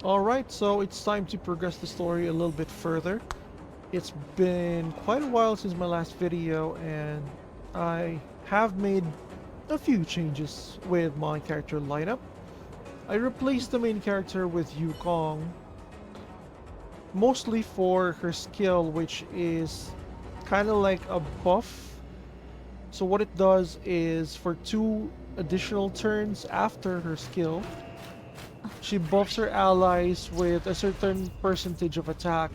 Alright, so it's time to progress the story a little bit further. It's been quite a while since my last video, and I have made a few changes with my character lineup. I replaced the main character with Yukong, mostly for her skill, which is kind of like a buff. So what it does is for 2 additional turns after her skill, she buffs her allies with a certain percentage of attack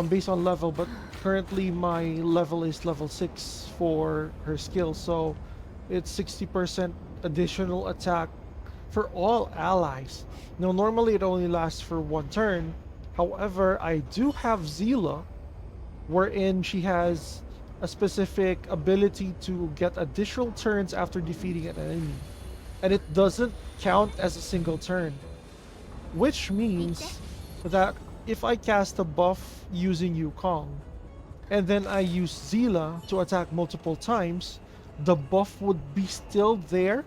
based on level, but currently my level is level 6 for her skill, so it's 60% additional attack for all allies. Now, normally it only lasts for 1 turn. However, I do have Zila, wherein she has a specific ability to get additional turns after defeating an enemy. And it doesn't count as a single turn, which means that if I cast a buff using Yukong, and then I use Zila to attack multiple times, the buff would be still there,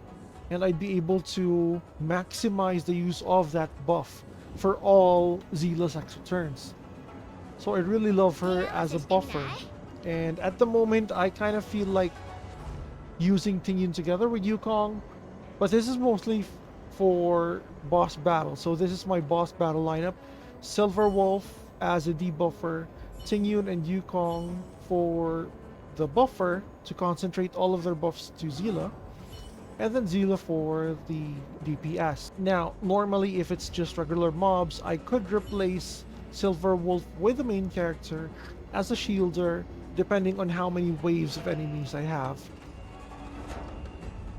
and I'd be able to maximize the use of that buff for all Zila's extra turns. So I really love her as a buffer. And at the moment, I kind of feel like using Tingyun together with Yukong, but this is mostly for boss battle. So this is my boss battle lineup. Silver Wolf as a debuffer, Tingyun and Yukong for the buffer to concentrate all of their buffs to Zila, and then Zila for the DPS. Now, normally if it's just regular mobs, I could replace Silver Wolf with the main character as a shielder, depending on how many waves of enemies I have.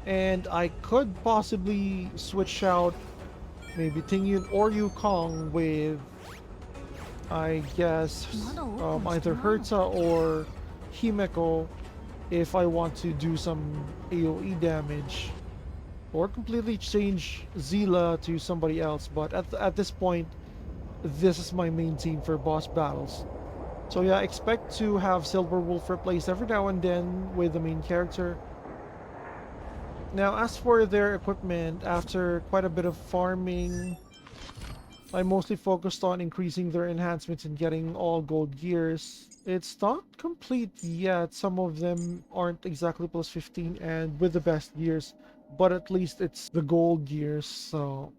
And I could possibly switch out maybe Tingyun or Yukong with, I guess, either Herta or Himeko if I want to do some AoE damage, or completely change Zila to somebody else. But at this point, this is my main team for boss battles. So yeah, expect to have Silver Wolf replaced every now and then with the main character. Now, as for their equipment, after quite a bit of farming, I mostly focused on increasing their enhancements and getting all gold gears. It's not complete yet. Some of them aren't exactly plus 15 and with the best gears, but at least it's the gold gears, so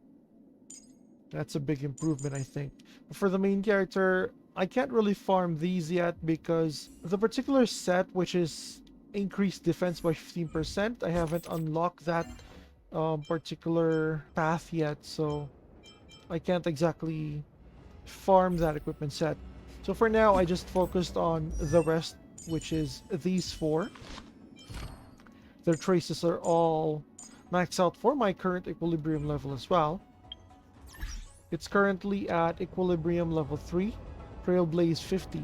that's a big improvement, I think. For the main character, I can't really farm these yet because the particular set, which is increased defense by 15%, I haven't unlocked that particular path yet, so I can't exactly farm that equipment set. So for now, I just focused on the rest, which is these 4. Their traces are all maxed out for my current equilibrium level as well. It's currently at equilibrium level 3, Trailblaze 50,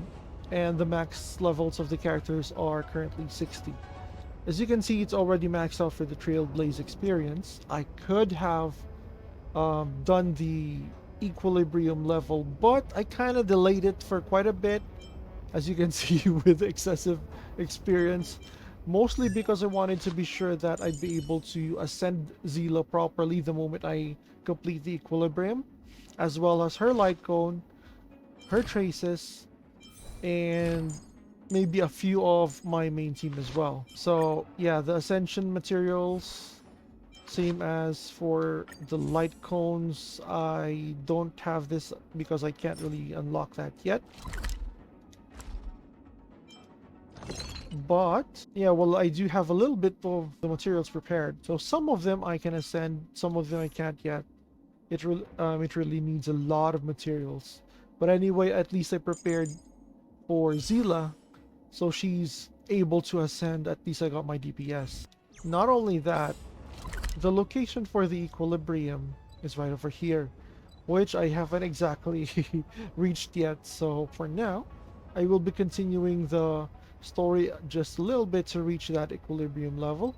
and the max levels of the characters are currently 60. As you can see, it's already maxed out for the Trailblaze experience. I could have done the equilibrium level, but I kind of delayed it for quite a bit, as you can see, with excessive experience, mostly because I wanted to be sure that I'd be able to ascend Zila properly the moment I complete the equilibrium, as well as her light cone, her traces, and maybe a few of my main team as well. So yeah, the ascension materials, same as for the light cones. I don't have this because I can't really unlock that yet. But yeah, well, I do have a little bit of the materials prepared. So some of them I can ascend, some of them I can't yet. It really needs a lot of materials. But anyway, at least I prepared for Zila, so she's able to ascend. At least I got my DPS. Not only that, the location for the equilibrium is right over here, which I haven't exactly reached yet. So for now, I will be continuing the story just a little bit to reach that equilibrium level.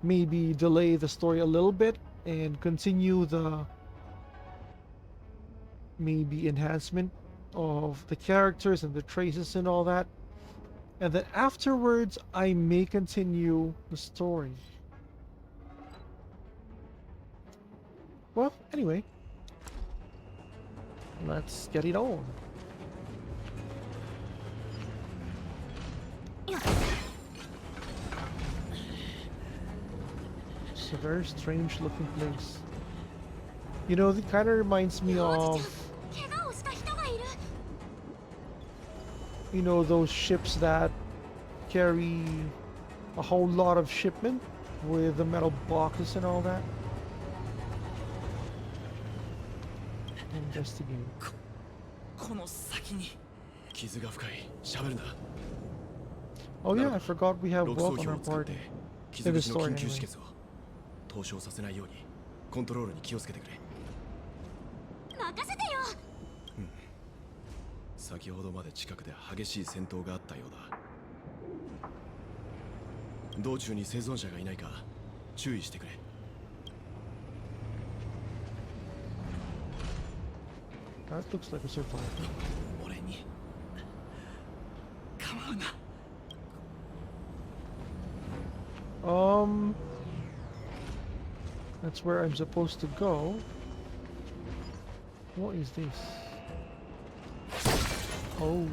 Maybe delay the story a little bit and continue the maybe enhancement of the characters and the traces and all that. And then afterwards, I may continue the story. Well, anyway, Let's get it on. It's a very strange looking place. You know, it kind of reminds me of, you know, those ships that carry a whole lot of shipment with the metal boxes and all that. Investigate. Oh yeah, I forgot we have Wolf on our party. In the story anyway. 凍傷させないようにコントロールに気をつけてくれ。任せてよ。先ほどまで近くで激しい戦闘があったようだ。道中に生存者がいないか注意してくれ。That looks like a survivor. 俺に構うな。That's where I'm supposed to go. What is this? Oh.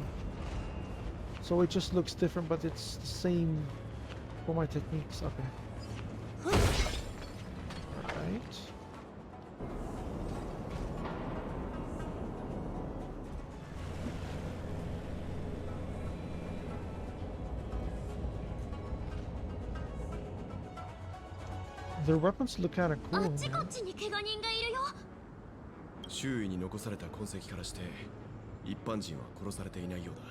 So it just looks different, but it's the same for my techniques. Okay. Alright. Their weapons look kind of cool. 周囲に残された痕跡からして一般人は殺されていないようだ。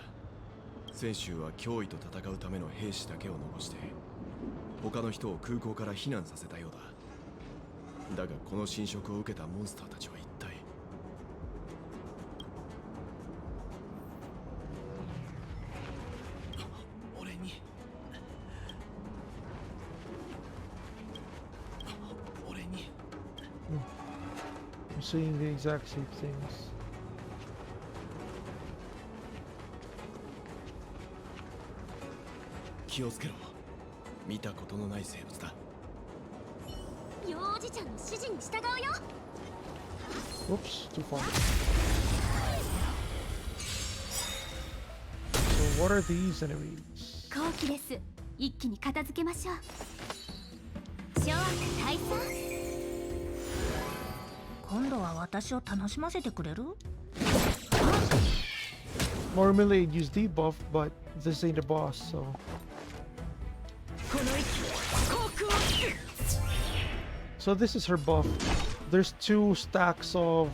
泉州は脅威と戦うための兵士だけを残して他の人を空港から避難させたようだ。だがこの侵食を受けたモンスターたちは一体。俺に I'm seeing the exact same things. Whoops, too far. So what are these enemies? 一気に片付けましょう。小悪大佐。今度は私を楽しませてくれる？ Normally I'd use debuff, but this ain't a boss, so. So this is her buff. There's 2 stacks of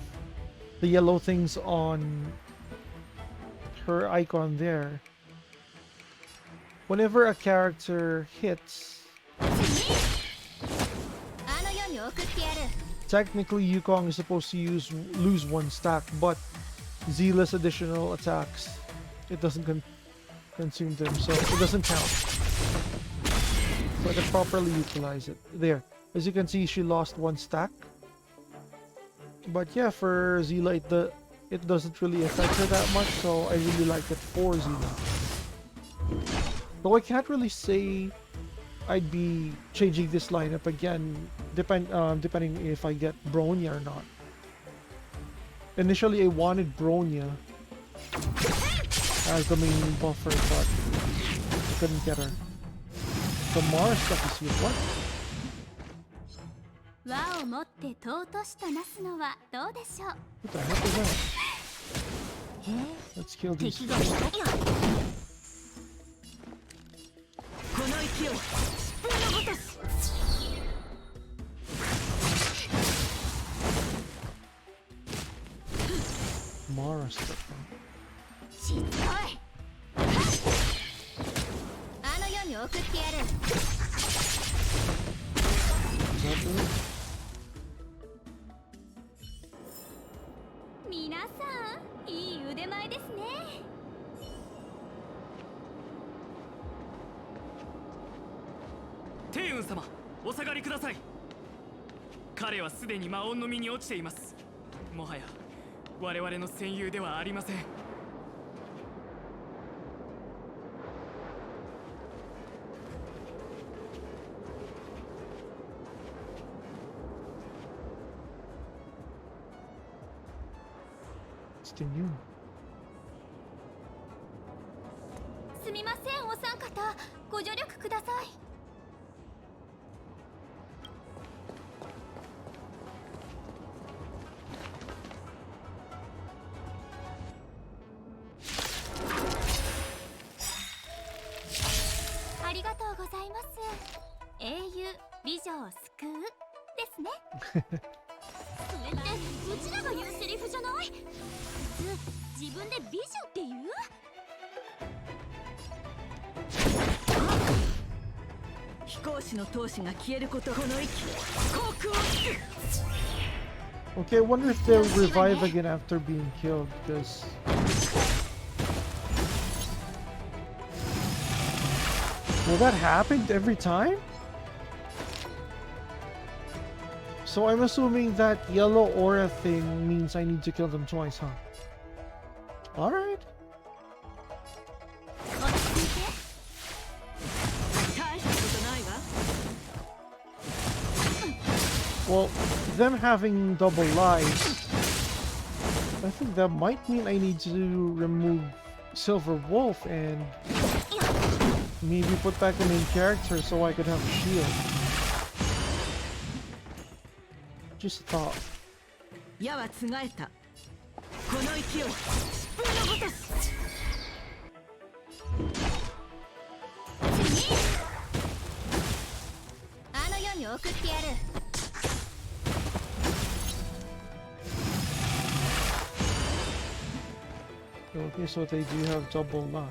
the yellow things on her icon there. Whenever a character hits, technically Yukong is supposed to lose 1 stack, but Zila's additional attacks, it doesn't consume them, so it doesn't count. So I can properly utilize it. There. As you can see, she lost 1 stack. But yeah, for Zila, it doesn't really affect her that much, so I really like it for Zila. Though I can't really say I'd be changing this lineup again, depending if I get Bronya or not. Initially, I wanted Bronya as the main buffer, but I couldn't get her. The Mara stuff is here. What? What the heck is that? Let's kill these. Mara stuff. Teiyun様、お下がりください。彼はすでに魔音の身に落ちています。もはや我々の戦友ではありません。It's Tingyun. すみません、お三方ご助力ください。ありがとうございます。英雄美女を救うですね。それってうちらが言うセリフじゃない？普通自分で美女って言う？飛行士の闘志が消えること、この息航空を Okay, I wonder if they'll revive again after being killed, because... Will that happen every time? So I'm assuming that yellow aura thing means I need to kill them twice, huh? Alright. 落ち着いて。大したことないわ。 Well, them having double lives, I think that might mean I need to remove Silver Wolf and maybe put back the main character so I could have a shield. Just a thought. 矢はつがえた。この勢い、疾風のごとし。次あの世に送ってやる。 Okay, so they do have double lives,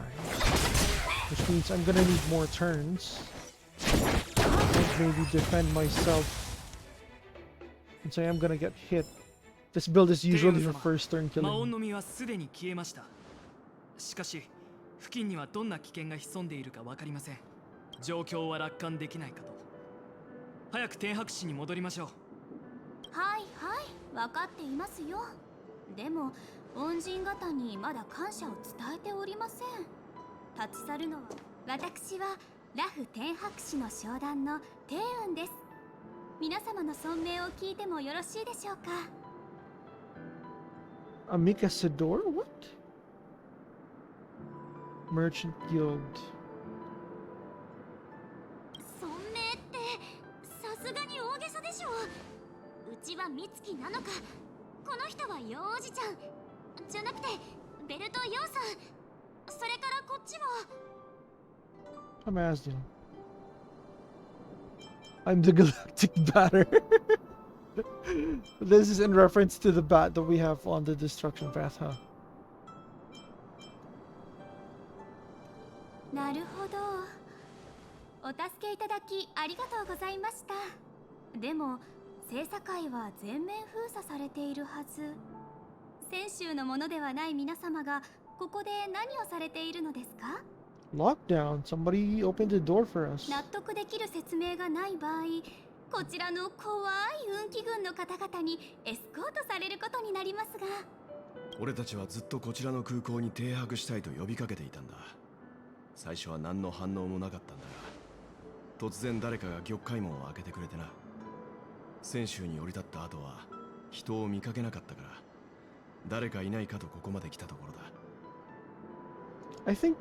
which means I'm gonna need more turns. Like maybe defend myself. And so I'm gonna get hit. This build is usually for first turn 魔音 killing. の実はすでに消えました。しかし付近にはどんな危険が潜んでいるか分かりません。状況は楽観できないかと。早く天白市に戻りましょう。はいはい、分かっていますよ。でも恩人方にまだ感謝を伝えておりません。立ち去るのは私はラフ天白市の商談の天雲です。皆様の尊名を聞いてもよろしいでしょうか。 Amikasador? What? Merchant Guild. 尊名ってさすがに大げさでしょう。うちは美月なのか、この人はヨウおじちゃんじゃなくてベルトヨウさん、それからこっちは I'm Asdale. I'm the Galactic Batter. This is in reference to the bat that we have on the destruction path, huh? なるほど。お助けいただきありがとうございました。でも聖査会は全面封鎖されているはず。泉州のものではない皆様がここで何をされているのですか？ Lockdown. Somebody opened the door for us. 納得できる説明がない場合、こちらの怖い運気軍の方々にエスコートされることになりますが。俺たちはずっとこちらの空港に停泊したいと呼びかけていたんだ。最初は何の反応もなかったんだが、突然誰かが玉海門を開けてくれてな。泉州に降り立った後は人を見かけなかったから、誰かいないかとここまで来たところだ。 I think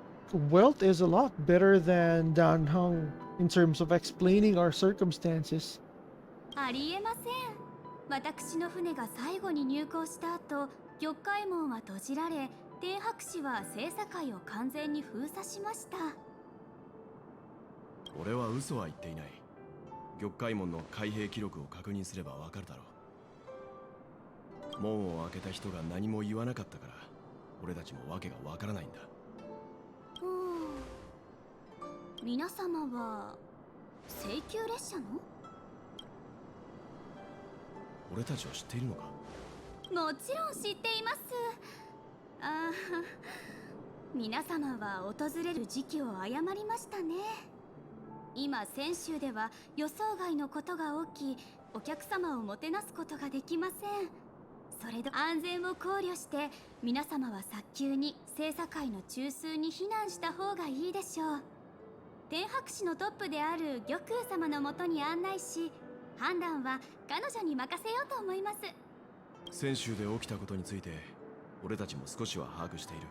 Welt is a lot better than Danheng in terms of explaining our circumstances. ありえません。私の船が最後に入港した後、玉海門は閉じられ、天白市は聖査会を完全に封鎖しました。俺は嘘は言っていない。玉海門の開閉記録を確認すればわかるだろう。門を開けた人が何も言わなかったから、俺たちも訳がわからないんだ。皆様は請求列車の？俺たちを知っているのか？もちろん知っています。ああ、皆様は訪れる時期を誤りましたね。今泉州では予想外のことが起き、お客様をもてなすことができません。それで安全を考慮して皆様は早急に聖査会の中枢に避難した方がいいでしょう。天白市のトップである玉空様のもとに案内し、判断は彼女に任せようと思います。泉州で起きたことについて俺たちも少しは把握している。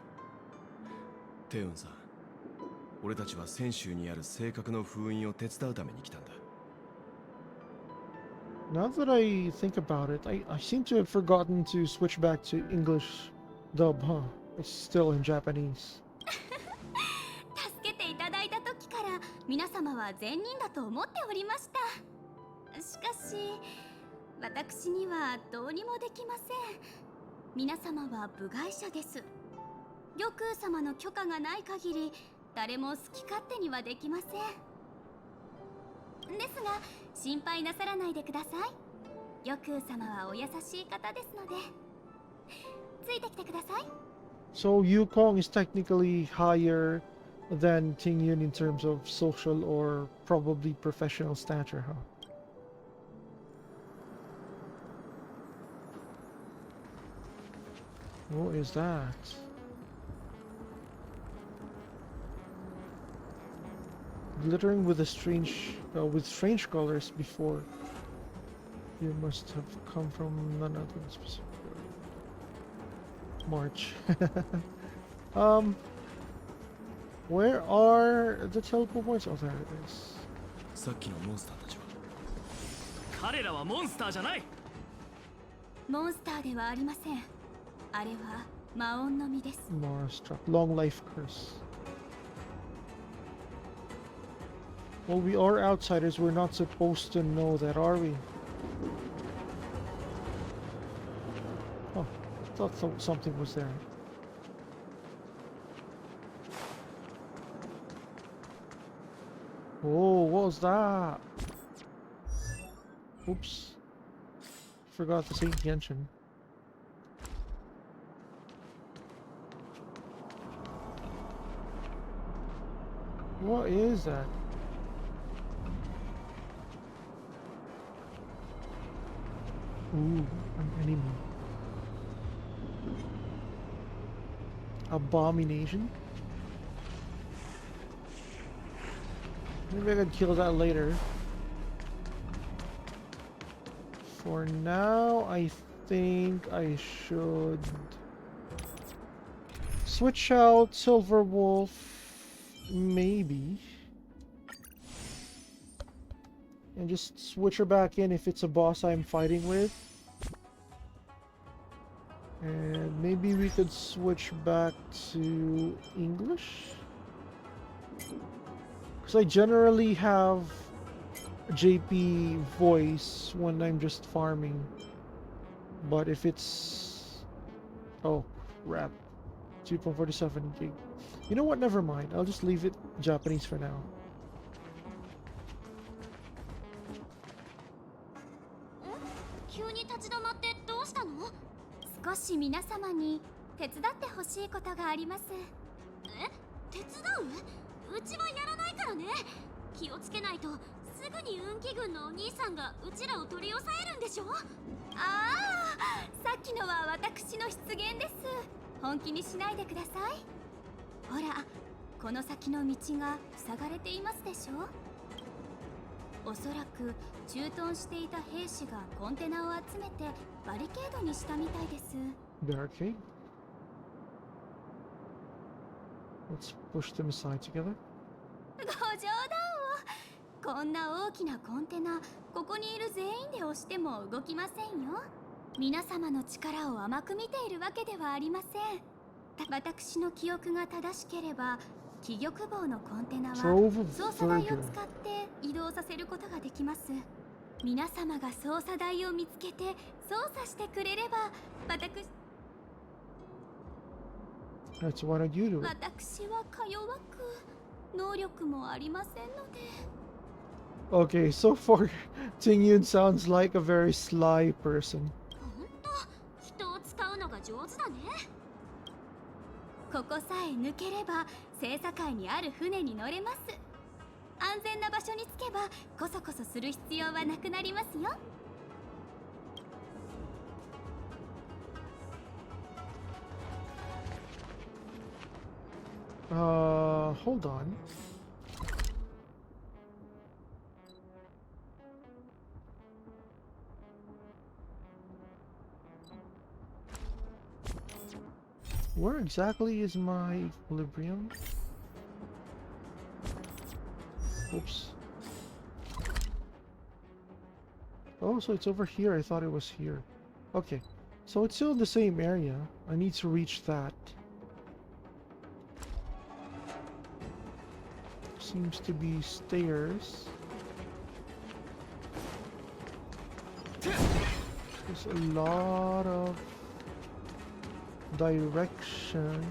テウンさん、俺たちは泉州にある正確の封印を手伝うために来たんだ。 Now that I think about it, I seem to have forgotten to switch back to English dub, huh? It's still in Japanese. 助けていただいた時から皆様は善人だと思っておりました。しかし私にはどうにもできません。皆様は部外者です。玉空様の許可がない限り誰も好き勝手にはできません。ですが心配なさらないでください。玉空様はお優しい方ですのでついてきてください。 So Yukong is technically higher than Tingyun in terms of social or probably professional stature, huh? What is that? Glittering with with strange colors before. You must have come from none other than specific. March. Where are the teleport points? Oh, there it is. さっきのモンスターたちは。彼らはモンスターじゃない。モンスターではありません。あれは魔音の実です。 Mars trap. Long life curse. Well, we are outsiders. We're not supposed to know that, are we? Oh, I thought something was there. Oh, what was that? Oops. Forgot to say Genshin. What is that? Ooh, an enemy. Abomination? Maybe I could kill that later. For now, I think I should switch out Silver Wolf, maybe. And just switch her back in if it's a boss I'm fighting with. And maybe we could switch back to English? Because I generally have JP voice when I'm just farming. But if it's... Oh, crap. 2.47 gig. You know what? Never mind. I'll just leave it Japanese for now. 急に立ち止まってどうしたの？少し皆様に手伝ってほしいことがあります。え？手伝う？うちはやらないからね。気をつけないとすぐに運気軍のお兄さんがうちらを取り押さえるんでしょ？ああ、さっきのは私の出現です。本気にしないでください。ほら、この先の道が塞がれていますでしょ？おそらく駐屯していた兵士がコンテナを集めてバリケードにしたみたいです。 Barricade. Let's push them aside together. ご冗談を。こんな大きなコンテナ、ここにいる全員で押しても動きませんよ。皆様の力を甘く見ているわけではありません。私の記憶が正しければ、気玉棒のコンテナは操作台を使って移動させることができます。皆様が操作台を見つけて操作してくれれば、Right, so why don't you do it? 私はか弱く、能力もありませんので。Okay, so far, Tingyun sounds like a very sly person. ほんと、人を使うのが上手だね。ここさえ抜ければ聖査会にある船に乗れます。安全な場所に着けばコソコソする必要はなくなりますよ。Hold on. Where exactly is my equilibrium? Oops. Oh, so it's over here. I thought it was here. Okay. So it's still in the same area. I need to reach that. Seems to be stairs. There's a lot of directions.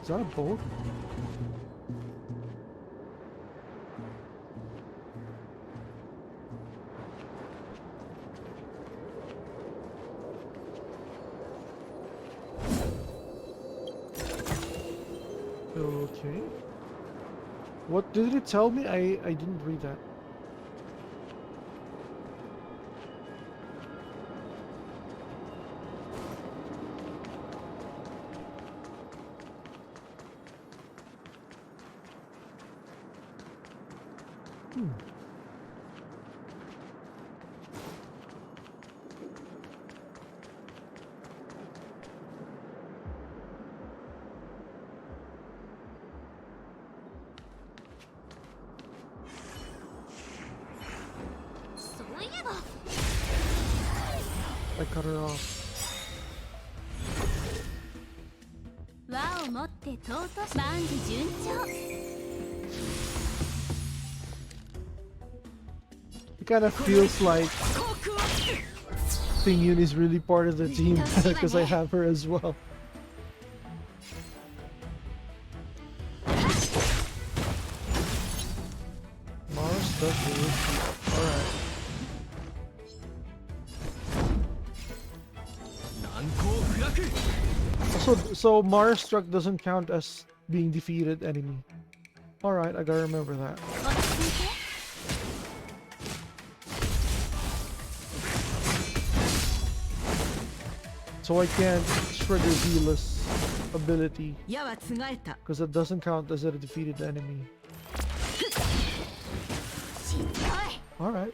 Is that a boat? Okay. What did it tell me? I didn't read that. I cut her off. 和をもって尊し万事順調 It kind of feels like Pingyun is really part of the team because I have her as well. Mars stuff really cute. Alright. So Mars struck doesn't count as being defeated enemy. Alright, I gotta remember that. 落ち着いて So I can't trigger Vila's ability 矢はつがえた because it doesn't count as a defeated enemy. しんどい Alright.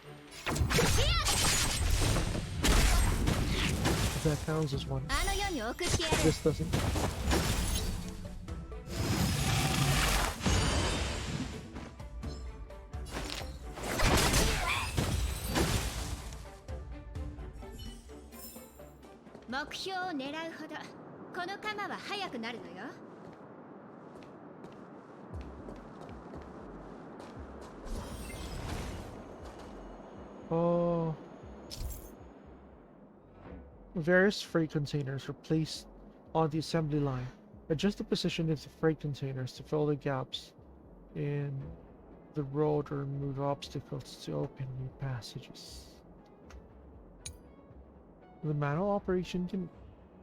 That counts as one. あの世に送ってやる This doesn't.「目標を狙うほどこの鎌は速くなるのよ」 Oh. Various freight containers are placed on the assembly line. Adjust the position of the freight containers to fill the gaps in the road or remove obstacles to open new passages. The manual operation can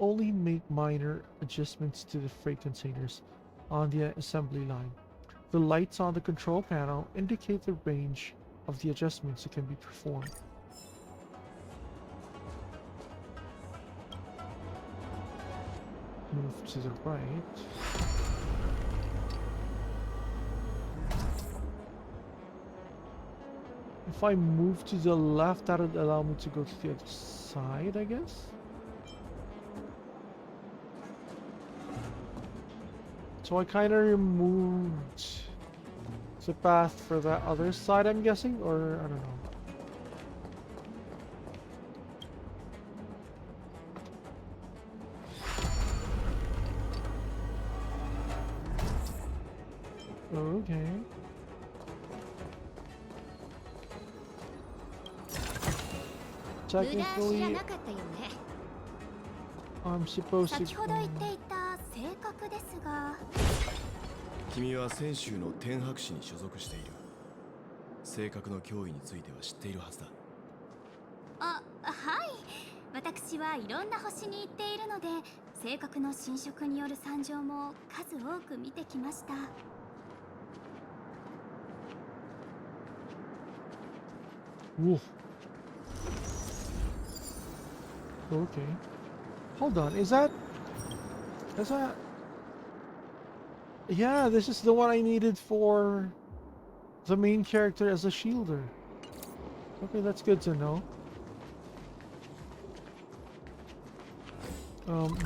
only make minor adjustments to the freight containers on the assembly line. The lights on the control panel indicate the range of the adjustments that can be performed. Move to the right. If I move to the left, that would allow me to go to the other side, I guess? So I kind of removed the path for that other side, I'm guessing? Or, I don't know. Okay. Technically, I'm supposed to. 先ほど言っていた性格ですが 君は泉州の天白市に所属している。性格の脅威については知っているはずだ。あ、はい。私はいろんな星に行っているので、性格の侵食による惨状も数多く見てきました。 Woof. Okay. Hold on, is that... Yeah, this is the one I needed for the main character as a shielder. Okay, that's good to know.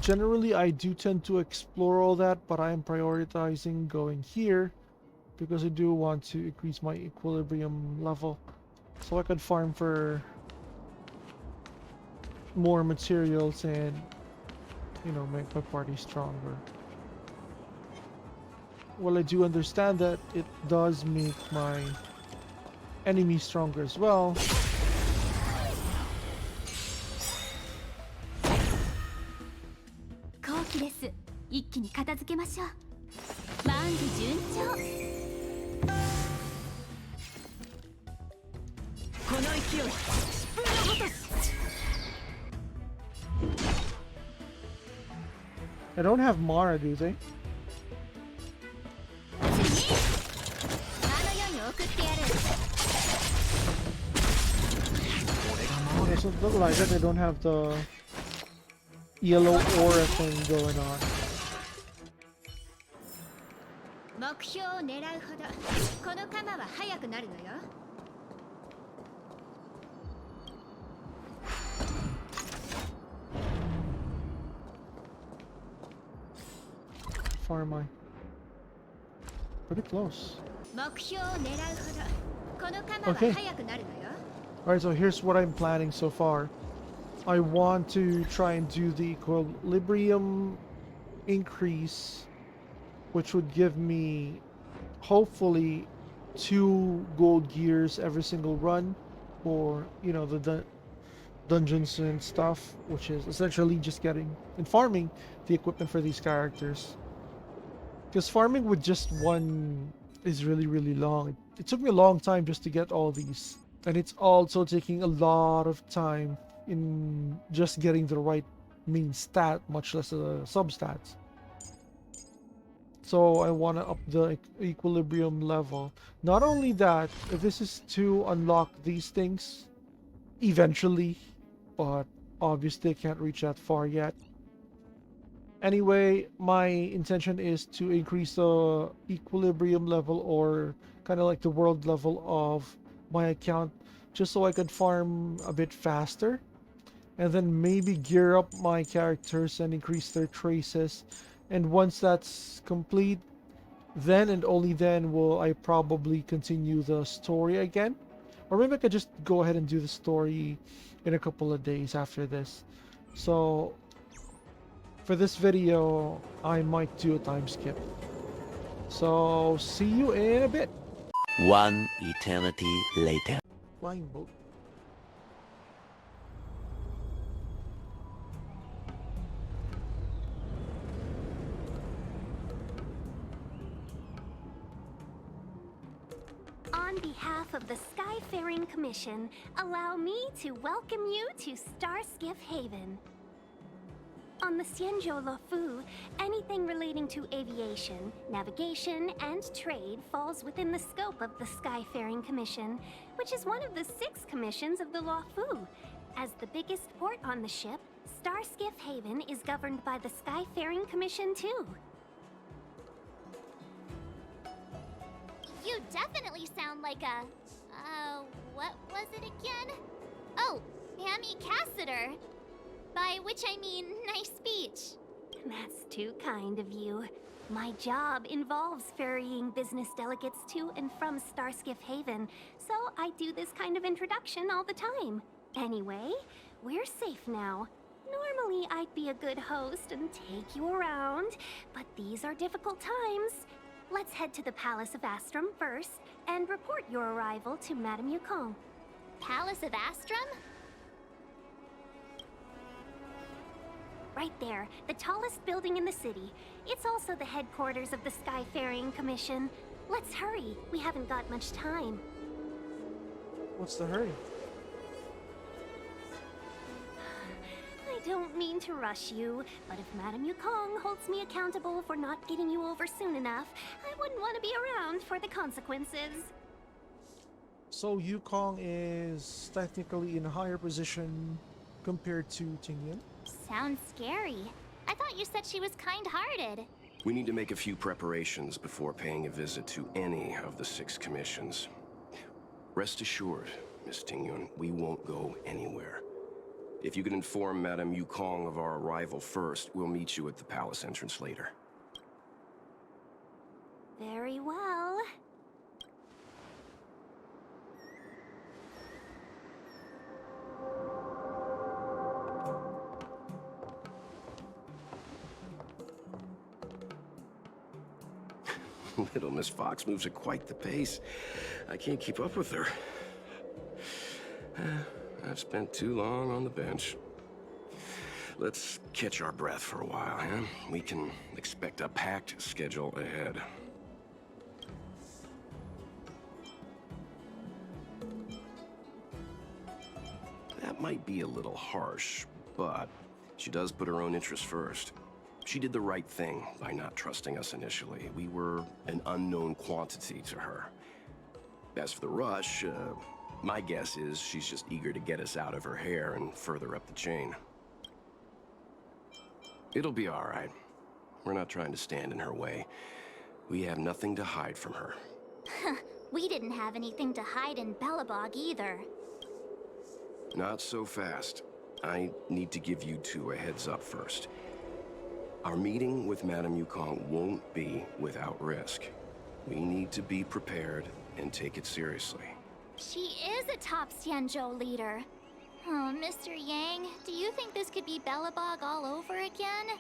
Generally, I do tend to explore all that, but I am prioritizing going here because I do want to increase my equilibrium level so I could farm for more materials and, you know, make my party stronger. Well, I do understand that it does make my enemy stronger as well. 好機です。一気に片付けましょう。万事順調。この勢い疾風のごとし I don't have Mara, do they? あの世に送ってやる。 Yeah, so it looks like that they don't have the yellow aura thing going on. 目標を狙うほどこの鎌は速くなるのよ。 Far am I? Pretty close. 目標を狙うほどこの鎌は速くなるのよ。 Alright, so here's what I'm planning so far. I want to try and do the equilibrium increase, which would give me hopefully 2 gold gears every single run for, you know, the dungeons and stuff, which is essentially just getting and farming the equipment for these characters. Because farming with just one is really long. It took me a long time just to get all these. And it's also taking a lot of time in just getting the right main stat, much less the substats. So I want to up the equilibrium level. Not only that, this is to unlock these things eventually, but obviously I can't reach that far yet. Anyway, my intention is to increase the equilibrium level, or kind of like the world level of my account, just so I could farm a bit faster, and then maybe gear up my characters and increase their traces. And once that's complete, then and only then will I probably continue the story again. Or maybe I could just go ahead and do the story in a couple of days after this. So for this video, I might do a time skip. So see you in a bit. One eternity later. Flying boat. On behalf of the Skyfaring Commission, allow me to welcome you to Starskiff Haven. On the Xianzhou loufu, anything relating to aviation, navigation, and trade falls within the scope of the Skyfaring Commission, which is one of the 6 commissions of the loufu. As the biggest port on the ship, Starskiff Haven is governed by the Skyfaring Commission too. You definitely sound like a... what was it again? Oh, Hammy Cassidy. By which I mean, nice speech. That's too kind of you. My job involves ferrying business delegates to and from Starskiff Haven, so I do this kind of introduction all the time. Anyway, we're safe now. Normally, I'd be a good host and take you around, but these are difficult times. Let's head to the Palace of Astrum first and report your arrival to Madame Yukong. Palace of Astrum? Right there, the tallest building in the city. It's also the headquarters of the Skyfaring Commission. Let's hurry, we haven't got much time. What's the hurry? I don't mean to rush you, but if Madame Yukong holds me accountable for not getting you over soon enough, I wouldn't want to be around for the consequences. So Yukong is technically in a higher position compared to Tingyun? Sounds scary. I thought you said she was kind-hearted. We need to make a few preparations before paying a visit to any of the 6 commissions. Rest assured, Miss Tingyun, we won't go anywhere. If you can inform Madame Yukong of our arrival first, we'll meet you at the palace entrance later. Very well. Little Miss Fox moves at quite the pace. I can't keep up with her. I've spent too long on the bench. Let's catch our breath for a while, huh? We can expect a packed schedule ahead. That might be a little harsh, but she does put her own interests first. She did the right thing by not trusting us initially. We were an unknown quantity to her. As for the rush, my guess is she's just eager to get us out of her hair and further up the chain. It'll be all right. We're not trying to stand in her way. We have nothing to hide from her. We didn't have anything to hide in Belobog either. Not so fast. I need to give you two a heads up first. Our meeting with Madame Yukong won't be without risk. We need to be prepared and take it seriously. She is a top Xianzhou leader. Oh, Mr. Yang, do you think this could be Belobog all over again?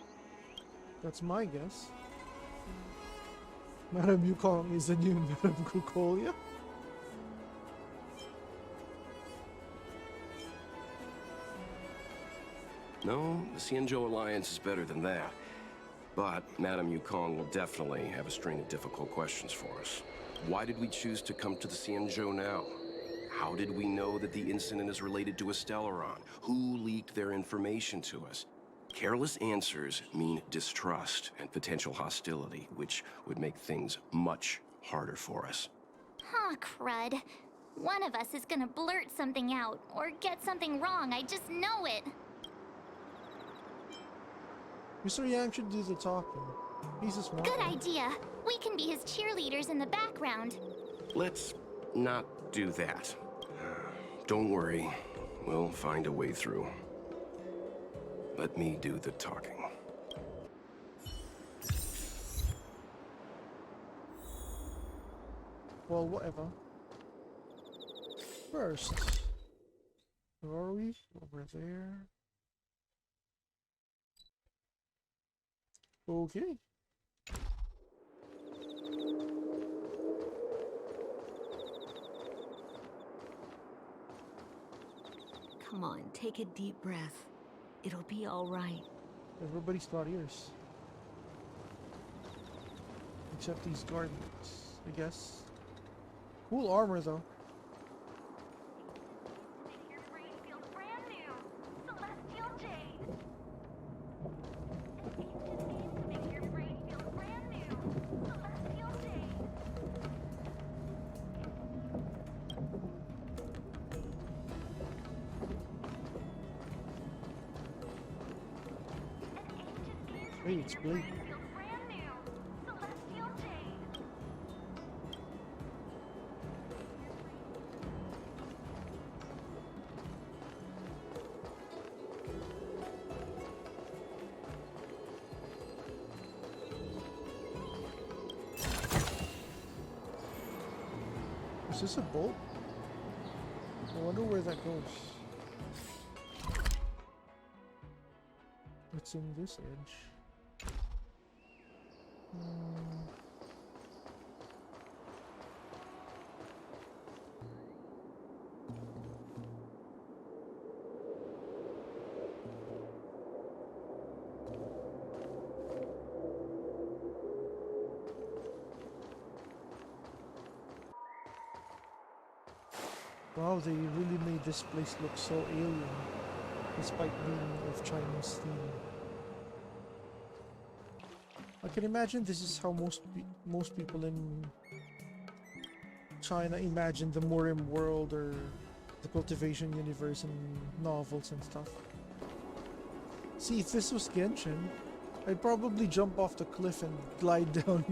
That's my guess. Madame Yukong is the new Madame Kukolia. No, the Xianzhou Alliance is better than that. But Madame Yukong will definitely have a string of difficult questions for us. Why did we choose to come to the Xianzhou now? How did we know that the incident is related to a Stellaron? Who leaked their information to us? Careless answers mean distrust and potential hostility, which would make things much harder for us. Huh, crud. One of us is gonna blurt something out, or get something wrong, I just know it. Mr. Yang should do the talking. He's a smart Good one. idea. We can be his cheerleaders in the background. Let's not do that. Don't worry. We'll find a way through. Let me do the talking. Well, whatever. First, where are we? Over there. Okay. Come on, take a deep breath. It'll be all right. Everybody's got ears. Except these guards, I guess. Cool armor though. Hey, it's Blake. Is this a bolt? I wonder where that goes. What's in this edge? Wow, they really made this place look so alien, despite being of Chinese theme. I can imagine this is how most people in China imagine the Murim world or the cultivation universe in novels and stuff. See, if this was Genshin, I'd probably jump off the cliff and glide down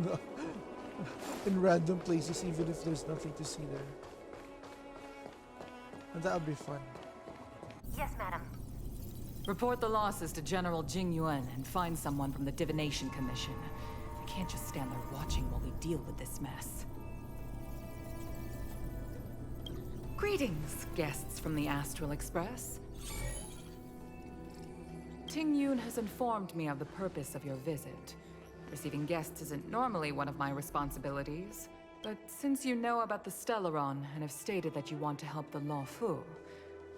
in random places even if there's nothing to see there. And that would be fun. Yes, madam. Report the losses to General Jing Yuan and find someone from the Divination Commission. I can't just stand there watching while we deal with this mess. Greetings, guests from the Astral Express. Ting Yun has informed me of the purpose of your visit. Receiving guests isn't normally one of my responsibilities, but since you know about the Stellaron and have stated that you want to help the loufu,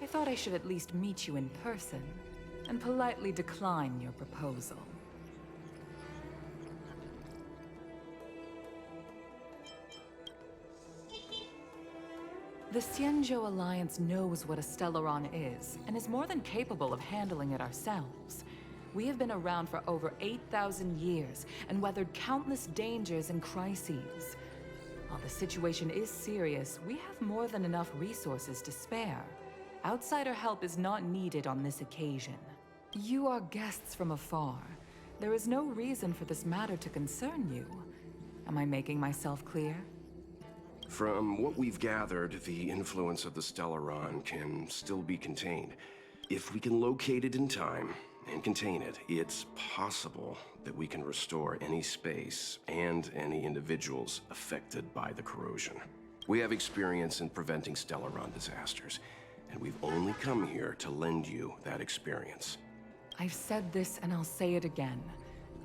I thought I should at least meet you in person and politely decline your proposal. The Xianzhou Alliance knows what a Stellaron is, and is more than capable of handling it ourselves. We have been around for over 8,000 years, and weathered countless dangers and crises. While the situation is serious, we have more than enough resources to spare. Outsider help is not needed on this occasion. You are guests from afar. There is no reason for this matter to concern you. Am I making myself clear? From what we've gathered, the influence of the Stellaron can still be contained. If we can locate it in time and contain it, it's possible that we can restore any space and any individuals affected by the corrosion. We have experience in preventing Stellaron disasters, and we've only come here to lend you that experience. I've said this and I'll say it again.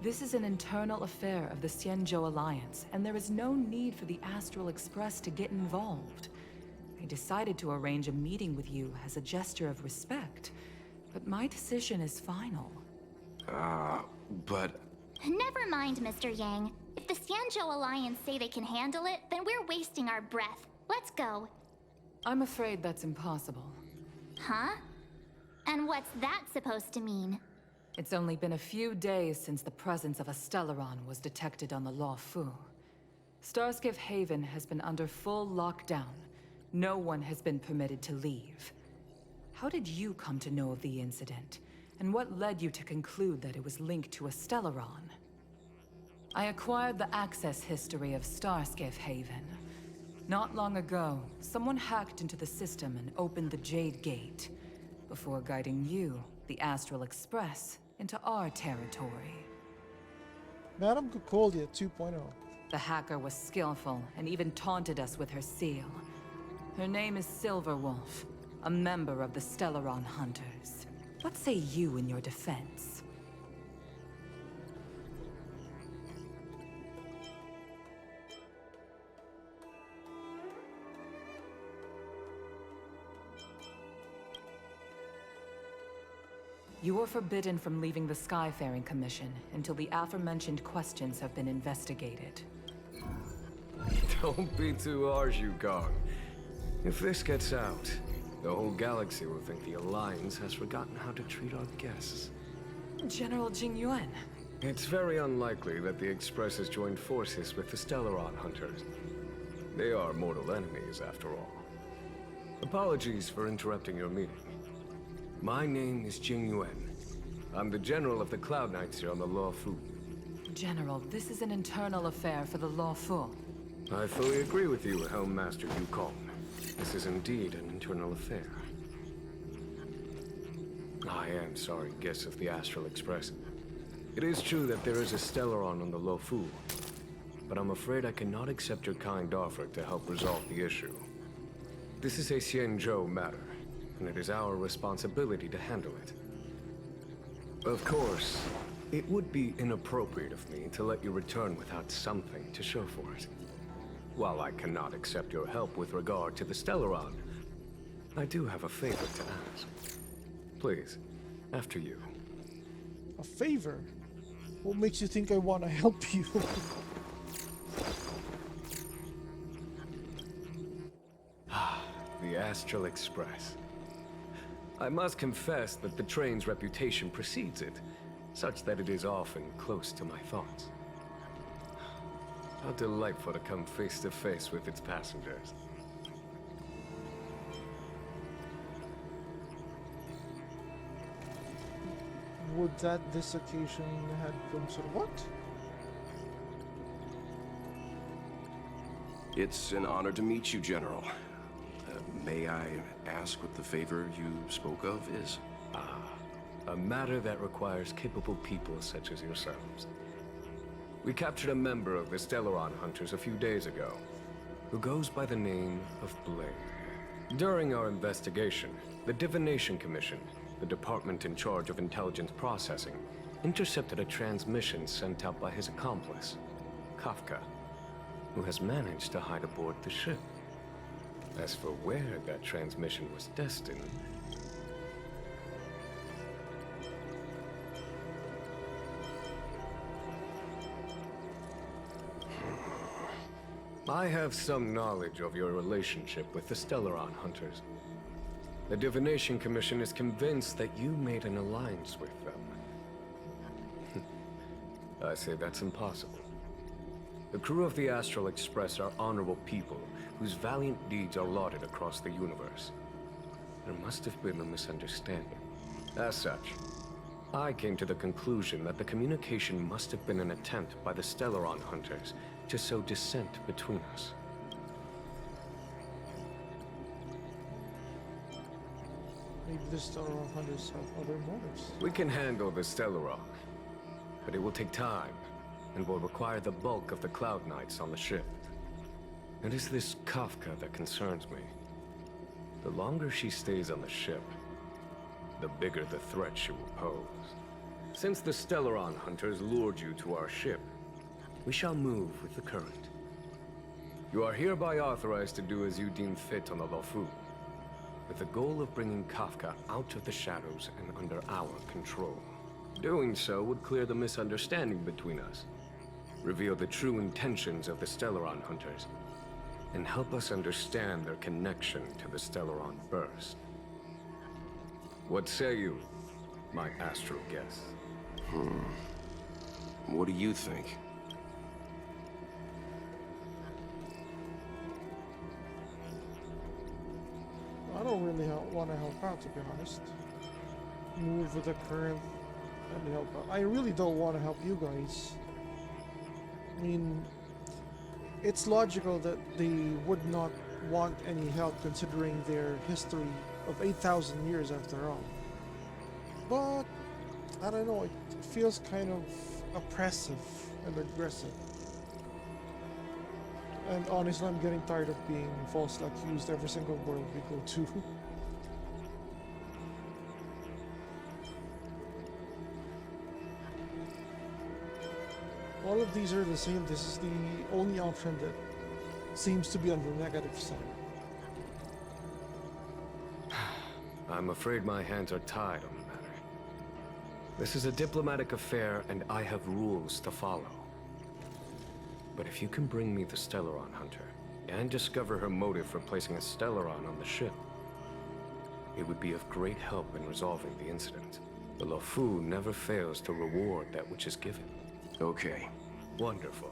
This is an internal affair of the Xianzhou Alliance, and there is no need for the Astral Express to get involved. I decided to arrange a meeting with you as a gesture of respect, but my decision is final. But... Never mind, Mr. Yang. If the Xianzhou Alliance say they can handle it, then we're wasting our breath. Let's go. I'm afraid that's impossible. Huh? And what's that supposed to mean? It's only been a few days since the presence of a Stellaron was detected on the loufu. Starskiff Haven has been under full lockdown. No one has been permitted to leave. How did you come to know of the incident? And what led you to conclude that it was linked to a Stellaron? I acquired the access history of Starskiff Haven. Not long ago, someone hacked into the system and opened the Jade Gate, before guiding you, the Astral Express, into our territory. Madame Cucolia 2.0. The hacker was skillful and even taunted us with her seal. Her name is Silverwolf, a member of the Stellaron Hunters. What say you in your defense? You are forbidden from leaving the Skyfaring Commission until the aforementioned questions have been investigated. Don't be too harsh, Yukong. If this gets out, the whole galaxy will think the Alliance has forgotten how to treat our guests. General Jing Yuan. It's very unlikely that the Express has joined forces with the Stellaron Hunters. They are mortal enemies, after all. Apologies for interrupting your meeting. My name is Jing Yuan. I'm the General of the Cloud Knights here on the loufu. General, this is an internal affair for the loufu. I fully agree with you, Helm Master Yukong. This is indeed an internal affair. I am sorry, guests of the Astral Express. It is true that there is a Stellaron on the loufu, but I'm afraid I cannot accept your kind offer to help resolve the issue. This is a Xianzhou matter, and it is our responsibility to handle it. Of course, it would be inappropriate of me to let you return without something to show for it. While I cannot accept your help with regard to the Stellaron, I do have a favor to ask. Please, after you. A favor? What makes you think I want to help you? The Astral Express. I must confess that the train's reputation precedes it, such that it is often close to my thoughts. How delightful to come face to face with its passengers. Would that this occasion had been sort of what? It's an honor to meet you, General. May I ask what the favor you spoke of is? A matter that requires capable people such as yourselves. We captured a member of the Stellaron Hunters a few days ago, who goes by the name of Blade. During our investigation, the Divination Commission, the department in charge of intelligence processing, intercepted a transmission sent out by his accomplice, Kafka, who has managed to hide aboard the ship. As for where that transmission was destined... I have some knowledge of your relationship with the Stellaron Hunters. The Divination Commission is convinced that you made an alliance with them. I say that's impossible. The crew of the Astral Express are honorable people whose valiant deeds are lauded across the universe. There must have been a misunderstanding. As such, I came to the conclusion that the communication must have been an attempt by the Stellaron Hunters to sow dissent between us. Maybe the Stellaron Hunters have other motives. We can handle the Stellaron, but it will take time, and will require the bulk of the Cloud Knights on the ship. It is this Kafka that concerns me. The longer she stays on the ship, the bigger the threat she will pose. Since the Stellaron Hunters lured you to our ship, we shall move with the current. You are hereby authorized to do as you deem fit on the loufu, with the goal of bringing Kafka out of the shadows and under our control. Doing so would clear the misunderstanding between us, reveal the true intentions of the Stellaron Hunters, and help us understand their connection to the Stellaron Burst. What say you, my astral guest? What do you think? I don't really want to help out, to be honest. Move with the current and help out. I really don't want to help you guys. I mean, it's logical that they would not want any help considering their history of 8,000 years after all. But, I don't know, it feels kind of oppressive and aggressive. And honestly, I'm getting tired of being falsely accused every single world we go to. All of these are the same. This is the only option that seems to be on the negative side. I'm afraid my hands are tied on the matter. This is a diplomatic affair, and I have rules to follow. But if you can bring me the Stellaron Hunter, and discover her motive for placing a Stellaron on the ship, it would be of great help in resolving the incident. The loufu never fails to reward that which is given. Okay. Wonderful.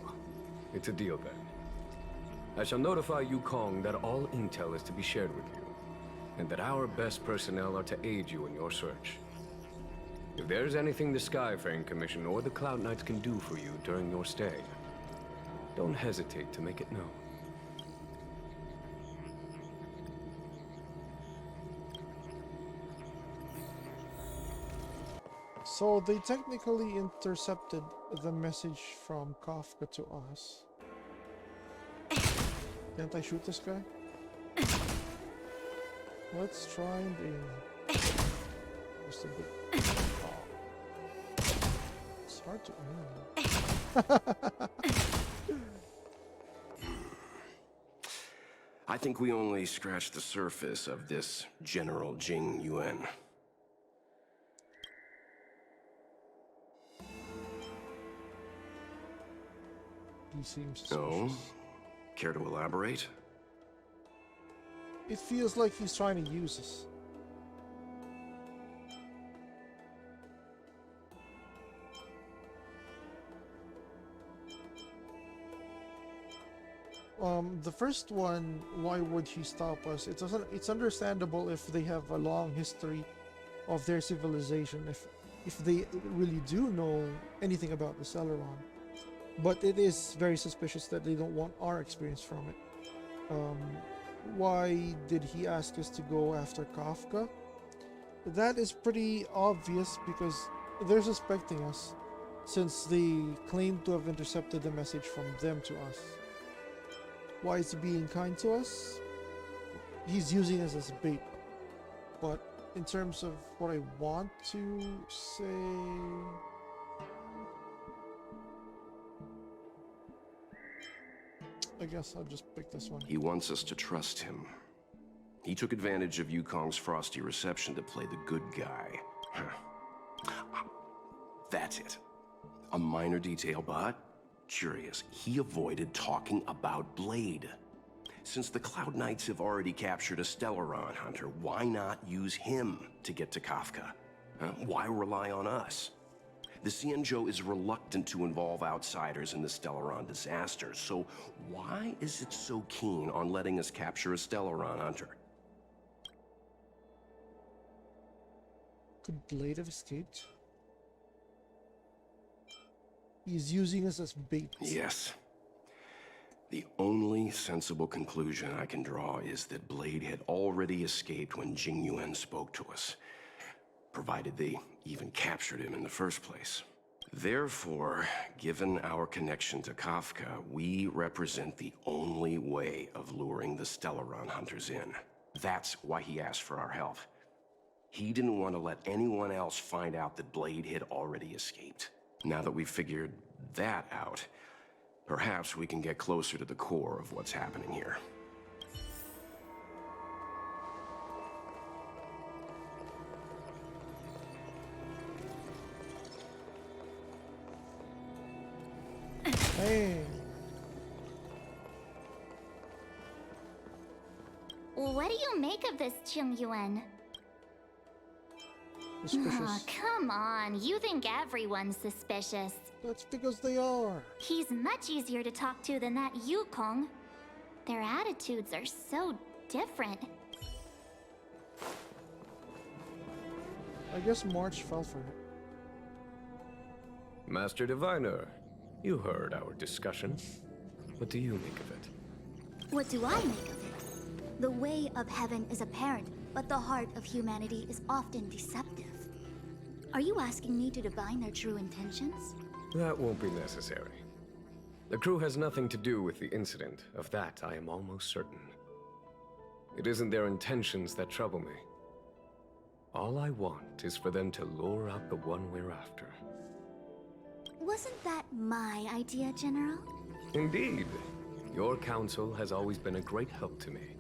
It's a deal then. I shall notify Yukong that all intel is to be shared with you, and that our best personnel are to aid you in your search. If there's anything the Skyfaring Commission or the Cloud Knights can do for you during your stay, don't hesitate to make it known. So they technically intercepted the message from Kafka to us. Can't I shoot this guy? Let's try and aim. Just a bit. Oh. It's hard to aim. I think we only scratched the surface of this General Jing Yuan. He seems No? suspicious. Care to elaborate? It feels like he's trying to use us. The first one, why would he stop us? It's understandable if they have a long history of their civilization, if they really do know anything about the Stellaron. But it is very suspicious that they don't want our experience from it. Why did he ask us to go after Kafka? that is pretty obvious because they're suspecting us, since they claim to have intercepted the message from them to us. Why is he being kind to us? He's using us as bait. But in terms of what I want to say... I guess I'll just pick this one. He wants us to trust him. He took advantage of Yukong's frosty reception to play the good guy. That's it. A minor detail, but curious. He avoided talking about Blade. Since the Cloud Knights have already captured a Stellaron hunter, why not use him to get to Kafka? Why rely on us? The Xianzhou is reluctant to involve outsiders in the Stellaron disaster, so why is it so keen on letting us capture a Stellaron hunter? Could Blade have escaped? He's using us as bait. Yes. The only sensible conclusion I can draw is that Blade had already escaped when Jing Yuan spoke to us, provided they even captured him in the first place. Therefore, given our connection to Kafka, we represent the only way of luring the Stellaron hunters in. That's why he asked for our help. He didn't want to let anyone else find out that Blade had already escaped. Now that we've figured that out, perhaps we can get closer to the core of what's happening here. Hey. What do you make of this, Jing Yuan? Suspicious. Oh, come on, you think everyone's suspicious. That's because they are. He's much easier to talk to than that Yukong. Their attitudes are so different. I guess March fell for it. Master Diviner, you heard our discussion. What do you make of it? What do I make of it? The way of heaven is apparent, but the heart of humanity is often deceptive. Are you asking me to divine their true intentions? That won't be necessary. The crew has nothing to do with the incident. Of that, I am almost certain. It isn't their intentions that trouble me. All I want is for them to lure out the one we're after. Wasn't that my idea, General? Indeed. Your counsel has always been a great help to me.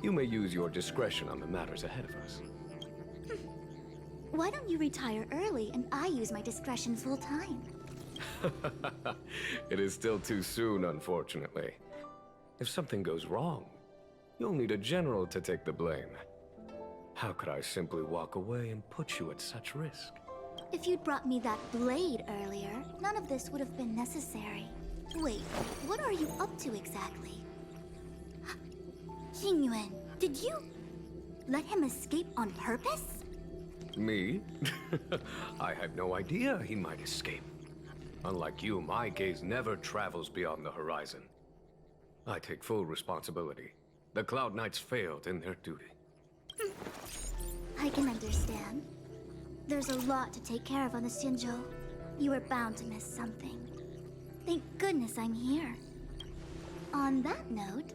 You may use your discretion on the matters ahead of us. Why don't you retire early and I use my discretion full time? It is still too soon, unfortunately. If something goes wrong, you'll need a general to take the blame. How could I simply walk away and put you at such risk? If you'd brought me that blade earlier, none of this would have been necessary. Wait, what are you up to exactly? Xingyuan, did you let him escape on purpose? Me? I had no idea he might escape. Unlike you, my gaze never travels beyond the horizon. I take full responsibility. The Cloud Knights failed in their duty. I can understand. There's a lot to take care of on the Xianzhou. You were bound to miss something. Thank goodness I'm here. On that note,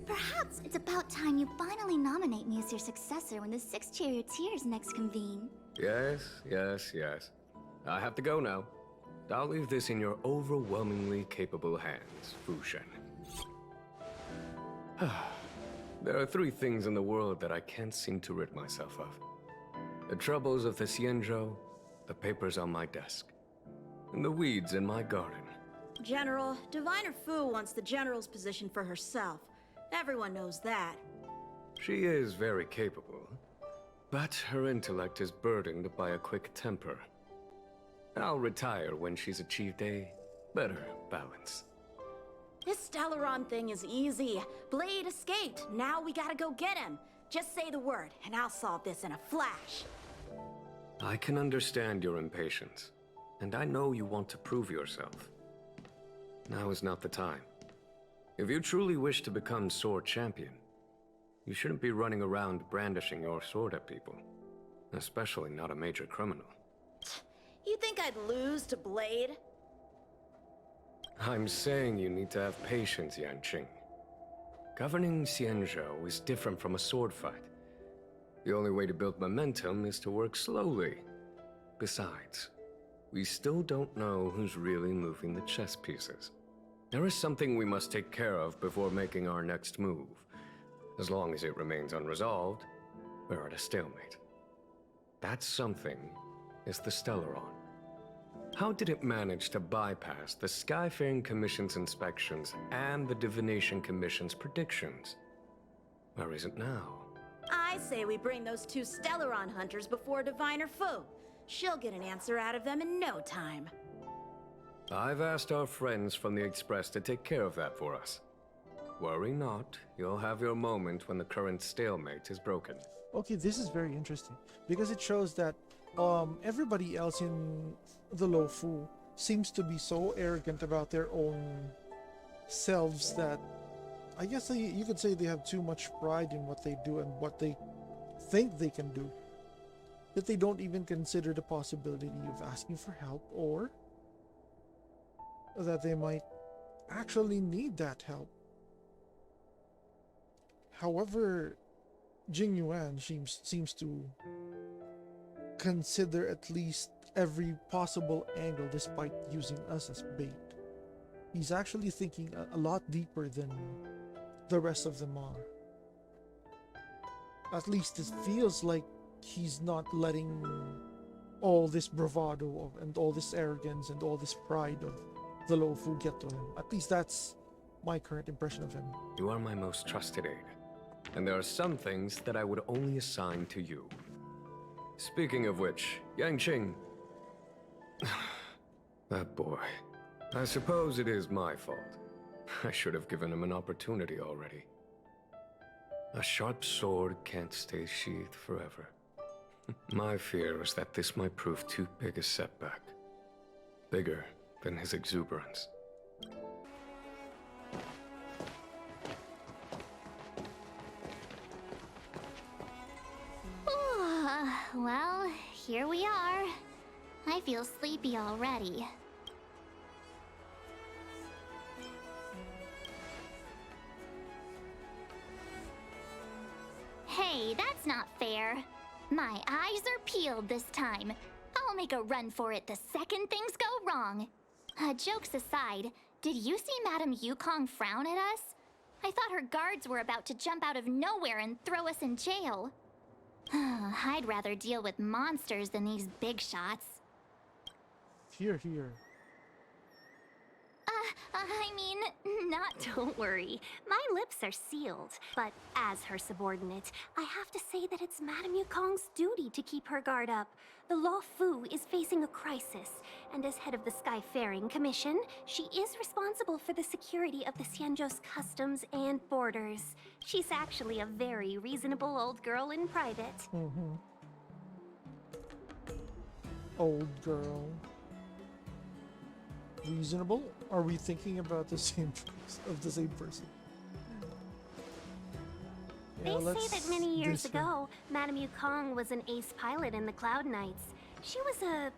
perhaps it's about time you finally nominate me as your successor when the 6 charioteers next convene. Yes. I have to go now. I'll leave this in your overwhelmingly capable hands, Fu Shen. There are 3 things in the world that I can't seem to rid myself of. The troubles of the Xianzhou, the papers on my desk, and the weeds in my garden. General, Diviner Fu wants the General's position for herself. Everyone knows that. She is very capable, but her intellect is burdened by a quick temper. I'll retire when she's achieved a better balance. This Stellaron thing is easy. Blade escaped. Now we gotta go get him. Just say the word, and I'll solve this in a flash. I can understand your impatience, and I know you want to prove yourself. Now is not the time. If you truly wish to become sword champion, you shouldn't be running around brandishing your sword at people. especially not a major criminal. You think I'd lose to Blade? I'm saying you need to have patience, Yanqing. Governing Xianzhou is different from a sword fight. The only way to build momentum is to work slowly. Besides, we still don't know who's really moving the chess pieces. There is something we must take care of before making our next move. As long as it remains unresolved, we're at a stalemate. That something is the Stellaron. How did it manage to bypass the Skyfaring Commission's inspections and the Divination Commission's predictions? Where is it now? I say we bring those two Stellaron hunters before Diviner Fu. She'll get an answer out of them in no time. I've asked our friends from the Express to take care of that for us. Worry not, you'll have your moment when the current stalemate is broken. Okay, this is very interesting because it shows that everybody else in the loufu seems to be so arrogant about their own selves that I guess you could say they have too much pride in what they do and what they think they can do, that they don't even consider the possibility of asking for help, or that they might actually need that help. However, Jing Yuan seems to consider at least every possible angle despite using us as bait. He's actually thinking a lot deeper than the rest of them are. At least it feels like he's not letting all this bravado and all this arrogance and all this pride of the loufu get to him. At least that's my current impression of him. You are my most trusted aide, and there are some things that I would only assign to you. Speaking of which, Yanqing... that boy. I suppose it is my fault. I should have given him an opportunity already. A sharp sword can't stay sheathed forever. My fear is that this might prove too big a setback. Bigger than his exuberance. Well, here we are. I feel sleepy already. Hey, that's not fair. My eyes are peeled this time. I'll make a run for it the second things go wrong. Jokes aside, did you see Madame Yukong frown at us? I thought her guards were about to jump out of nowhere and throw us in jail. I'd rather deal with monsters than these big shots. Here. I mean, don't worry. My lips are sealed. But as her subordinate, I have to say that it's Madame Yukong's duty to keep her guard up. The loufu is facing a crisis, and as head of the Skyfaring Commission, she is responsible for the security of the Xianzhou's customs and borders. She's actually a very reasonable old girl in private. Old girl. Reasonable? Are we thinking about the same person? They say that many years ago, Madame Yukong was an ace pilot in the Cloud Knights. She was a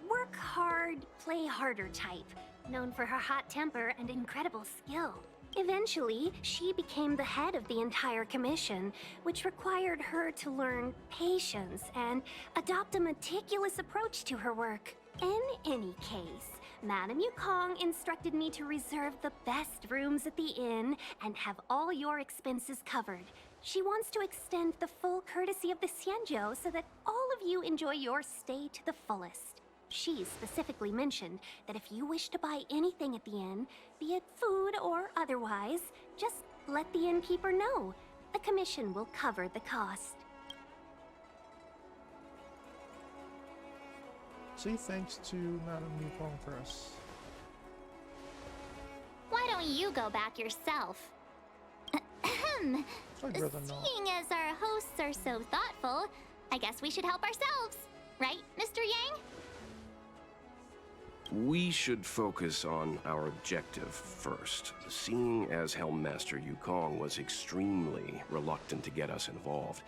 work hard, play harder type, known for her hot temper and incredible skill. Eventually, she became the head of the entire commission, which required her to learn patience and adopt a meticulous approach to her work. In any case, Madame Yukong instructed me to reserve the best rooms at the inn and have all your expenses covered. She wants to extend the full courtesy of the Xianzhou so that all of you enjoy your stay to the fullest. She specifically mentioned that if you wish to buy anything at the inn, be it food or otherwise, just let the innkeeper know. The commission will cover the cost. Say thanks to Madame Yukong for us. Why don't you go back yourself? I'd rather not. Seeing as our hosts are so thoughtful, I guess we should help ourselves. Right, Mr. Yang? We should focus on our objective first. Seeing as Helm Master Yukong was extremely reluctant to get us involved,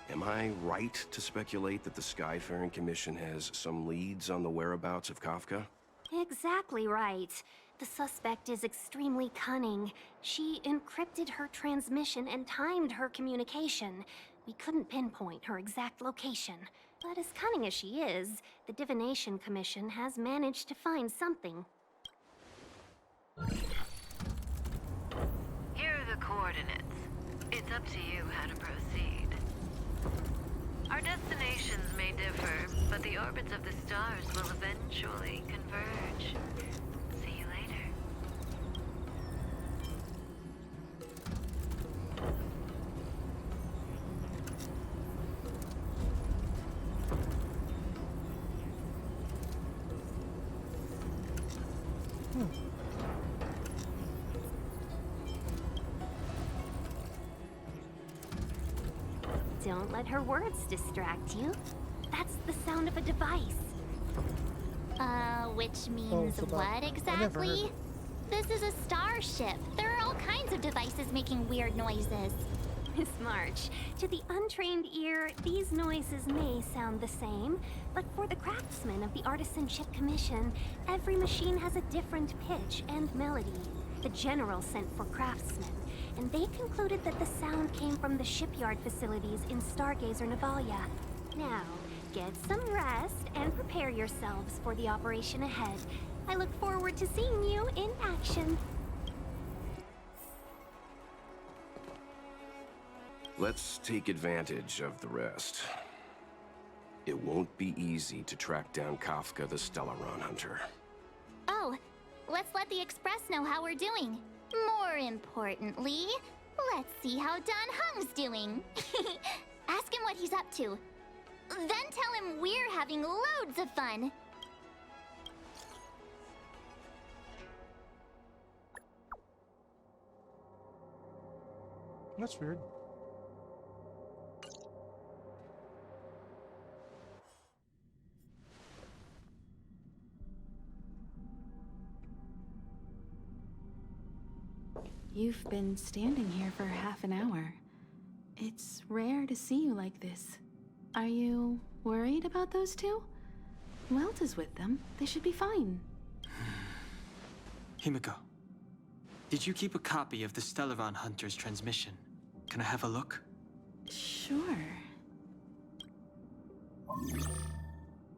Am I right to speculate that the Skyfaring Commission has some leads on the whereabouts of Kafka? Exactly right. The suspect is extremely cunning. She encrypted her transmission and timed her communication. We couldn't pinpoint her exact location. But as cunning as she is, the Divination Commission has managed to find something. Here are the coordinates. It's up to you how to proceed. Our destinations may differ, but the orbits of the stars will eventually converge. See you later. Don't let her words distract you. That's the sound of a device. Which means so what I never exactly? heard This is a starship. There are all kinds of devices making weird noises. Miss March, to the untrained ear, these noises may sound the same, but for the craftsmen of the Artisanship Commission, every machine has a different pitch and melody. The General sent for craftsmen, and they concluded that the sound came from the shipyard facilities in Stargazer Navalia. Now, get some rest and prepare yourselves for the operation ahead. I look forward to seeing you in action. Let's take advantage of the rest. It won't be easy to track down Kafka the Stellaron Hunter. Oh, let's let the Express know how we're doing. More importantly, let's see how Don Hung's doing. Ask him what he's up to. Then tell him we're having loads of fun. That's weird. You've been standing here for half an hour. It's rare to see you like this. Are you worried about those two? Welt is with them. They should be fine. Himiko, did you keep a copy of the Stellaron Hunter's transmission? Can I have a look? Sure.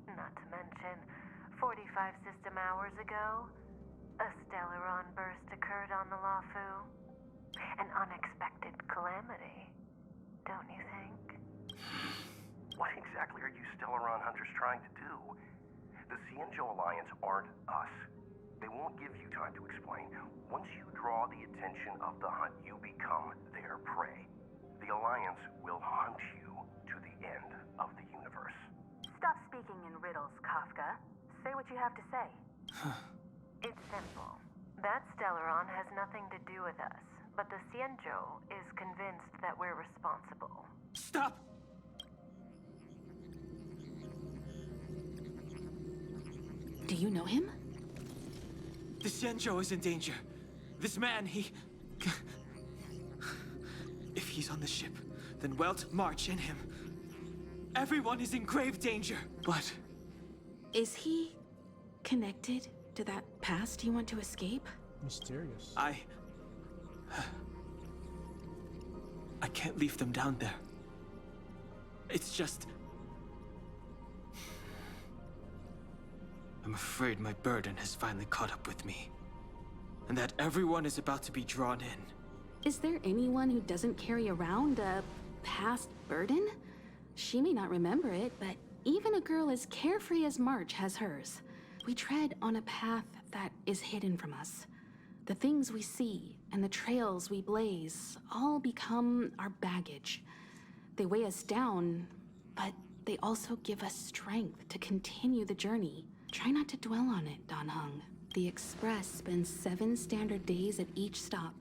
Not to mention, 45 system hours ago, a Stellaron burst occurred on the loufu. An unexpected calamity, don't you think? What exactly are you Stellaron hunters trying to do? The Xianzhou Alliance aren't us. They won't give you time to explain. Once you draw the attention of the hunt, you become their prey. The Alliance will hunt you to the end of the universe. Stop speaking in riddles, Kafka. Say what you have to say. It's simple. That Stellaron has nothing to do with us, but the Xianzhou is convinced that we're responsible. Stop! Do you know him? The Xianzhou is in danger. This man, If he's on the ship, then Welt, March, and him. Everyone is in grave danger. But... Is he connected to that past you want to escape? Mysterious. I can't leave them down there. It's just... I'm afraid my burden has finally caught up with me. And that everyone is about to be drawn in. Is there anyone who doesn't carry around a past burden? She may not remember it, but even a girl as carefree as March has hers. We tread on a path that is hidden from us. The things we see and the trails we blaze all become our baggage. They weigh us down, but they also give us strength to continue the journey. Try not to dwell on it, Don Hung. The Express spends 7 standard days at each stop.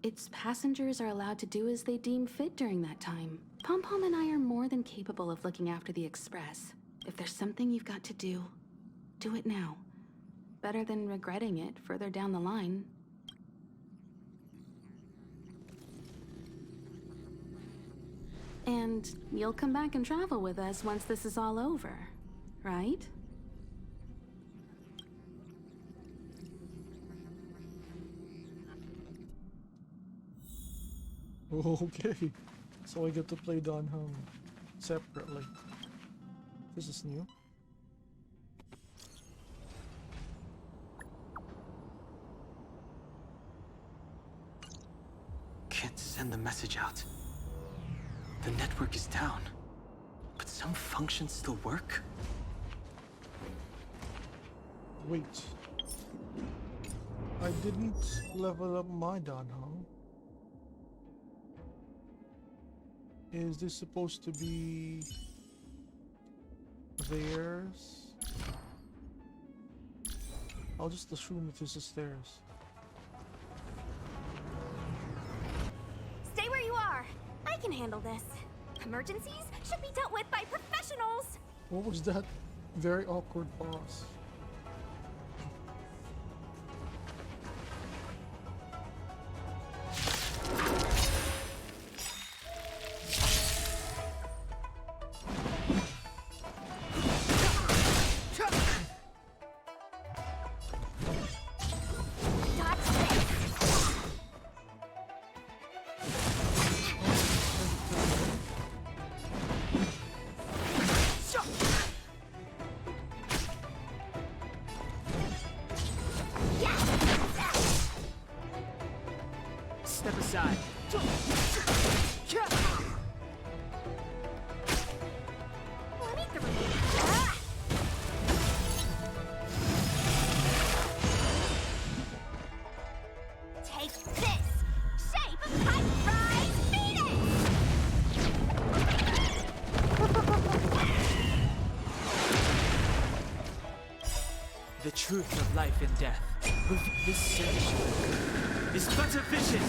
Its passengers are allowed to do as they deem fit during that time. Pom-Pom and I are more than capable of looking after the Express. If there's something you've got to do it now. Better than regretting it further down the line. And you'll come back and travel with us once this is all over, right? Okay, so I get to play Don Home separately. This is new. Can't send the message out. The network is down. But some functions still work? Wait. I didn't level up my Don Home. Is this supposed to be theirs? I'll just assume that this is theirs. Stay where you are. I can handle this. Emergencies should be dealt with by professionals. What was that very awkward pause? Step aside. Take this! Shape of High-Rise Phoenix! The truth of life and death. With this search is but a vision.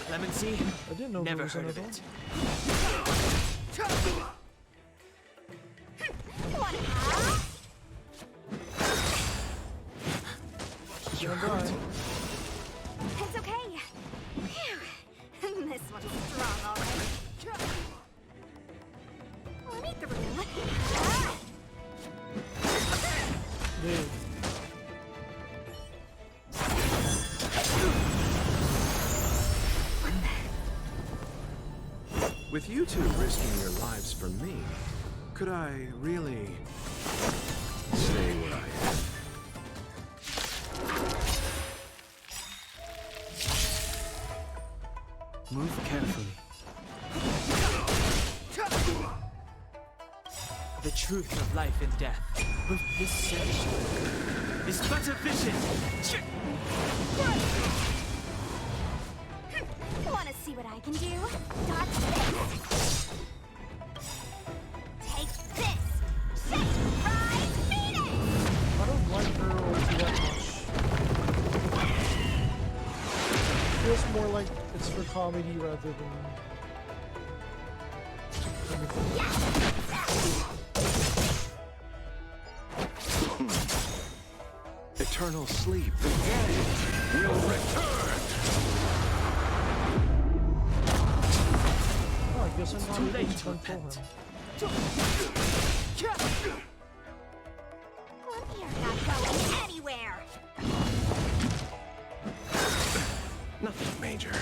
Clemency? I didn't know Never there was heard of another it. You're right. It's okay. Phew. This one's strong already. Let me through. Dude. With you two risking your lives for me, could I really stay where I am? Move carefully. The truth of life and death. With this search is but a vision. Wanna see what I can do? Dodge this! Take this! Shape Rise Phoenix! I don't like her ulti that much. Feels more like it's for comedy rather than anything. Eternal sleep, the dead will return! Oh, I guess I'm not Too able late to to control him. You're not going anywhere! Nothing major.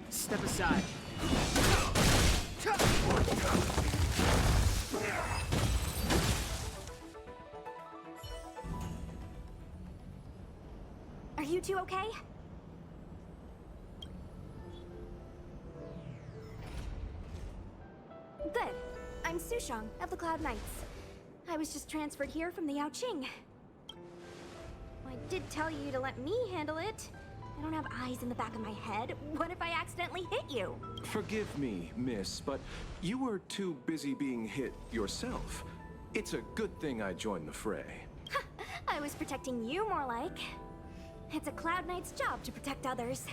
Step aside. Are you two okay? Good. I'm Sushang of the Cloud Knights. I was just transferred here from the Yaoqing. I did tell you to let me handle it. I don't have eyes in the back of my head. What if I accidentally hit you? Forgive me, miss, but you were too busy being hit yourself. It's a good thing I joined the fray. I was protecting you more like. It's a Cloud Knight's job to protect others.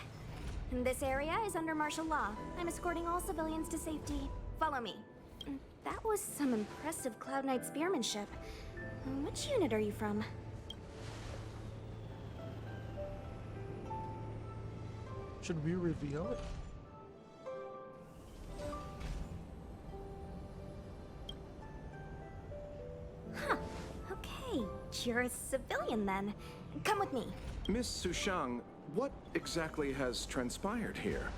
And this area is under martial law. I'm escorting all civilians to safety. Follow me. That was some impressive Cloud Knight spearmanship. Which unit are you from? Should we reveal it? Huh. Okay, you're a civilian then. Come with me. Miss Sushang, what exactly has transpired here?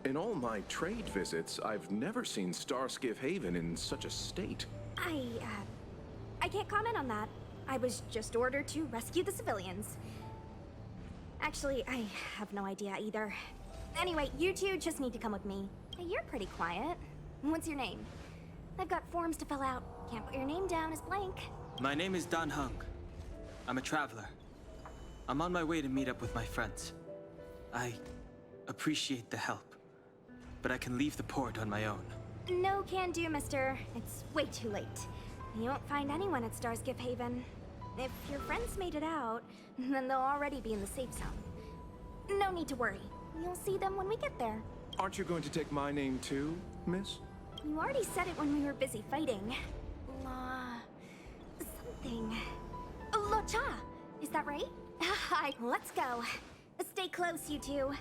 In all my trade visits, I've never seen Starskiff Haven in such a state. I can't comment on that. I was just ordered to rescue the civilians. Actually, I have no idea either. Anyway, you two just need to come with me. You're pretty quiet. What's your name? I've got forms to fill out. Can't put your name down as blank. My name is Dan Hung. I'm a traveler. I'm on my way to meet up with my friends. I appreciate the help, but I can leave the port on my own. No can do, mister. It's way too late. You won't find anyone at Starskiff Haven. If your friends made it out, then they'll already be in the safe zone. No need to worry. You'll see them when we get there. Aren't you going to take my name too, miss? You already said it when we were busy fighting. Something. Lo Cha! Is that right? Hi, let's go. Stay close, you two.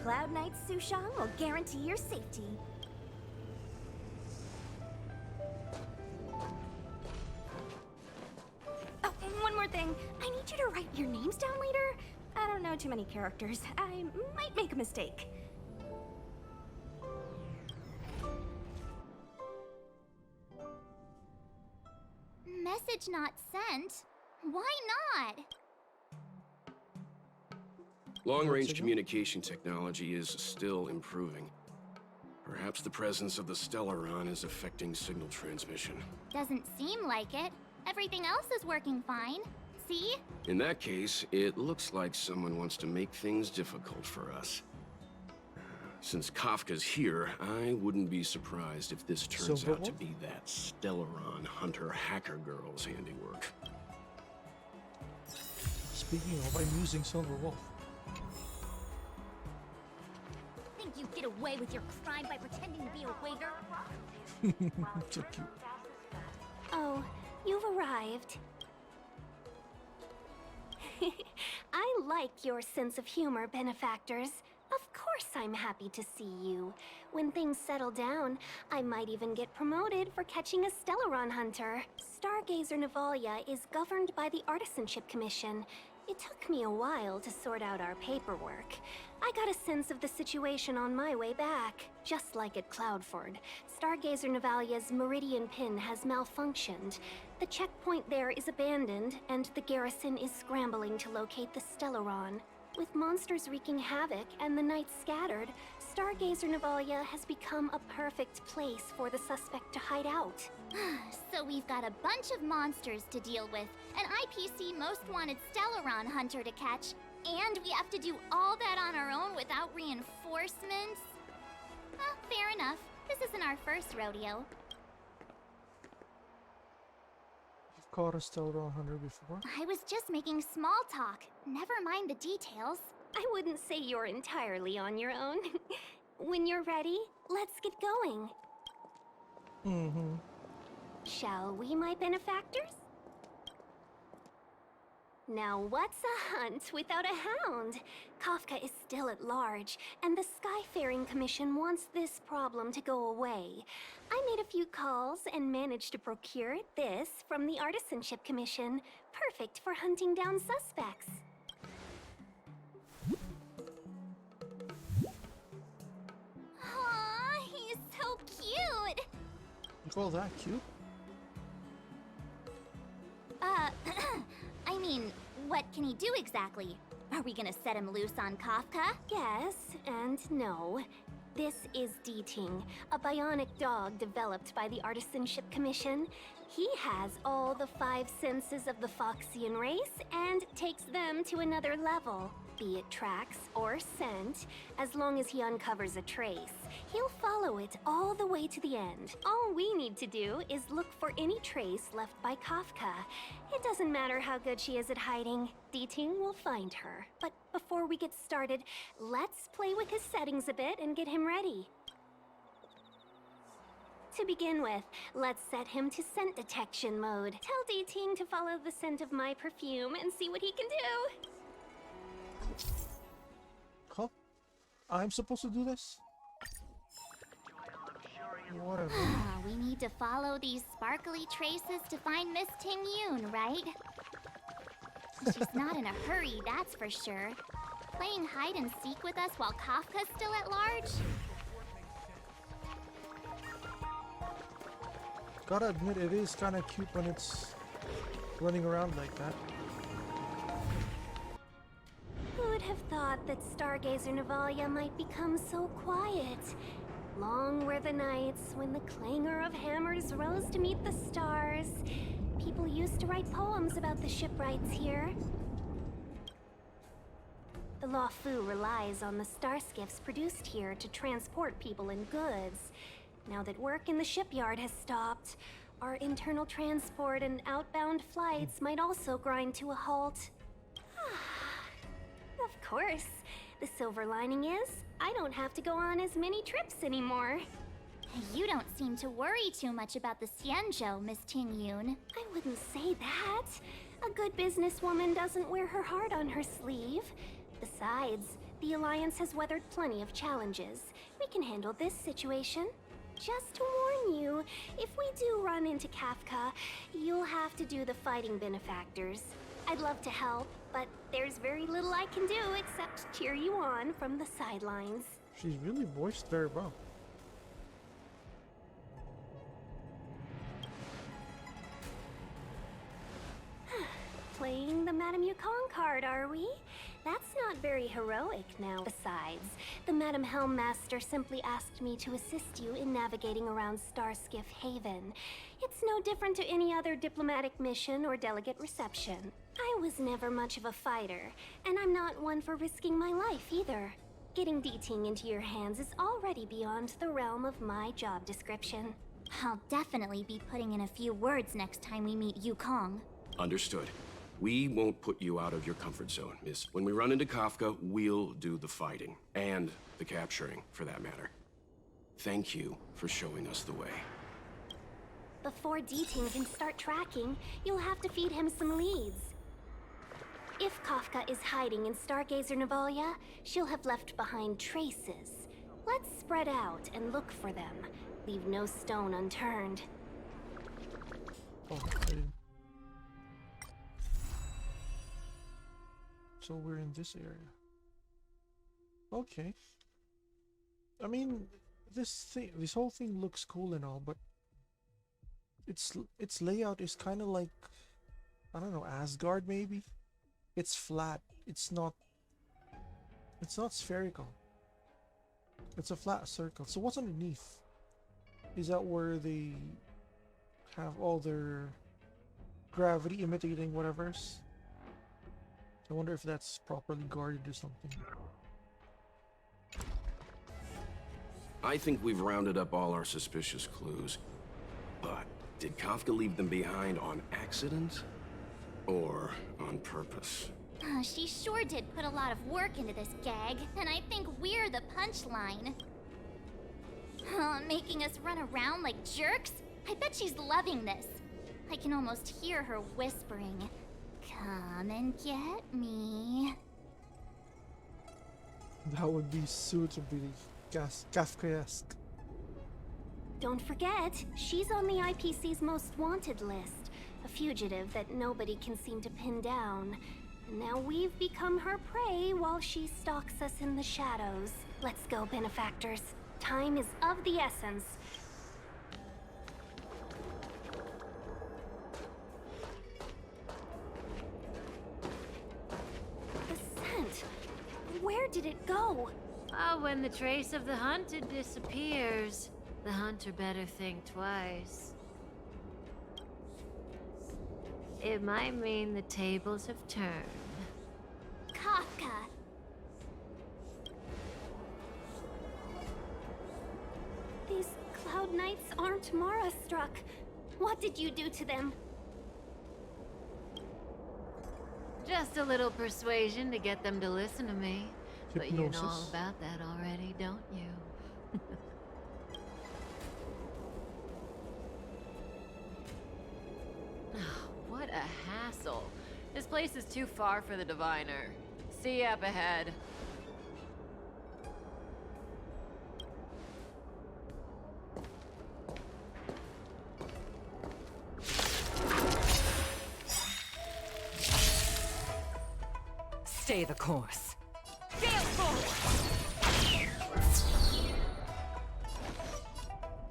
Cloud Knight Sushang will guarantee your safety. Oh, and one more thing. I need you to write your names down later. I don't know too many characters. I might make a mistake. Message not sent? Why not? Long-range communication technology is still improving. Perhaps the presence of the Stellaron is affecting signal transmission. Doesn't seem like it. Everything else is working fine. See? In that case, it looks like someone wants to make things difficult for us. Since Kafka's here, I wouldn't be surprised if this turns out to be that Stellaron hunter hacker girl's handiwork. Speaking of, I'm using Silver Wolf. Think you get away with your crime by pretending to be a waiter? So cute. Oh, you've arrived. I like your sense of humor, benefactors. Of course I'm happy to see you. When things settle down, I might even get promoted for catching a Stellaron hunter. Stargazer Navalia is governed by the Artisanship Commission. It took me a while to sort out our paperwork. I got a sense of the situation on my way back. Just like at Cloudford, Stargazer Navalia's Meridian Pin has malfunctioned. The checkpoint there is abandoned, and the garrison is scrambling to locate the Stellaron. With monsters wreaking havoc and the night scattered, Stargazer Navalia has become a perfect place for the suspect to hide out. So we've got a bunch of monsters to deal with, an IPC Most Wanted Stellaron hunter to catch, and we have to do all that on our own without reinforcements? Fair enough. This isn't our first rodeo. You've caught a Stellaron hunter before? I was just making small talk. Never mind the details. I wouldn't say you're entirely on your own. When you're ready, let's get going. Mm-hmm. Shall we, my benefactors? Now what's a hunt without a hound? Kafka is still at large, and the Skyfaring Commission wants this problem to go away. I made a few calls and managed to procure this from the Artisanship Commission. Perfect for hunting down suspects. Aww, he's so cute! You call that cute? I mean, what can he do exactly? Are we gonna set him loose on Kafka? Yes and no. This is D-Ting, a bionic dog developed by the Artisanship Commission. He has all the 5 senses of the Foxian race and takes them to another level. Be it tracks or scent, as long as he uncovers a trace, he'll follow it all the way to the end. All we need to do is look for any trace left by Kafka. It doesn't matter how good she is at hiding, D-Ting will find her. But before we get started, let's play with his settings a bit and get him ready. To begin with, let's set him to scent detection mode. Tell D-Ting to follow the scent of my perfume and see what he can do. Huh? I'm supposed to do this? Whatever. We need to follow these sparkly traces to find Miss Ting Yun, right? She's not in a hurry, that's for sure. Playing hide and seek with us while Kafka's still at large? Gotta admit, it is kind of cute when it's running around like that. Who would have thought that Stargazer Navalia might become so quiet? Long were the nights when the clangor of hammers rose to meet the stars. People used to write poems about the shipwrights here. The loufu relies on the star skiffs produced here to transport people and goods. Now that work in the shipyard has stopped, our internal transport and outbound flights might also grind to a halt. Of course. The silver lining is, I don't have to go on as many trips anymore. You don't seem to worry too much about the Xianzhou, Miss Ting Yun. I wouldn't say that. A good businesswoman doesn't wear her heart on her sleeve. Besides, the Alliance has weathered plenty of challenges. We can handle this situation. Just to warn you, if we do run into Kafka, you'll have to do the fighting benefactors. I'd love to help, but there's very little I can do except cheer you on from the sidelines. She's really voiced very well. Playing the Madame Yukong card, are we? That's not very heroic now. Besides, the Madame Helmmaster simply asked me to assist you in navigating around Starskiff Haven. It's no different to any other diplomatic mission or delegate reception. I was never much of a fighter, and I'm not one for risking my life either. Getting D-Ting into your hands is already beyond the realm of my job description. I'll definitely be putting in a few words next time we meet Yukong. Understood. We won't put you out of your comfort zone, miss. When we run into Kafka, we'll do the fighting. And the capturing, for that matter. Thank you for showing us the way. Before D-Ting can start tracking, you'll have to feed him some leads. If Kafka is hiding in Stargazer Navalia, she'll have left behind traces. Let's spread out and look for them. Leave no stone unturned. Oh, I didn't. So we're in this area. Okay. I mean, this whole thing looks cool and all, but its layout is kind of like, I don't know, Asgard maybe. It's flat. It's not spherical. It's a flat circle. So what's underneath? Is that where they have all their gravity imitating whatever's? I wonder if that's properly guarded or something. I think we've rounded up all our suspicious clues. But did Kafka leave them behind on accident? Or on purpose? She sure did put a lot of work into this gag, and I think we're the punchline. Making us run around like jerks? I bet she's loving this. I can almost hear her whispering, "Come and get me." That would be suitably Kafkaesque. Don't forget, she's on the IPC's most wanted list. A fugitive that nobody can seem to pin down. And now we've become her prey while she stalks us in the shadows. Let's go, benefactors. Time is of the essence. The scent. Where did it go? Ah, when the trace of the hunted disappears, the hunter better think twice. It might mean the tables have turned. Kafka! These cloud knights aren't Mara-struck. What did you do to them? Just a little persuasion to get them to listen to me. But you know all Hypnosis. about that already, don't you? hassle. This place is too far for the diviner. See you up ahead. Stay the course.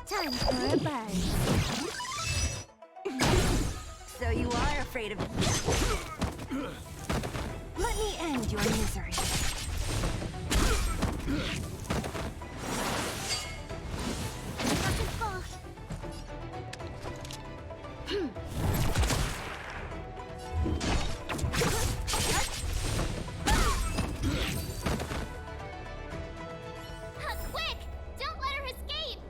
Time for a buzz. So you are afraid of... Let me end your misery. Quick! Don't let her escape!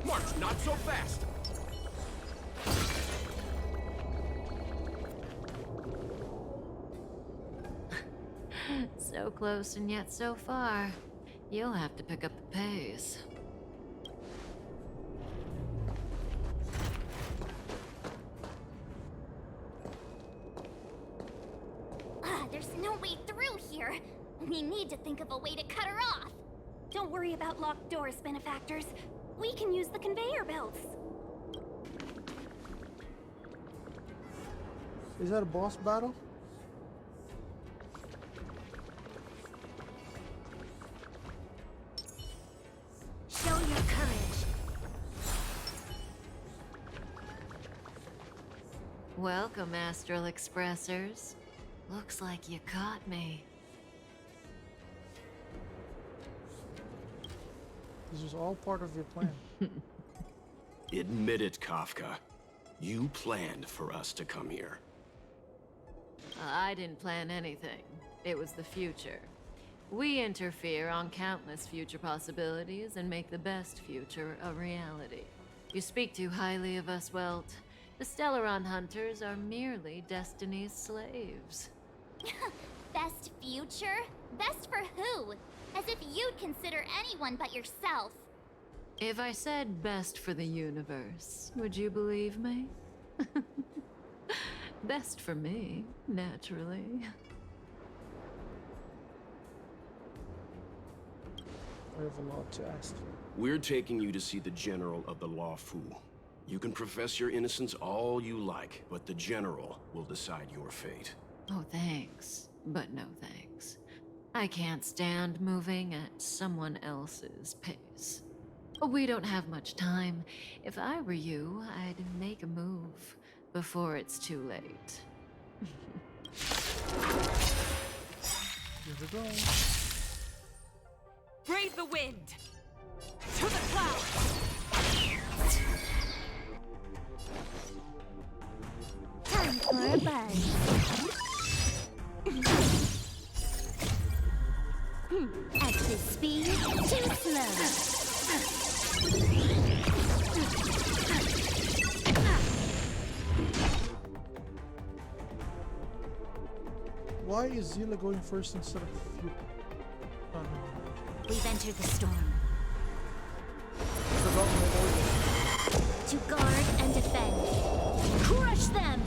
March, not so fast! So close and yet so far. You'll have to pick up the pace. There's no way through here. We need to think of a way to cut her off. Don't worry about locked doors, benefactors. We can use the conveyor belts. Is that a boss battle? Show your courage. Welcome, Astral Expressors. Looks like you caught me. This was all part of your plan. Admit it, Kafka. You planned for us to come here. I didn't plan anything. It was the future. We interfere on countless future possibilities and make the best future a reality. You speak too highly of us, Welt. The Stellaron Hunters are merely Destiny's slaves. Best future? Best for who? As if you'd consider anyone but yourself. If I said best for the universe, would you believe me? Best for me, naturally. I have a lot to ask. We're taking you to see the General of the loufu. You can profess your innocence all you like, but the General will decide your fate. Oh, thanks. But no thanks. I can't stand moving at someone else's pace. We don't have much time. If I were you, I'd make a move before it's too late. Here we go. Brave the wind! To the clouds! Time for a buzz. At this speed, too slow. Why is Zila going first instead of you? We've entered the storm. Forgot my order. To guard and defend. Crush them!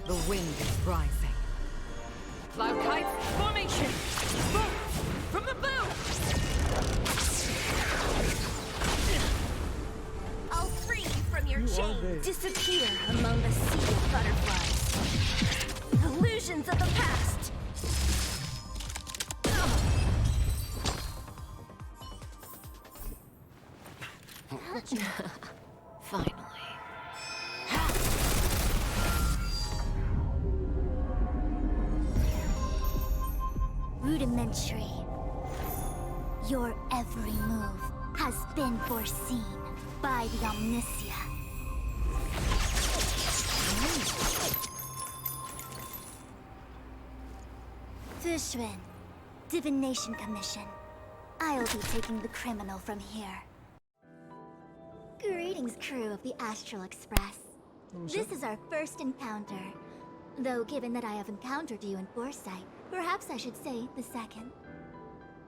The wind is rising. Cloud kites, formation! Boom! From the blue! I'll free you from your You are chain. dead. Disappear among the sea of butterflies. Illusions of the past. Finally. Rudimentary. Your every move has been foreseen by the Omniscia. Fushun, Divination Commission. I'll be taking the criminal from here. Greetings, crew of the Astral Express. This is our first encounter. Though given that I have encountered you in foresight, perhaps I should say the second.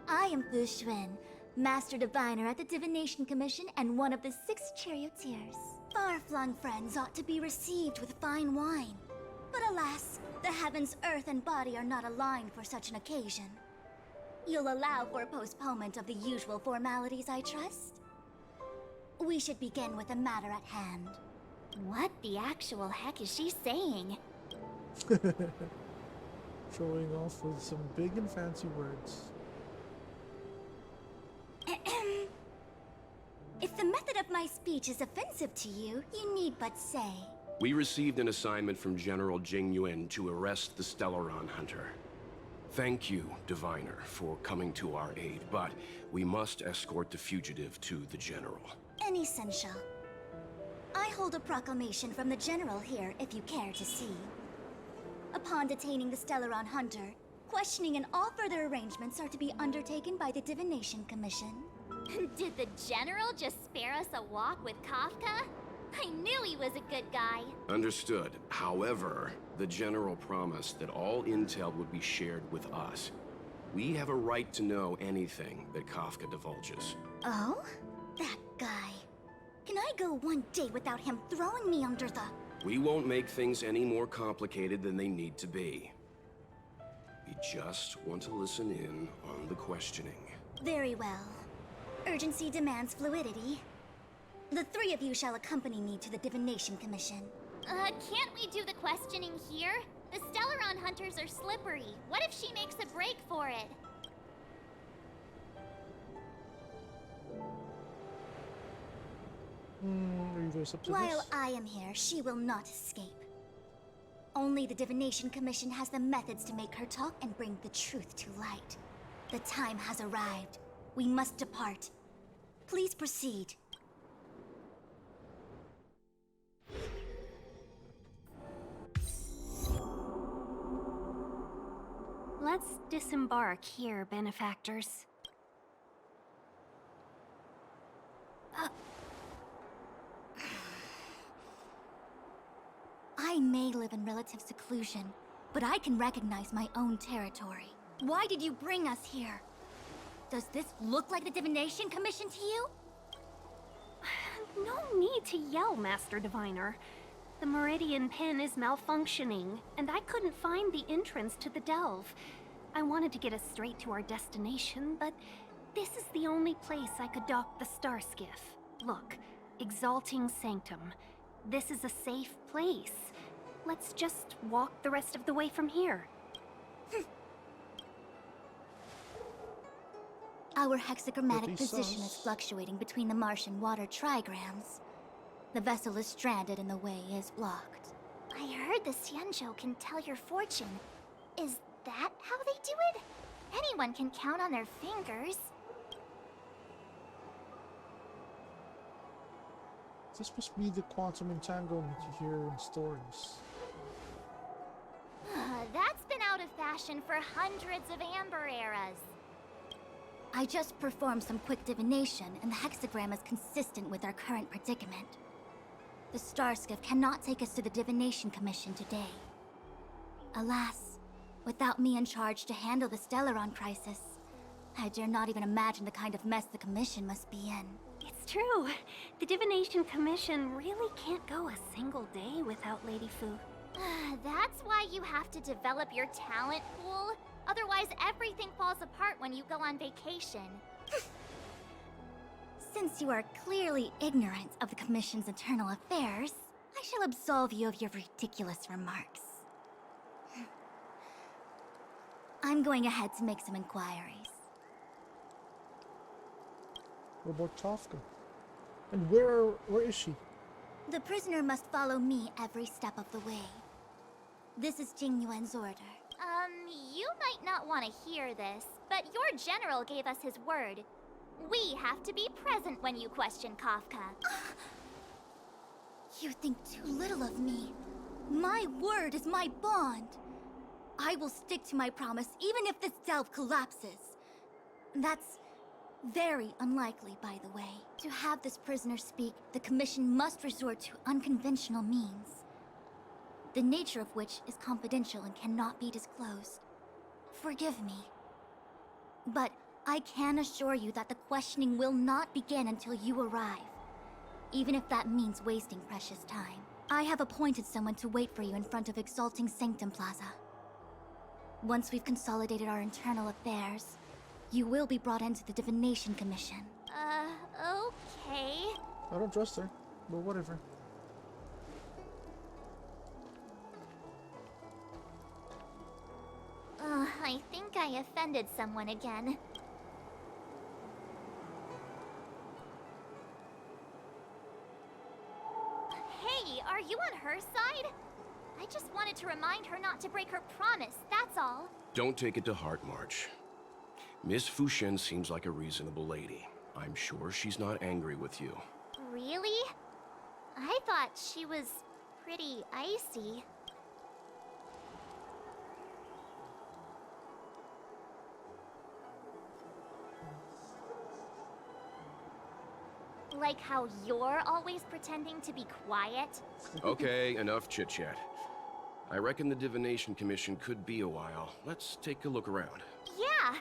I am Fushun, Master Diviner at the Divination Commission and one of the 6 charioteers. Far-flung friends ought to be received with fine wine. But alas, the heavens, earth, and body are not aligned for such an occasion. You'll allow for a postponement of the usual formalities, I trust? We should begin with the matter at hand. What the actual heck is she saying? Showing off with some big and fancy words. If the method of my speech is offensive to you, you need but say. We received an assignment from General Jing Yuan to arrest the Stellaron Hunter. Thank you, Diviner, for coming to our aid, but we must escort the fugitive to the General. An essential. I hold a proclamation from the General here, if you care to see. Upon detaining the Stellaron Hunter, questioning and all further arrangements are to be undertaken by the Divination Commission. Did the General just spare us a walk with Kafka? I knew he was a good guy. Understood. However, the General promised that all intel would be shared with us. We have a right to know anything that Kafka divulges. Oh? That guy. Can I go one day without him throwing me under the... We won't make things any more complicated than they need to be. We just want to listen in on the questioning. Very well. Urgency demands fluidity. The three of you shall accompany me to the Divination Commission. Can't we do the questioning here? The Stellaron Hunters are slippery. What if she makes a break for it? Are you guys up to While this? I am here, she will not escape. Only the Divination Commission has the methods to make her talk and bring the truth to light. The time has arrived. We must depart. Please proceed. Let's disembark here, benefactors. I may live in relative seclusion, but I can recognize my own territory. Why did you bring us here? Does this look like the Divination Commission to you? No need to yell, Master Diviner. The Meridian Pin is malfunctioning, and I couldn't find the entrance to the delve. I wanted to get us straight to our destination, but this is the only place I could dock the star skiff. Look, Exalting Sanctum. This is a safe place. Let's just walk the rest of the way from here. Our hexagrammatic Pretty position is sus. fluctuating between the Martian water trigrams. The vessel is stranded and the way is blocked. I heard the Xianzhou can tell your fortune. Is that how they do it? Anyone can count on their fingers. This must be the quantum entanglement you hear in stories. That's been out of fashion for hundreds of Amber eras. I just performed some quick divination, and the hexagram is consistent with our current predicament. The star skiff cannot take us to the Divination Commission today. Alas, without me in charge to handle the Stellaron crisis, I dare not even imagine the kind of mess the Commission must be in. It's true. The Divination Commission really can't go a single day without Lady Fu. That's why you have to develop your talent pool. Otherwise, everything falls apart when you go on vacation. Since you are clearly ignorant of the Commission's internal affairs, I shall absolve you of your ridiculous remarks. I'm going ahead to make some inquiries. What about Kafka? And where is she? The prisoner must follow me every step of the way. This is Jing Yuan's order. You might not want to hear this, but your general gave us his word. We have to be present when you question Kafka. You think too little of me. My word is my bond. I will stick to my promise even if this delve collapses. That's very unlikely, by the way. To have this prisoner speak, the Commission must resort to unconventional means, the nature of which is confidential and cannot be disclosed. Forgive me. But I can assure you that the questioning will not begin until you arrive. even if that means wasting precious time. I have appointed someone to wait for you in front of Exalting Sanctum Plaza. Once we've consolidated our internal affairs, you will be brought into the Divination Commission. Okay. I don't trust her, but whatever. I think I offended someone again. Hey, are you on her side? I just wanted to remind her not to break her promise, that's all. Don't take it to heart, March. Miss Fushen seems like a reasonable lady. I'm sure she's not angry with you. Really? I thought she was pretty icy. Like how you're always pretending to be quiet? Okay, enough chit-chat. I reckon the Divination Commission could be a while. Let's take a look around. Yeah!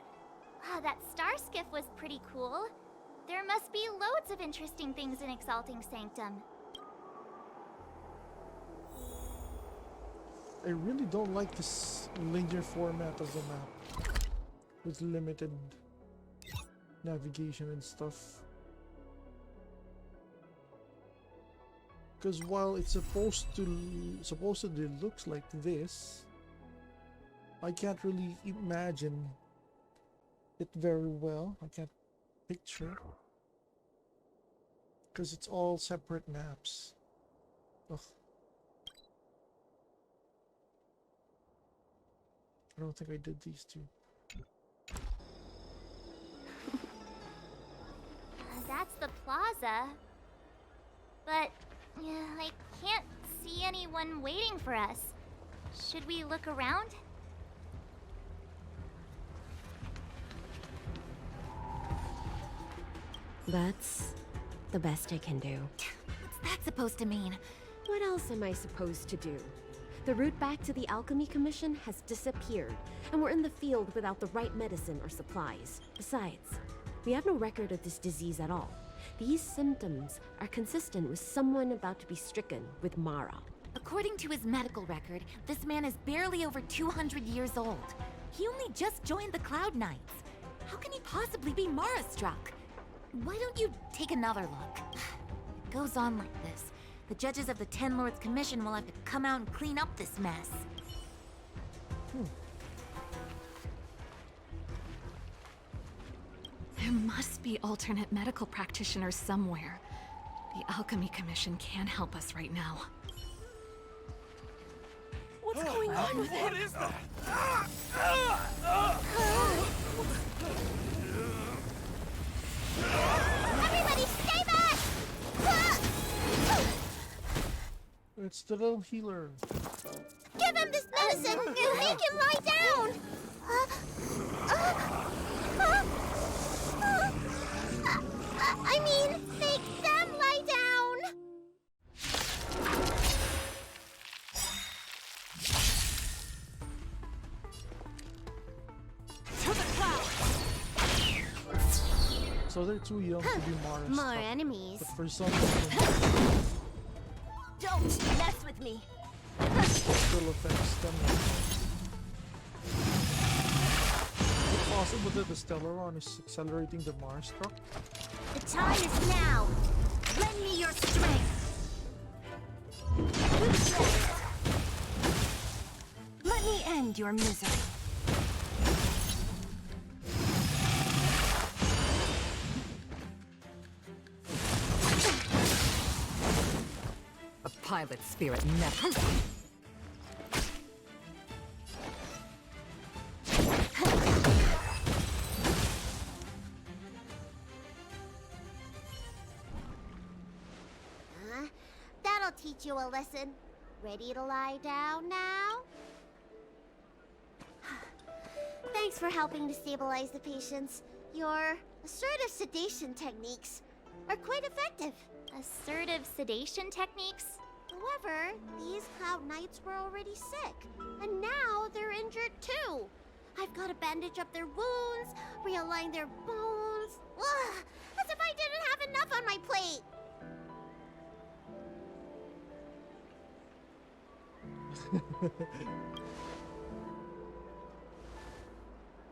That star skiff was pretty cool. There must be loads of interesting things in Exalting Sanctum. I really don't like this linear format of the map with limited navigation and stuff. Because while it's supposedly looks like this, I can't really imagine it very well. I can't picture because it's all separate maps. Ugh. I don't think I did these two. That's the plaza. But I can't see anyone waiting for us. Should we look around? That's the best I can do. What's that supposed to mean? What else am I supposed to do? The route back to the Alchemy Commission has disappeared, and we're in the field without the right medicine or supplies. Besides, we have no record of this disease at all. These symptoms are consistent with someone about to be stricken with Mara. According to his medical record, this man is barely over 200 years old. He only just joined the Cloud Knights. How can he possibly be Mara-struck? Why don't you take another look? It goes on like this. The judges of the Ten Lords Commission will have to come out and clean up this mess. There must be alternate medical practitioners somewhere. The Alchemy Commission can't help us right now. What's going on with him? What is that? Everybody stay back! It's the little healer. Give him this medicine and make him lie down! I mean, make them lie down! To the cloud! So they're too young to be Mara More stuck. enemies. But for some reason, Don't mess with me! still affects them. Is it possible that the Stellaron is accelerating the Mars struck? The time is now! Lend me your strength! Let me end your misery. A pilot spirit never. That'll teach you a lesson. Ready to lie down now? Thanks for helping to stabilize the patients. Your assertive sedation techniques are quite effective. Assertive sedation techniques? However, these Cloud Knights were already sick, and now they're injured too. I've got to bandage up their wounds, realign their bones. Ugh, as if I didn't have enough on my plate.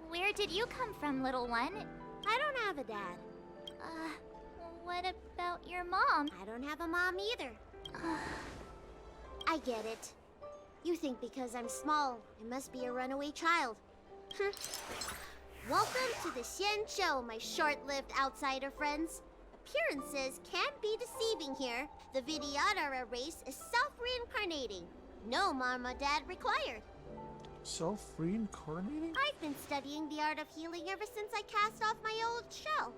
Where did you come from, little one? I don't have a dad. What about your mom? I don't have a mom either. I get it. You think because I'm small, I must be a runaway child. Welcome to the Xianzhou, my short-lived outsider friends. Appearances can be deceiving here. The Vidyadhara race is self-reincarnating. No mom or dad required. Self-reincarnating? I've been studying the art of healing ever since I cast off my old shell.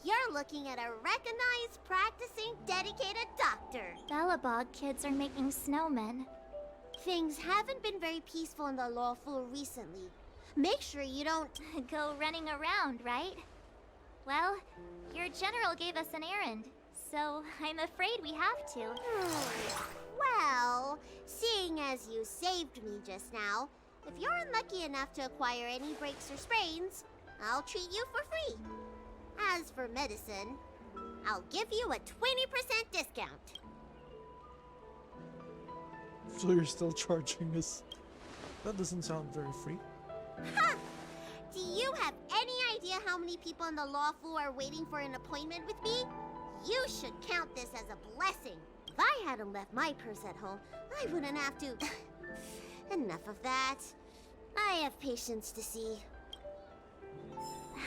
You're looking at a recognized, practicing, dedicated doctor. Bellabog kids are making snowmen. Things haven't been very peaceful in the loufu recently. Make sure you don't go running around, right? Well, your general gave us an errand, so I'm afraid we have to. Well, seeing as you saved me just now, if you're unlucky enough to acquire any breaks or sprains, I'll treat you for free. As for medicine, I'll give you a 20% discount. So you're still charging us? That doesn't sound very free. Ha! Do you have any idea how many people in the loufu are waiting for an appointment with me? You should count this as a blessing. If I hadn't left my purse at home, I wouldn't have to... Enough of that. I have patience to see.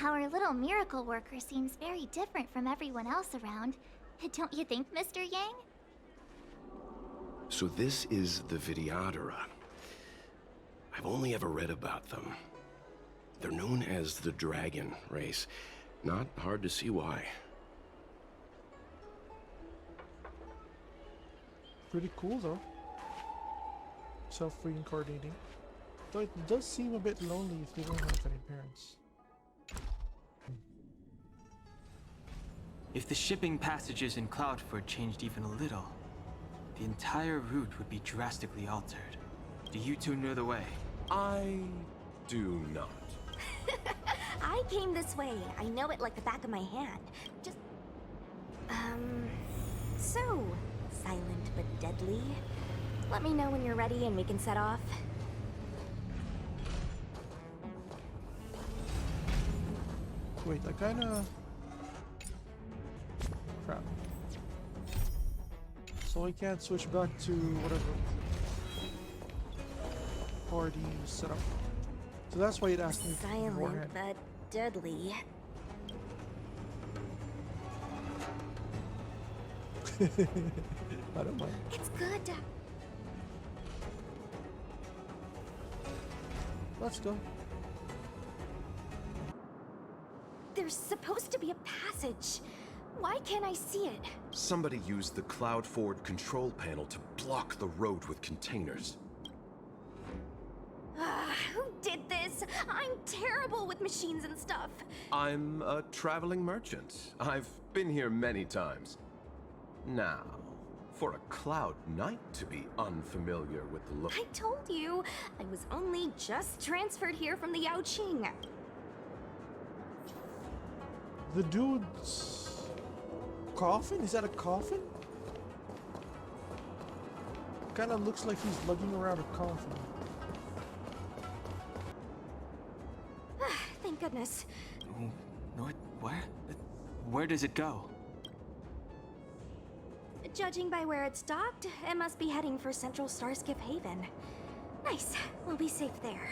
Our little miracle worker seems very different from everyone else around. Don't you think, Mr. Yang? So this is the Vidyadhara. I've only ever read about them. They're known as the Dragon race. Not hard to see why. Pretty cool though. Self-reincarnating. Though it does seem a bit lonely if they don't have any parents. If the shipping passages in Cloudford changed even a little, the entire route would be drastically altered. Do you two know the way? I do not. I came this way. I know it like the back of my hand. Just... So, silent but deadly. Let me know when you're ready and we can set off. Wait, I kinda... Crap. So I can't switch back to whatever party setup. So that's why it asked me Silent beforehand. but deadly. I don't mind. It's good. Let's go. There's supposed to be a passage. Why can't I see it? Somebody used the Cloudford control panel to block the road with containers. Who did this? I'm terrible with machines and stuff. I'm a traveling merchant. I've been here many times. Now, for a Cloud Knight to be unfamiliar with the look... I told you, I was only just transferred here from the Yaoqing. The dude's... coffin? Is that a coffin? Kinda looks like he's lugging around a coffin. Thank goodness. Where does it go? Judging by where it stopped, it must be heading for Central Starskiff Haven. Nice. We'll be safe there.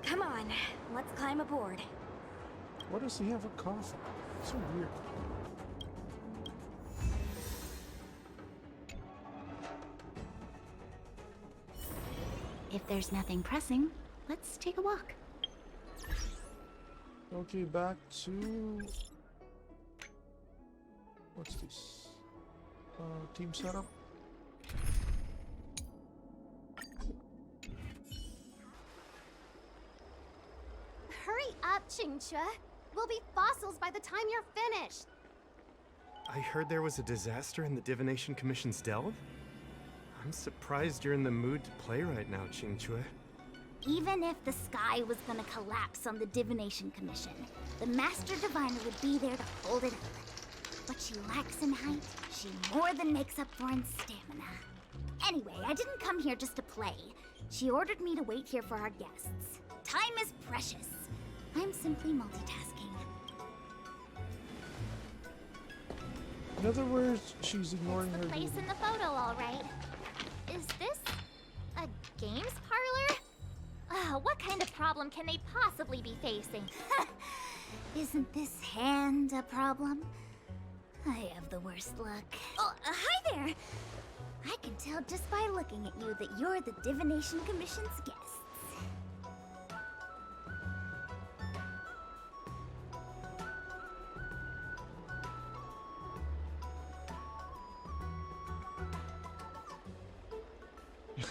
Come on, let's climb aboard. Why does he have a coffin? So weird. If there's nothing pressing, let's take a walk. Okay, back to... What's this? Team setup? Hurry up, Qingque. We'll be fossils by the time you're finished. I heard there was a disaster in the Divination Commission's delve? I'm surprised you're in the mood to play right now, Qingque. Even if the sky was gonna collapse on the Divination Commission, the Master Diviner would be there to hold it up. What she lacks in height, she more than makes up for in stamina. Anyway, I didn't come here just to play. She ordered me to wait here for our guests. Time is precious. I'm simply multitasking. In other words, she's ignoring her The place duty. in the photo, all right. Is this a games parlor? What kind of problem can they possibly be facing? Isn't this hand a problem? I have the worst luck. Oh, hi there! I can tell just by looking at you that you're the Divination Commission's guests.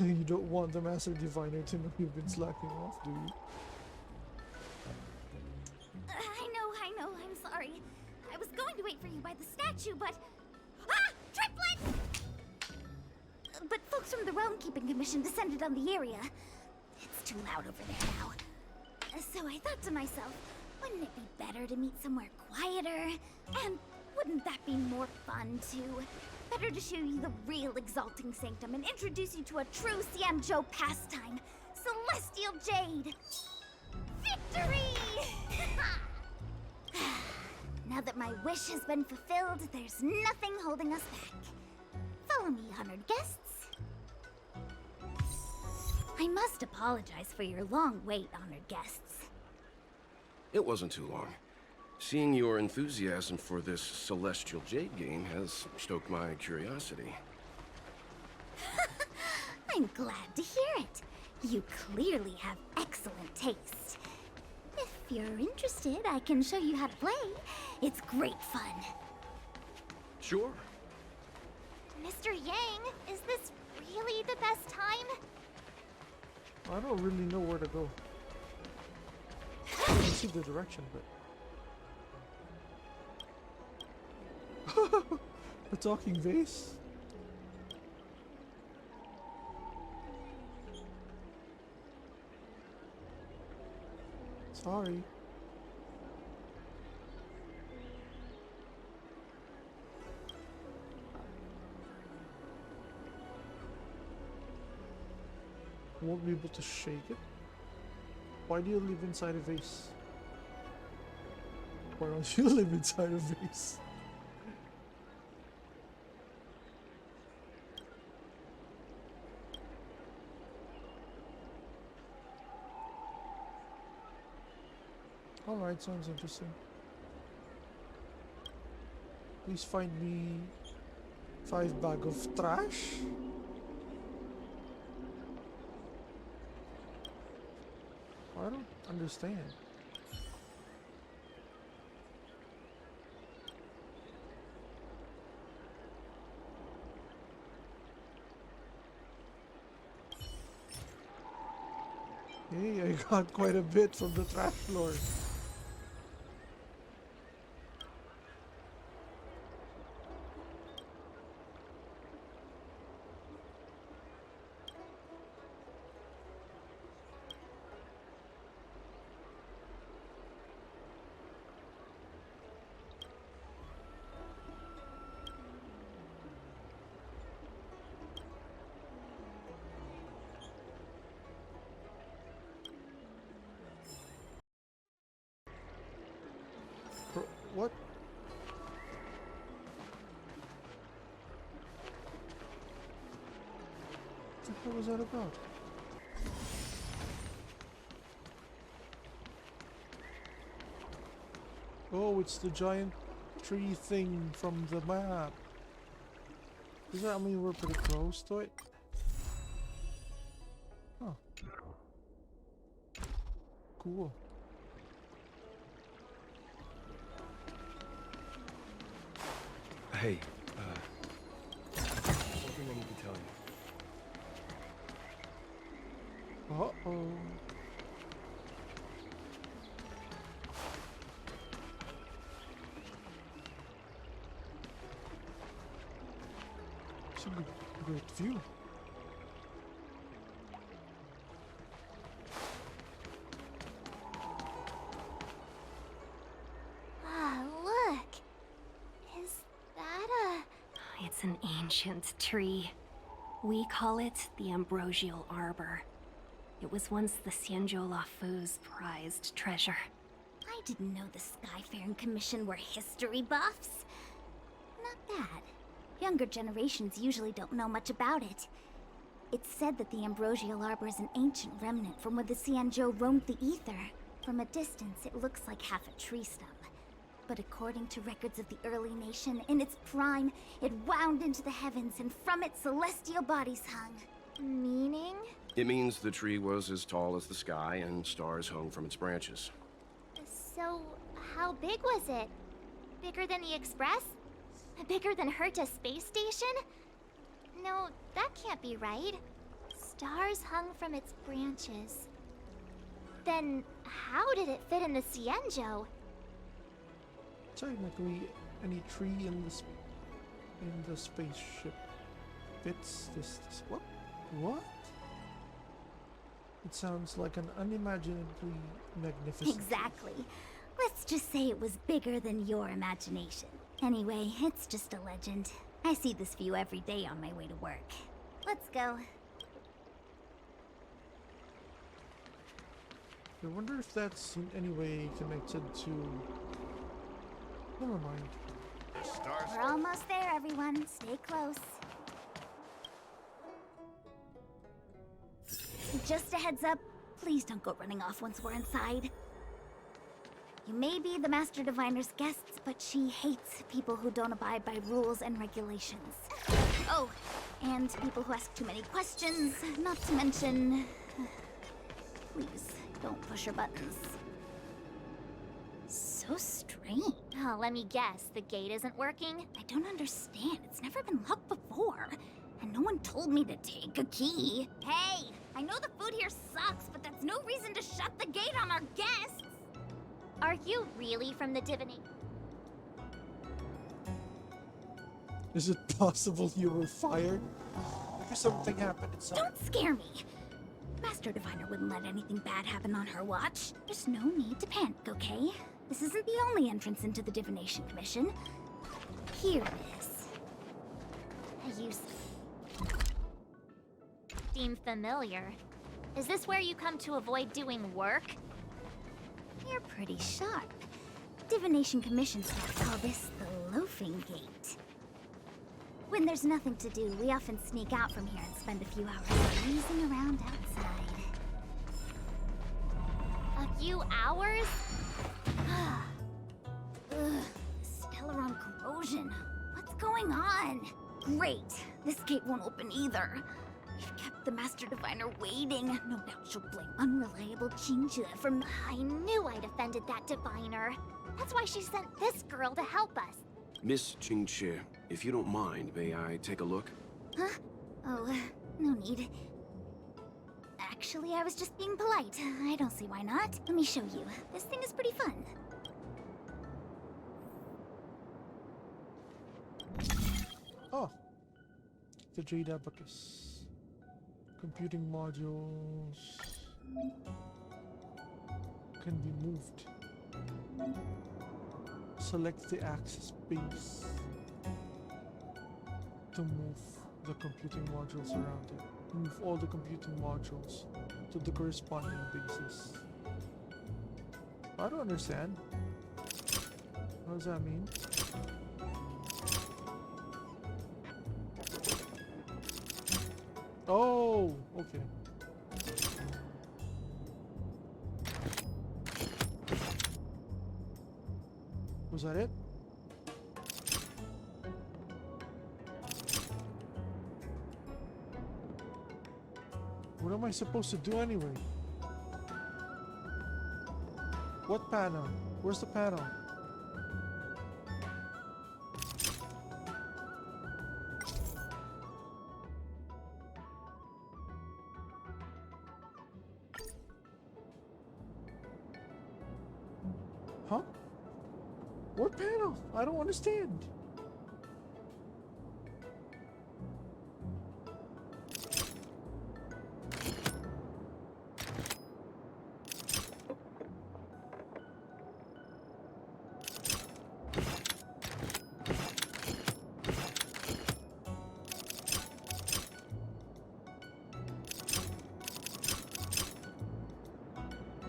You don't want the Master Diviner to know you've been slacking off, do you? I know, I'm sorry. I was going to wait for you by the statue, but... Ah! Triplet! But folks from the Realm Keeping Commission descended on the area. It's too loud over there now. So I thought to myself, wouldn't it be better to meet somewhere quieter? And wouldn't that be more fun, too? Better to show you the real Exalting Sanctum and introduce you to a true Xianzhou pastime, Celestial Jade! Victory! Now that my wish has been fulfilled, there's nothing holding us back. Follow me, honored guests. I must apologize for your long wait, honored guests. It wasn't too long. Seeing your enthusiasm for this Celestial Jade game has stoked my curiosity. I'm glad to hear it. You clearly have excellent taste. If you're interested, I can show you how to play. It's great fun. Sure. Mr. Yang, is this really the best time? I don't really know where to go. I can see the direction, but... A talking vase? Sorry. Won't be able to shake it. Why do you live inside a vase? Why don't you live inside a vase? Alright, sounds interesting. Please find me 5 bags of trash. I don't understand. Hey, I got quite a bit from the trash floor. What? What the hell was that about? Oh, it's the giant tree thing from the map. Does that mean we're pretty close to it? Oh. Cool. Hey, something I need to tell you. Uh-oh. It's a great view. Ah, look. Is that a... It's an ancient tree. We call it the Ambrosial Arbor. It was once the Xianzhou loufu's prized treasure. I didn't know the Skyfaring Commission were history buffs. Not bad. Younger generations usually don't know much about it. It's said that the Ambrosial Arbor is an ancient remnant from when the Xianzhou roamed the ether. From a distance, it looks like half a tree stump. But according to records of the early nation, in its prime, it wound into the heavens and from it celestial bodies hung. Meaning? It means the tree was as tall as the sky and stars hung from its branches. So, how big was it? Bigger than the Express? Bigger than Herta Space Station? No, that can't be right. Stars hung from its branches. Then, how did it fit in the Xianzhou? Technically, any tree in the spaceship fits this. What? What? It sounds like an unimaginably magnificent. Exactly. Let's just say it was bigger than your imagination. Anyway, it's just a legend. I see this view every day on my way to work. Let's go. I wonder if that's in any way connected to... Never mind. We're almost there, everyone. Stay close. Just a heads up, please don't go running off once we're inside. You may be the Master Diviner's guests, but she hates people who don't abide by rules and regulations. Oh, and people who ask too many questions, not to mention... Please, don't push her buttons. So strange. Oh, let me guess, the gate isn't working? I don't understand. It's never been locked before. And no one told me to take a key. Hey, I know the food here sucks, but that's no reason to shut the gate on our guests. Are you really from the divination? Is it possible you were fired? Because something happened inside. Don't scare me! Master Diviner wouldn't let anything bad happen on her watch. There's no need to panic, okay? This isn't the only entrance into the Divination Commission. Here it is. You seem familiar. Is this where you come to avoid doing work? You're pretty sharp. Divination Commission staff call this the loafing gate. When there's nothing to do, we often sneak out from here and spend a few hours breezing around outside. A few hours? Ugh, Stellaron corrosion. What's going on? Great. This gate won't open either. We've kept the Master Diviner waiting. No doubt she'll blame unreliable Xianzhou for... I knew I'd offended that Diviner. That's why she sent this girl to help us. Miss Qingqi, if you don't mind, may I take a look? Huh? Oh, no need. Actually, I was just being polite. I don't see why not. Let me show you. This thing is pretty fun. Oh. The Jade Abacus. Computing modules can be moved. Select the axis base to move the computing modules around it. Move all the computing modules to the corresponding bases. I don't understand. What does that mean? Oh, okay. Was that it? What am I supposed to do anyway? What panel? Where's the panel? Huh? What panel? I don't understand.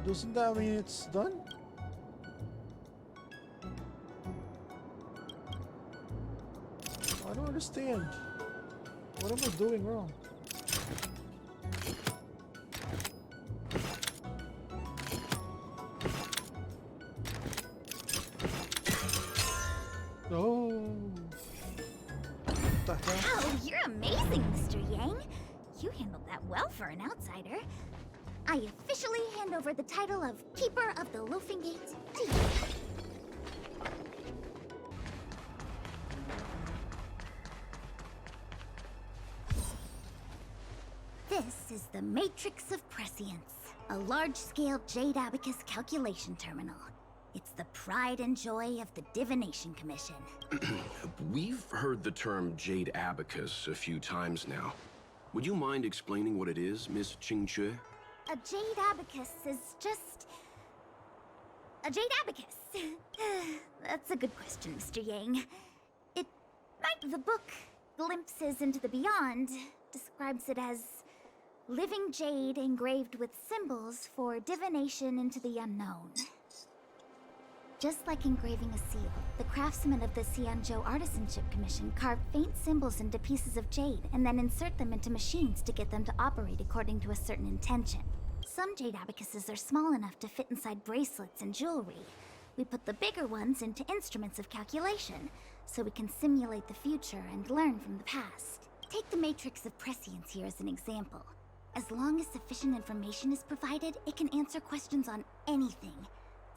Doesn't that mean it's done? I don't understand. What am I doing wrong? Oh. What the hell? Wow, you're amazing, Mr. Yang. You handled that well for an outsider. I officially hand over the title of Keeper of the Loafing Gate to you. This is the Matrix of Prescience, a large-scale Jade Abacus calculation terminal. It's the pride and joy of the Divination Commission. We've heard the term Jade Abacus a few times now. Would you mind explaining what it is, Miss Qingque? A Jade Abacus is just... a Jade Abacus. That's a good question, Mr. Yang. The book, Glimpses into the Beyond, describes it as living jade engraved with symbols for divination into the unknown. Just like engraving a seal, the craftsmen of the Xianzhou Artisanship Commission carve faint symbols into pieces of jade and then insert them into machines to get them to operate according to a certain intention. Some jade abacuses are small enough to fit inside bracelets and jewelry. We put the bigger ones into instruments of calculation, so we can simulate the future and learn from the past. Take the Matrix of Prescience here as an example. As long as sufficient information is provided, it can answer questions on anything.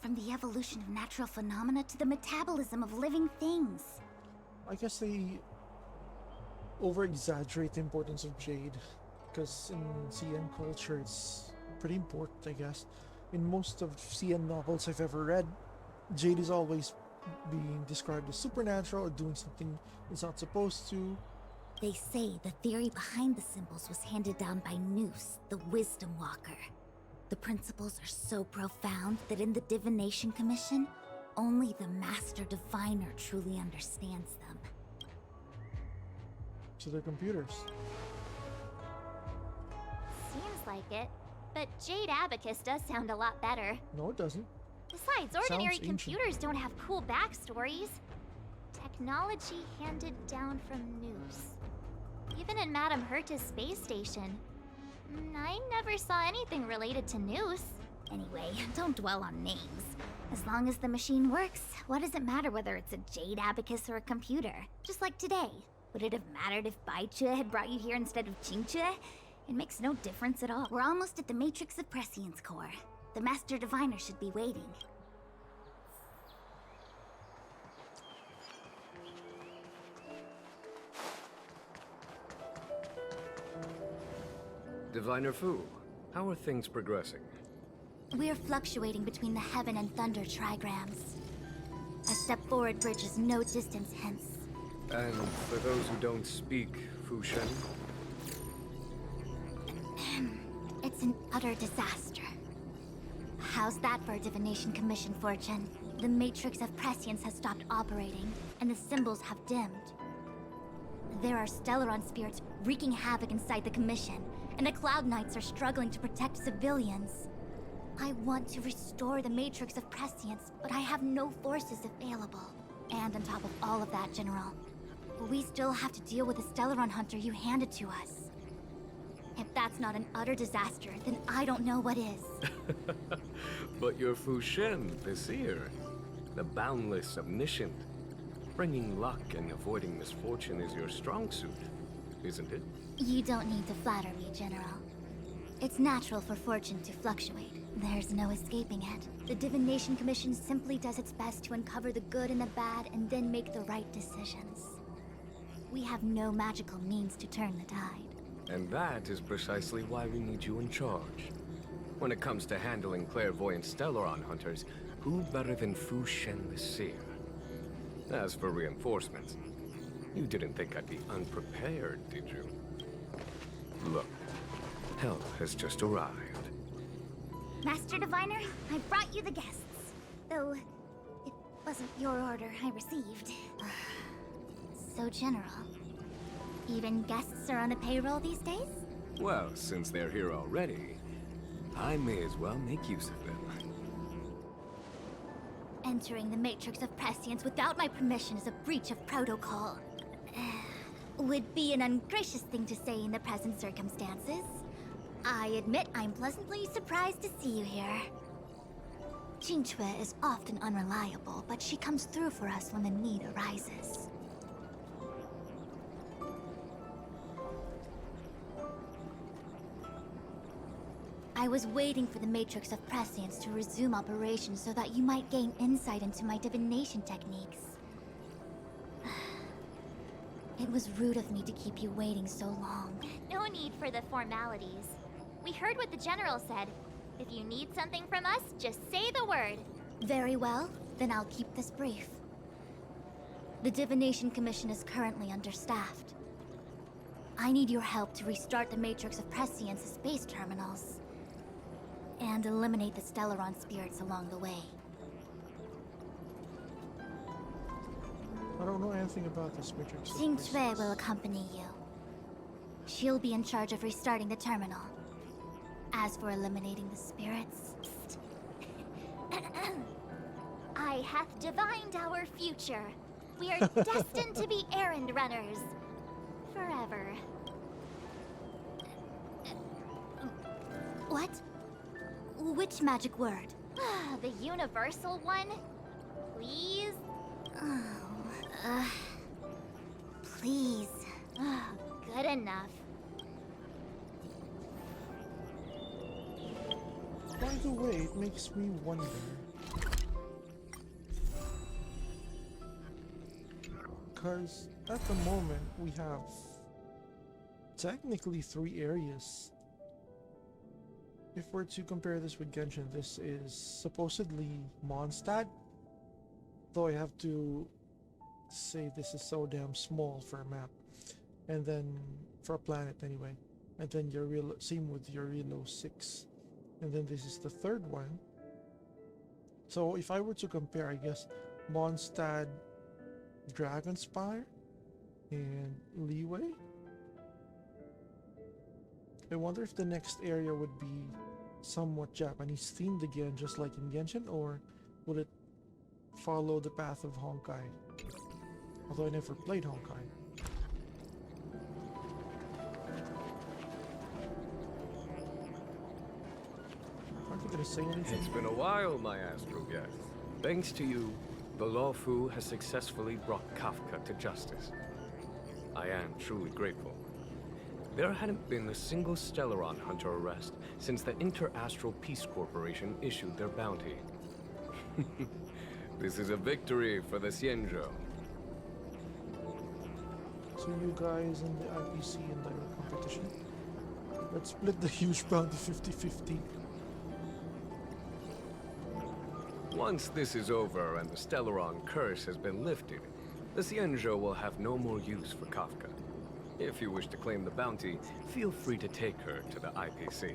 From the evolution of natural phenomena to the metabolism of living things. I guess they over-exaggerate the importance of jade, because in CN culture it's pretty important, I guess. In most of CN novels I've ever read, jade is always being described as supernatural or doing something it's not supposed to. They say the theory behind the symbols was handed down by Noose, the Wisdom Walker. The principles are so profound that in the Divination Commission, only the Master Diviner truly understands them. So they're computers. Seems like it, but Jade Abacus does sound a lot better. No, it doesn't. Besides, ordinary Sounds computers ancient. don't have cool backstories. Technology handed down from Noose. Even in Madame Herta's space station. I never saw anything related to Noose. Anyway, don't dwell on names. As long as the machine works, what does it matter whether it's a Jade Abacus or a computer? Just like today. Would it have mattered if Baichue had brought you here instead of Qingque? It makes no difference at all. We're almost at the Matrix of Prescience core. The Master Diviner should be waiting. Diviner Fu, how are things progressing? We're fluctuating between the heaven and thunder trigrams. A step forward bridges no distance hence. And for those who don't speak Fu Shen? It's an utter disaster. How's that for a Divination Commission fortune? The Matrix of Prescience has stopped operating, and the symbols have dimmed. There are Stellaron spirits wreaking havoc inside the Commission, and the Cloud Knights are struggling to protect civilians. I want to restore the Matrix of Prescience, but I have no forces available. And on top of all of that, General, we still have to deal with the Stellaron hunter you handed to us. If that's not an utter disaster, then I don't know what is. But you're Fu Shen, the seer. The boundless, omniscient. Bringing luck and avoiding misfortune is your strong suit, isn't it? You don't need to flatter me, General. It's natural for fortune to fluctuate. There's no escaping it. The Divination Commission simply does its best to uncover the good and the bad and then make the right decisions. We have no magical means to turn the tide. And that is precisely why we need you in charge. When it comes to handling clairvoyant Stellaron hunters, who better than Fu Shen the Seer? As for reinforcements, you didn't think I'd be unprepared, did you? Look, help has just arrived. Master Diviner, I brought you the guests. Though, it wasn't your order I received. So, General, even guests are on the payroll these days? Well, since they're here already, I may as well make use of them. Entering the Matrix of Prescience without my permission is a breach of protocol. Would be an ungracious thing to say in the present circumstances. I admit I'm pleasantly surprised to see you here. Qingque is often unreliable, but she comes through for us when the need arises. I was waiting for the Matrix of Prescience to resume operations so that you might gain insight into my divination techniques. It was rude of me to keep you waiting so long. No need for the formalities. We heard what the General said. If you need something from us, just say the word. Very well, then I'll keep this brief. The Divination Commission is currently understaffed. I need your help to restart the Matrix of Prescience's space terminals and eliminate the Stellaron spirits along the way. I don't know anything about this Matrix. Qingque will accompany you. She'll be in charge of restarting the terminal. As for eliminating the spirits... I hath divined our future. We are destined to be errand runners. Forever. What? Which magic word? The universal one? Please? Please. Good enough. By the way, it makes me wonder. Because at the moment we have technically 3 areas. If we're to compare this with Genshin, this is supposedly Mondstadt. Though I have to say this is so damn small for a map. And then for a planet anyway. And then same with Eurilo 6. And then this is the 3rd one. So if I were to compare, I guess Mondstadt, Dragonspire, and Leeway. I wonder if the next area would be somewhat Japanese themed again, just like in Genshin, or would it follow the path of Honkai? Although I never played Honkai. Aren't you gonna say anything? It's been a while, my astral guest. Thanks to you, the loufu has successfully brought Kafka to justice. I am truly grateful. There hadn't been a single Stellaron hunter arrest since the Inter-Astral Peace Corporation issued their bounty. This is a victory for the Xianzhou. So you guys in the IPC and the competition, let's split the huge bounty 50-50. Once this is over and the Stellaron curse has been lifted, the Xianzhou will have no more use for Kafka. If you wish to claim the bounty, feel free to take her to the IPC.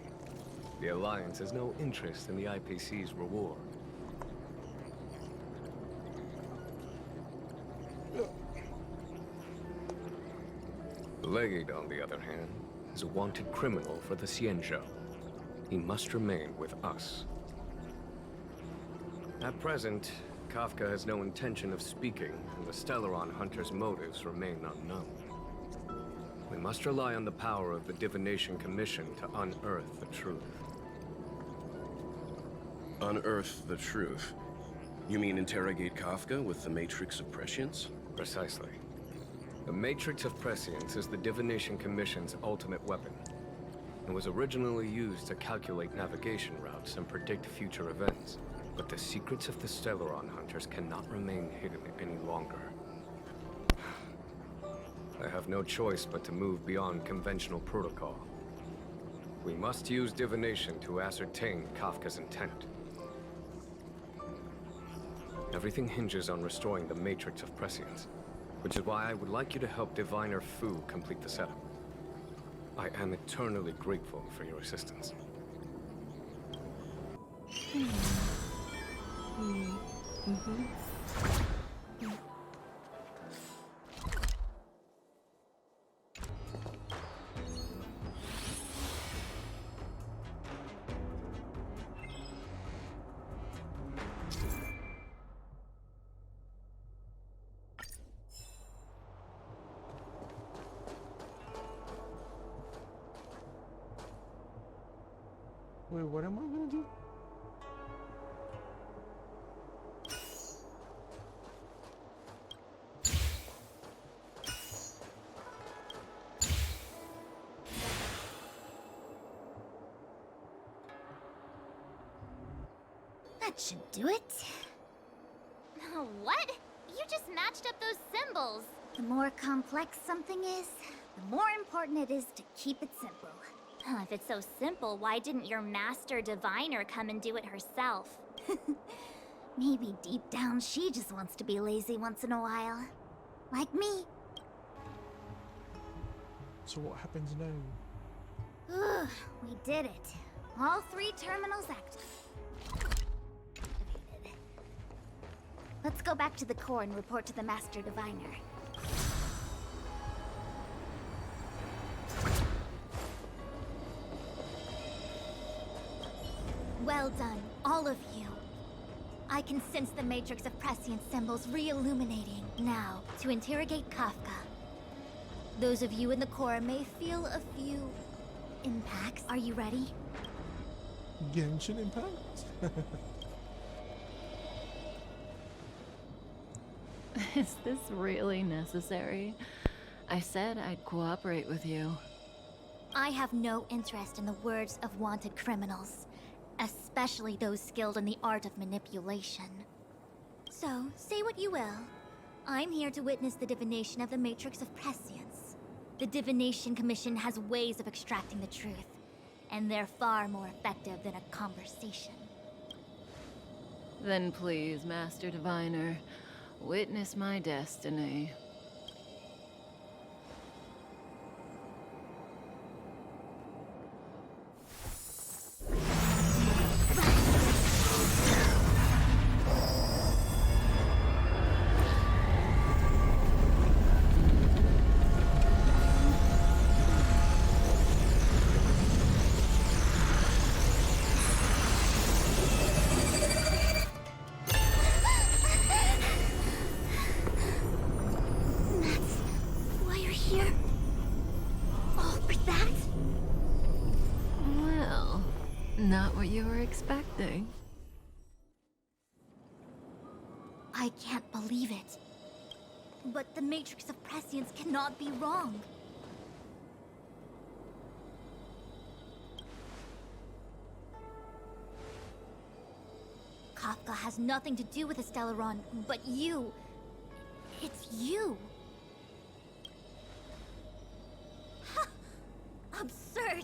The Alliance has no interest in the IPC's reward. Blade, on the other hand, is a wanted criminal for the Xianzhou. He must remain with us. At present, Kafka has no intention of speaking, and the Stellaron hunter's motives remain unknown. We must rely on the power of the Divination Commission to unearth the truth. Unearth the truth? You mean interrogate Kafka with the Matrix of Prescience? Precisely. The Matrix of Prescience is the Divination Commission's ultimate weapon. It was originally used to calculate navigation routes and predict future events. But the secrets of the Stellaron hunters cannot remain hidden any longer. I have no choice but to move beyond conventional protocol. We must use divination to ascertain Kafka's intent. Everything hinges on restoring the Matrix of Prescience, which is why I would like you to help Diviner Fu complete the setup. I am eternally grateful for your assistance. Wait, what am I gonna do? That should do it. What? You just matched up those symbols. The more complex something is, the more important it is to keep it simple. If it's so simple, why didn't your master diviner come and do it herself? Maybe deep down she just wants to be lazy once in a while. Like me. So what happens now? Ugh, we did it. All 3 terminals active. Let's go back to the core and report to the Master Diviner. Well done, all of you. I can sense the matrix of prescient symbols re-illuminating. Now, to interrogate Kafka. Those of you in the core may feel a few impacts. Are you ready? Genshin Impact? Is this really necessary? I said I'd cooperate with you. I have no interest in the words of wanted criminals, especially those skilled in the art of manipulation. So, say what you will. I'm here to witness the divination of the Matrix of Prescience. The Divination Commission has ways of extracting the truth, and they're far more effective than a conversation. Then please, Master Diviner, witness my destiny. Not what you were expecting. I can't believe it. But the Matrix of Prescience cannot be wrong. Kafka has nothing to do with the Stellaron, but you... It's you. Ha! Absurd!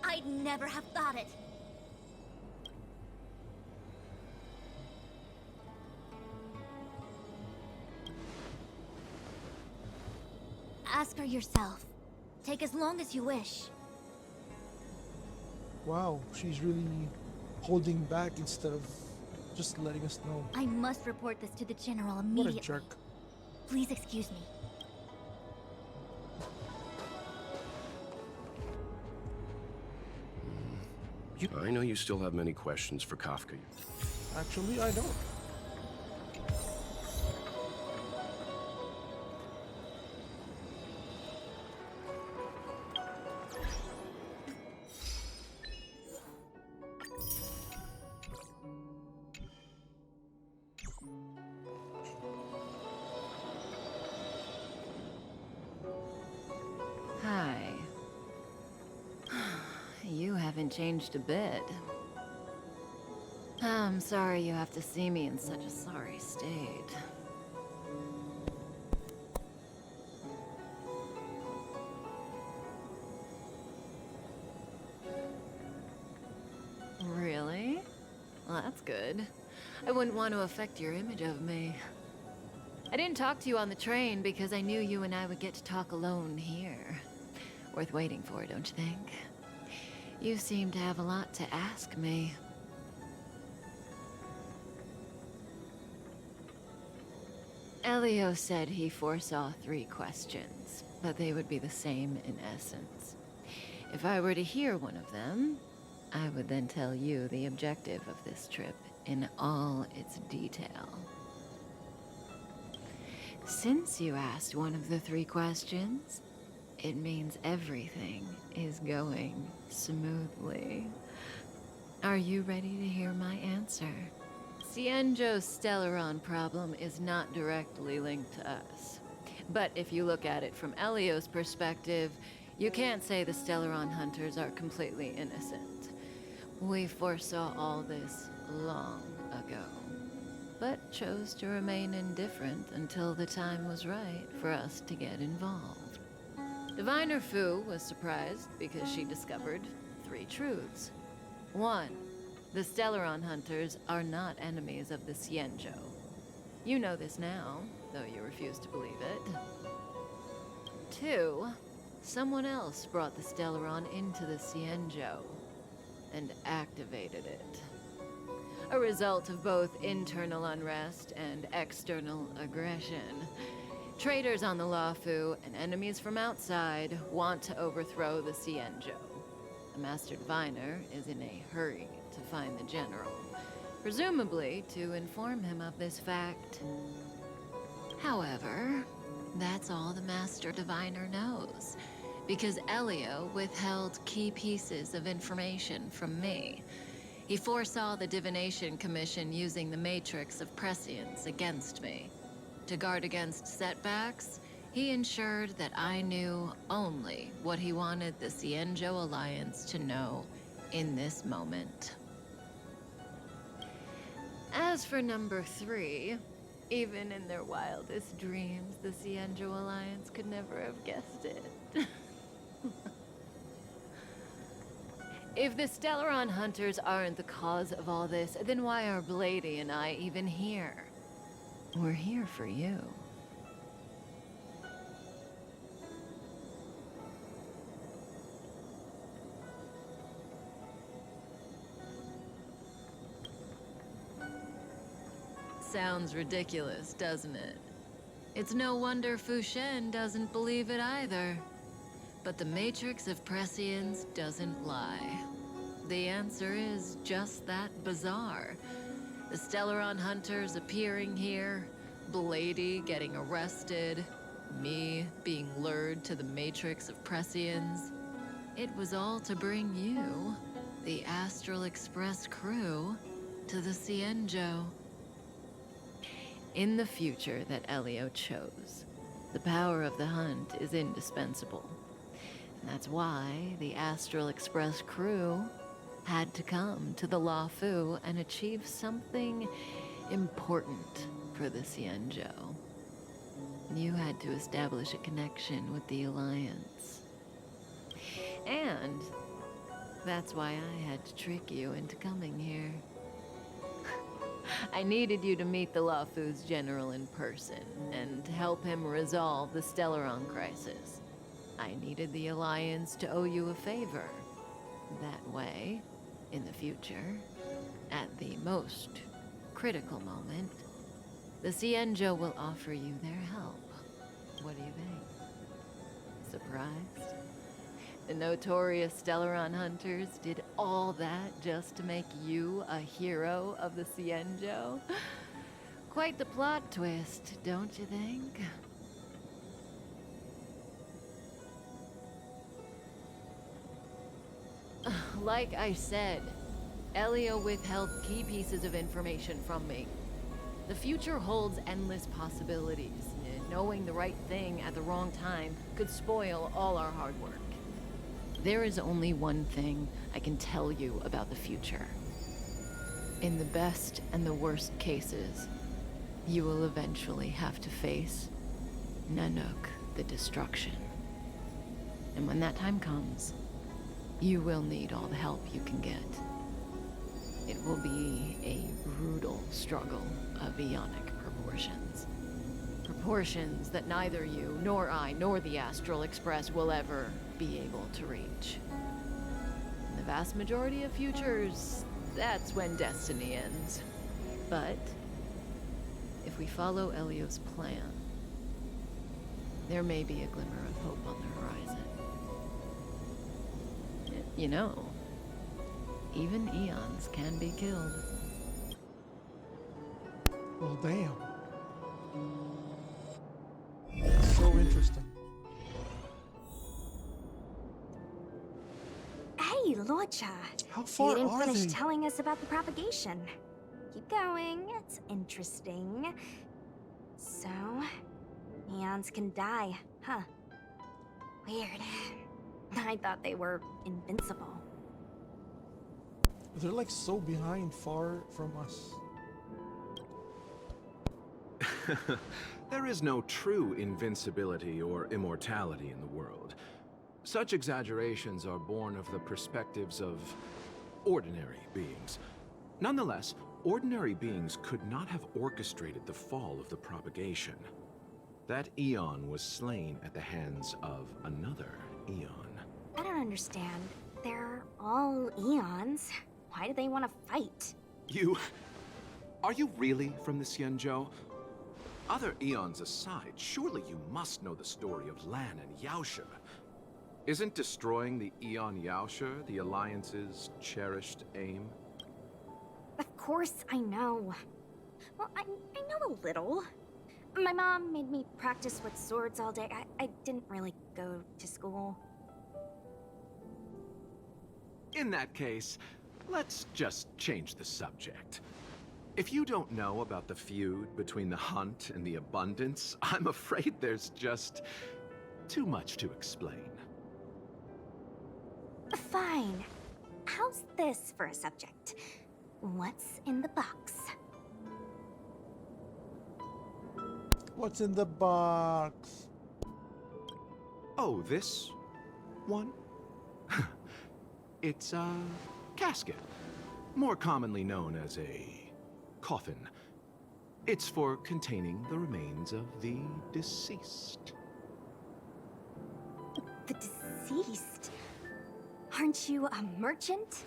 I'd never have thought it. Ask her yourself. Take as long as you wish. Wow, she's really holding back instead of just letting us know. I must report this to the General immediately. What a jerk. Please excuse me. I know you still have many questions for Kafka. Actually, I don't. Hi. You haven't changed a bit. I'm sorry you have to see me in such a sorry state. Really? Well, that's good. I wouldn't want to affect your image of me. I didn't talk to you on the train because I knew you and I would get to talk alone here. Worth waiting for, don't you think? You seem to have a lot to ask me. Elio said he foresaw 3 questions, but they would be the same in essence. If I were to hear one of them, I would then tell you the objective of this trip in all its detail. Since you asked one of the 3 questions, it means everything is going smoothly. Are you ready to hear my answer? Xianzhou's Stellaron problem is not directly linked to us. But if you look at it from Elio's perspective, you can't say the Stellaron hunters are completely innocent. We foresaw all this long ago, but chose to remain indifferent until the time was right for us to get involved. Diviner Fu was surprised because she discovered 3 truths. 1. The Stellaron hunters are not enemies of the Xianzhou. You know this now, though you refuse to believe it. 2. Someone else brought the Stellaron into the Xianzhou and activated it. A result of both internal unrest and external aggression. Traitors on the loufu and enemies from outside want to overthrow the Xianzhou. The Master Diviner is in a hurry to find the General, presumably to inform him of this fact. However, that's all the Master Diviner knows, because Elio withheld key pieces of information from me. He foresaw the Divination Commission using the Matrix of Prescience against me. To guard against setbacks, he ensured that I knew only what he wanted the Xianzhou Alliance to know in this moment. As for number 3, even in their wildest dreams, the Xianzhou Alliance could never have guessed it. If the Stellaron hunters aren't the cause of all this, then why are Blady and I even here? We're here for you. Sounds ridiculous, doesn't it? It's no wonder Fu Shen doesn't believe it either. But the Matrix of Prescience doesn't lie. The answer is just that bizarre. The Stellaron hunters appearing here, Blady getting arrested, me being lured to the Matrix of Prescience. It was all to bring you, the Astral Express crew, to the Xianzhou. In the future that Elio chose, the power of the hunt is indispensable. And that's why the Astral Express crew had to come to the loufu and achieve something important for the Xianzhou. You had to establish a connection with the Alliance. And that's why I had to trick you into coming here. I needed you to meet the loufu's general in person and help him resolve the Stellaron crisis. I needed the Alliance to owe you a favor. That way, in the future, at the most critical moment, the Xianzhou will offer you their help. What do you think? Surprised? The notorious Stellaron hunters did all that just to make you a hero of the Xianzhou? Quite the plot twist, don't you think? Like I said, Elio withheld key pieces of information from me. The future holds endless possibilities. Knowing the right thing at the wrong time could spoil all our hard work. There is only one thing I can tell you about the future. In the best and the worst cases, you will eventually have to face Nanook, the destruction. And when that time comes, you will need all the help you can get. It will be a brutal struggle of Ionic proportions. Proportions that neither you, nor I, nor the Astral Express will ever be able to reach. In the vast majority of futures, that's when destiny ends. But if we follow Elio's plan, there may be a glimmer of hope on the horizon. You know, even eons can be killed. Well, damn. So interesting. Hey, Locha. How far You didn't are finish they? telling us about the propagation. Keep going, it's interesting. So, eons can die, huh? Weird. I thought they were invincible. They're like so behind, far from us. There is no true invincibility or immortality in the world. Such exaggerations are born of the perspectives of ordinary beings. Nonetheless, ordinary beings could not have orchestrated the fall of the propagation. That eon was slain at the hands of another eon. I don't understand. They're all eons. Why do they want to fight? You... Are you really from the Xianzhou? Other eons aside, surely you must know the story of Lan and Yaoshe. Isn't destroying the Eon Yaoshe the Alliance's cherished aim? Of course I know. Well, I know a little. My mom made me practice with swords all day. I didn't really go to school. In that case, let's just change the subject. If you don't know about the feud between the Hunt and the Abundance, I'm afraid there's just too much to explain. Fine. How's this for a subject? What's in the box? What's in the box? Oh, this one? It's a casket, more commonly known as a coffin. It's for containing the remains of the deceased. The deceased? Aren't you a merchant?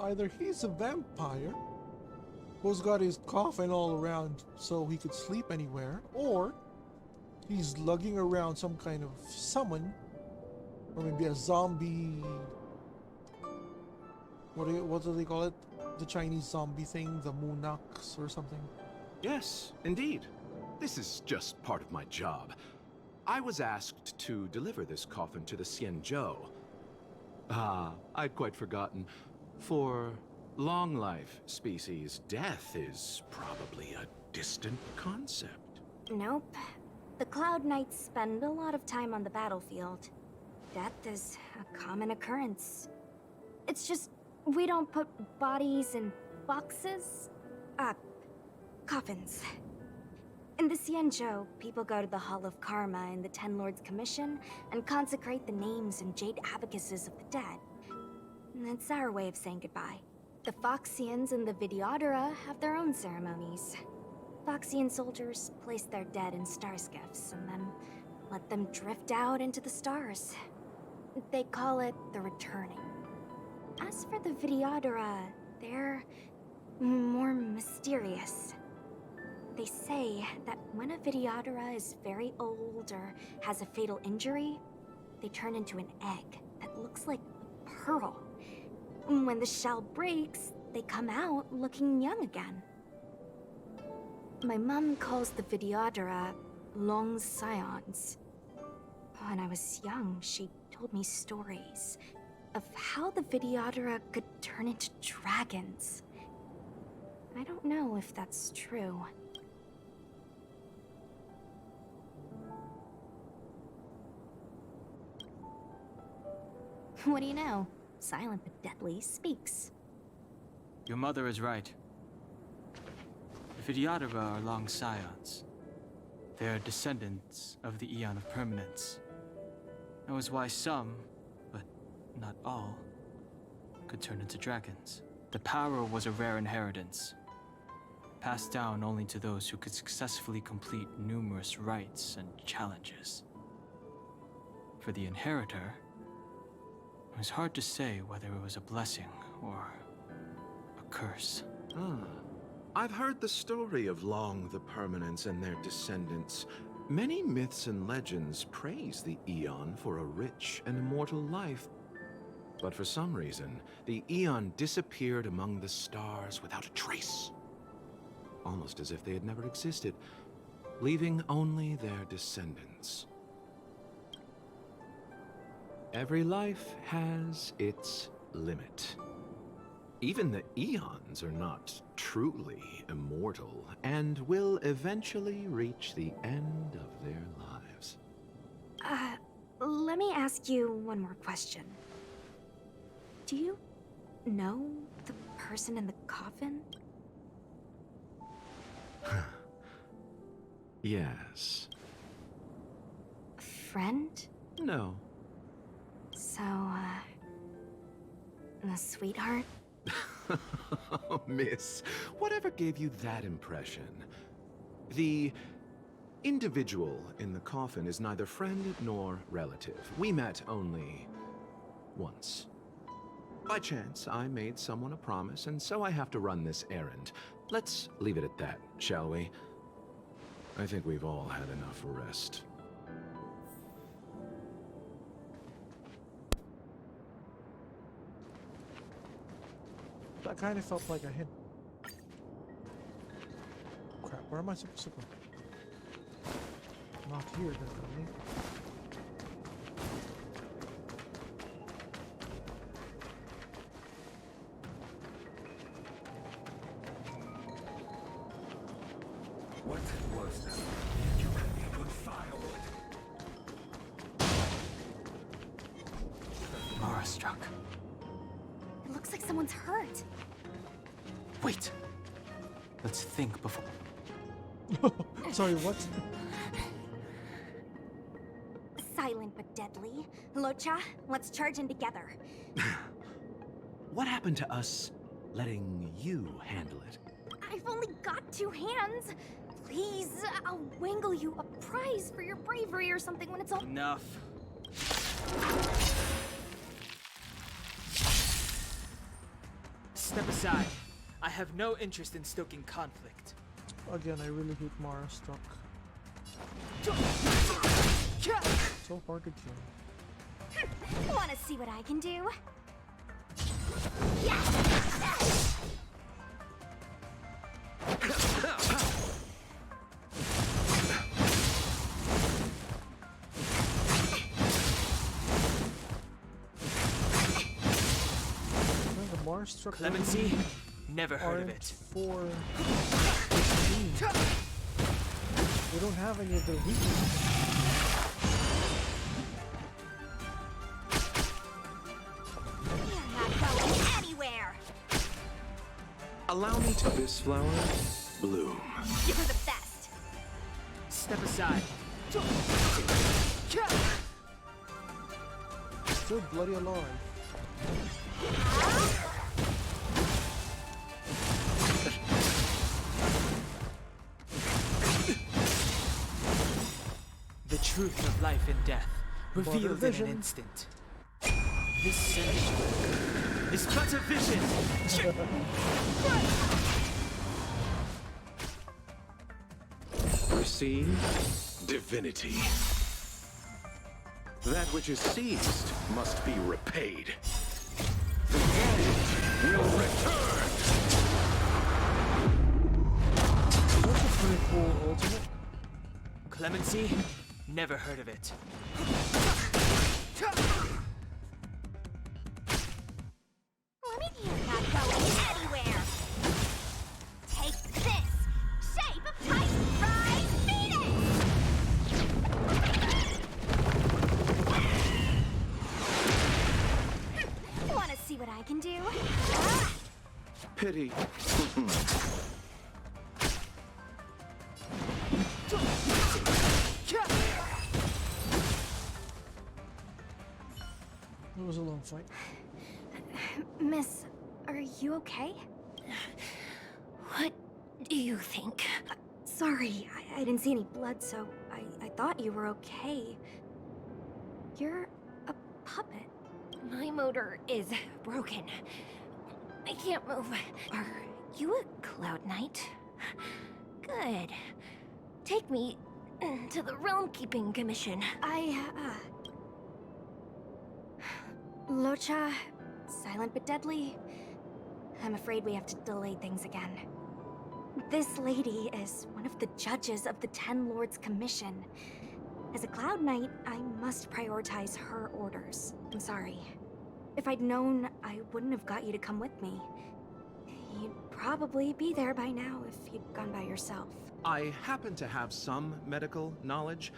Either he's a vampire, who's got his coffin all around so he could sleep anywhere, or he's lugging around some kind of summon, or maybe a zombie. What do they call it? The Chinese zombie thing, the Munaks or something. Yes, indeed. This is just part of my job. I was asked to deliver this coffin to the Xianzhou. Ah, I'd quite forgotten. For long life species, death is probably a distant concept. Nope. The Cloud Knights spend a lot of time on the battlefield. Death is a common occurrence. It's just, we don't put bodies in boxes. Coffins. In the Xianzhou, people go to the Hall of Karma in the Ten Lords Commission and consecrate the names and jade abacuses of the dead. It's our way of saying goodbye. The Foxians and the Videodora have their own ceremonies. Foxian soldiers place their dead in star skiffs and then let them drift out into the stars. They call it the returning. As for the Videodora, they're more mysterious. They say that when a Videodora is very old or has a fatal injury, they turn into an egg that looks like a pearl. When the shell breaks, they come out looking young again. My mom calls the Videodora long scions. When I was young, she told me stories of how the Videodora could turn into dragons. I don't know if that's true. What do you know? Silent but deadly speaks. Your mother is right. The Videodora are long scions. They are descendants of the Eon of Permanence. That was why some, but not all, could turn into dragons. The power was a rare inheritance, passed down only to those who could successfully complete numerous rites and challenges. For the inheritor, it was hard to say whether it was a blessing or a curse. I've heard the story of Long the Permanence and their descendants. Many myths and legends praise the Eon for a rich and immortal life. But for some reason, the Eon disappeared among the stars without a trace. Almost as if they had never existed, leaving only their descendants. Every life has its limit. Even the eons are not truly immortal and will eventually reach the end of their lives. Let me ask you one more question. Do you know the person in the coffin? Yes. Friend? No. So, a sweetheart? Oh, miss, whatever gave you that impression? The individual in the coffin is neither friend nor relative. We met only once. By chance, I made someone a promise, and so I have to run this errand. Let's leave it at that, shall we? I think we've all had enough rest. That kind of felt like a hint. Crap, where am I supposed to go? Not here, definitely. What was that? You can be good firewood. Mara struck. It looks like someone's hurt. Wait. Let's think before. Sorry, what? Silent but deadly. Locha, let's charge in together. What happened to us letting you handle it? I've only got 2 hands. Please, I'll wangle you a prize for your bravery or something when it's all— Enough. Step aside. I have no interest in stoking conflict. Again, I really hate Mara Struck. So hard to kill. Wanna see what I can do? The Mara Struck Clemency? Never heard of it. For we don't have any of their weaknesses. You're not going anywhere. Allow me to— This flower, bloom. You're the best. Step aside. Still bloody alive. The truth of life and death, revealed in an vision. instant. This century is but a vision! Receive divinity. That which is seized must be repaid. The end will return! That's a pretty cool ultimate. Clemency? Never heard of it. You're not going anywhere. Take this. Shape of Titan Rise Phoenix. Wanna see what I can do? Pity. It was a long fight. Miss, are you okay? What do you think? Sorry, I didn't see any blood, so I thought you were okay. You're a puppet. My motor is broken. I can't move. Are you a Cloud Knight? Good. Take me to the Realm Keeping Commission. Locha, silent but deadly. I'm afraid we have to delay things again. This lady is one of the judges of the Ten Lords Commission. As a Cloud Knight, I must prioritize her orders. I'm sorry. If I'd known, I wouldn't have got you to come with me. You'd probably be there by now if you'd gone by yourself. I happen to have some medical knowledge.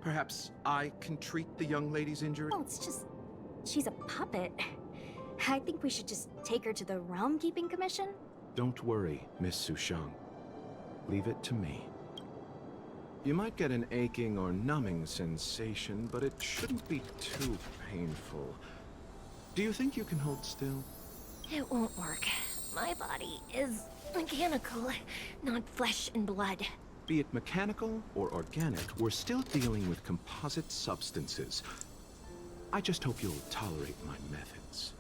Perhaps I can treat the young lady's injury? Well, it's just... she's a puppet. I think we should just take her to the Realm Keeping Commission. Don't worry, Miss Sushang. Leave it to me. You might get an aching or numbing sensation, but it shouldn't be too painful. Do you think you can hold still? It won't work. My body is mechanical, not flesh and blood. Be it mechanical or organic, we're still dealing with composite substances. I just hope you'll tolerate my methods.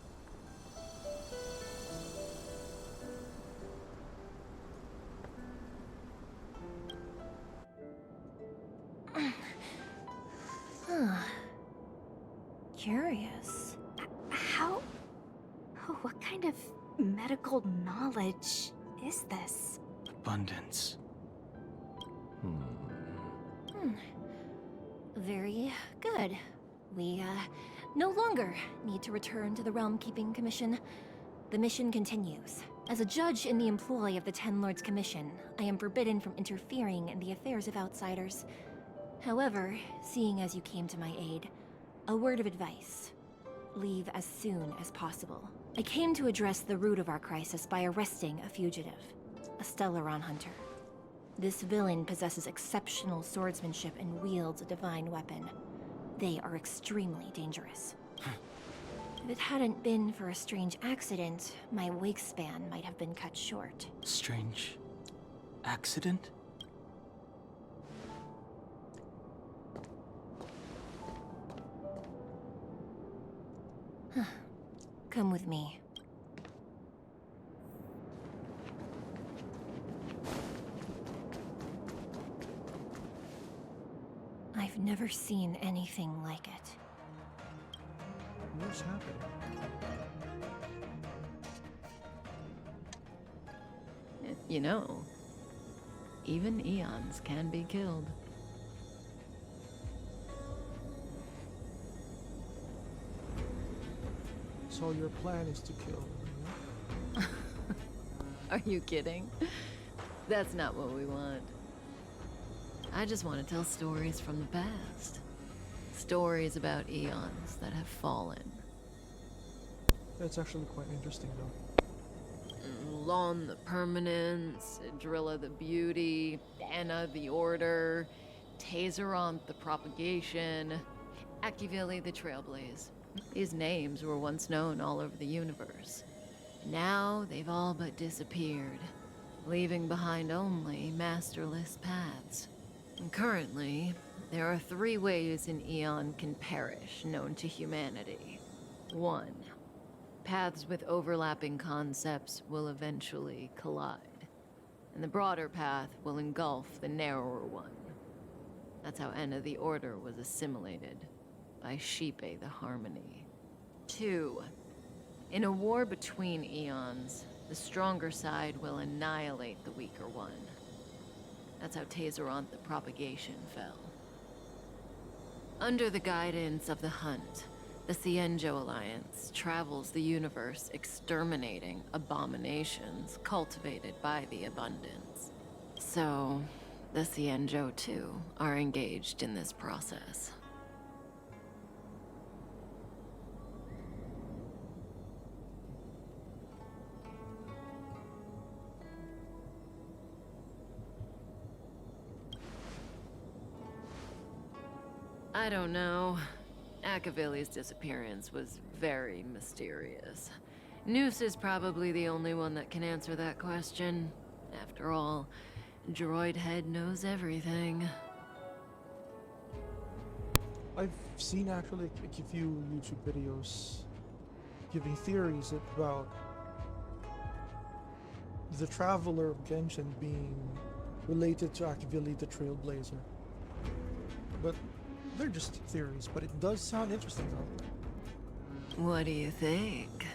Curious. How... what kind of medical knowledge is this? Abundance. Very good. We, no longer need to return to the Realm Keeping Commission. The mission continues. As a judge in the employ of the Ten Lords Commission, I am forbidden from interfering in the affairs of outsiders. However, seeing as you came to my aid, a word of advice. Leave as soon as possible. I came to address the root of our crisis by arresting a fugitive, a Stellaron hunter. This villain possesses exceptional swordsmanship and wields a divine weapon. They are extremely dangerous. If it hadn't been for a strange accident, my wake span might have been cut short. Strange accident? Come with me. I've never seen anything like it. What's happening? You know, even eons can be killed. So your plan is to kill me? Are you kidding? That's not what we want. I just want to tell stories from the past. Stories about eons that have fallen. That's actually quite interesting, though. Lon the Permanence, Drilla the Beauty, Anna the Order, Tazeronth the Propagation, Akivili the Trailblaze. These names were once known all over the universe. Now they've all but disappeared, leaving behind only masterless paths. And currently, there are 3 ways an eon can perish known to humanity. 1. Paths with overlapping concepts will eventually collide, and the broader path will engulf the narrower one. That's how Enna the Order was assimilated, by Xipe the Harmony. 2. In a war between eons, the stronger side will annihilate the weaker one. That's how Tazeronth the Propagation fell. Under the guidance of the Hunt, the Xianzhou Alliance travels the universe exterminating abominations cultivated by the Abundance. So, the Xianzhou too are engaged in this process. I don't know. Akavili's disappearance was very mysterious. Noose is probably the only one that can answer that question. After all, Droid Head knows everything. I've seen actually a few YouTube videos giving theories about the Traveler of Genshin being related to Akavili the Trailblazer. But they're just theories, but it does sound interesting though. What do you think?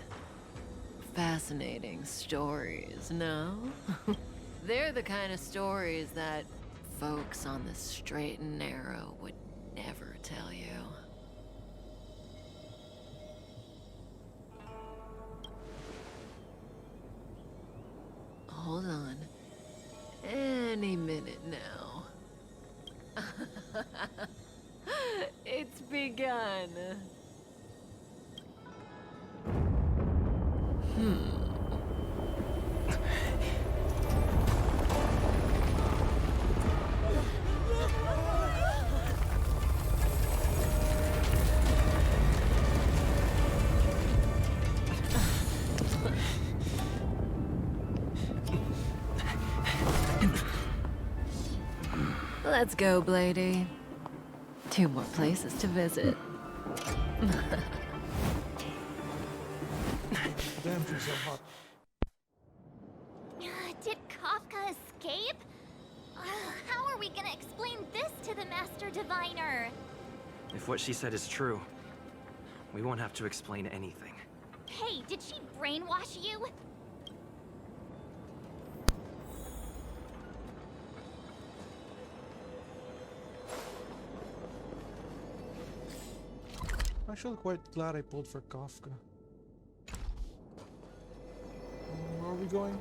Fascinating stories, no? They're the kind of stories that folks on the straight and narrow would never tell you. Hold on. Any minute now. It's begun. Let's go, Blady. 2 more places to visit. Damn, she's so hot. Did Kafka escape? How are we gonna explain this to the Master Diviner? If what she said is true, we won't have to explain anything. Hey, did she brainwash you? I'm actually quite glad I pulled for Kafka. Where are we going?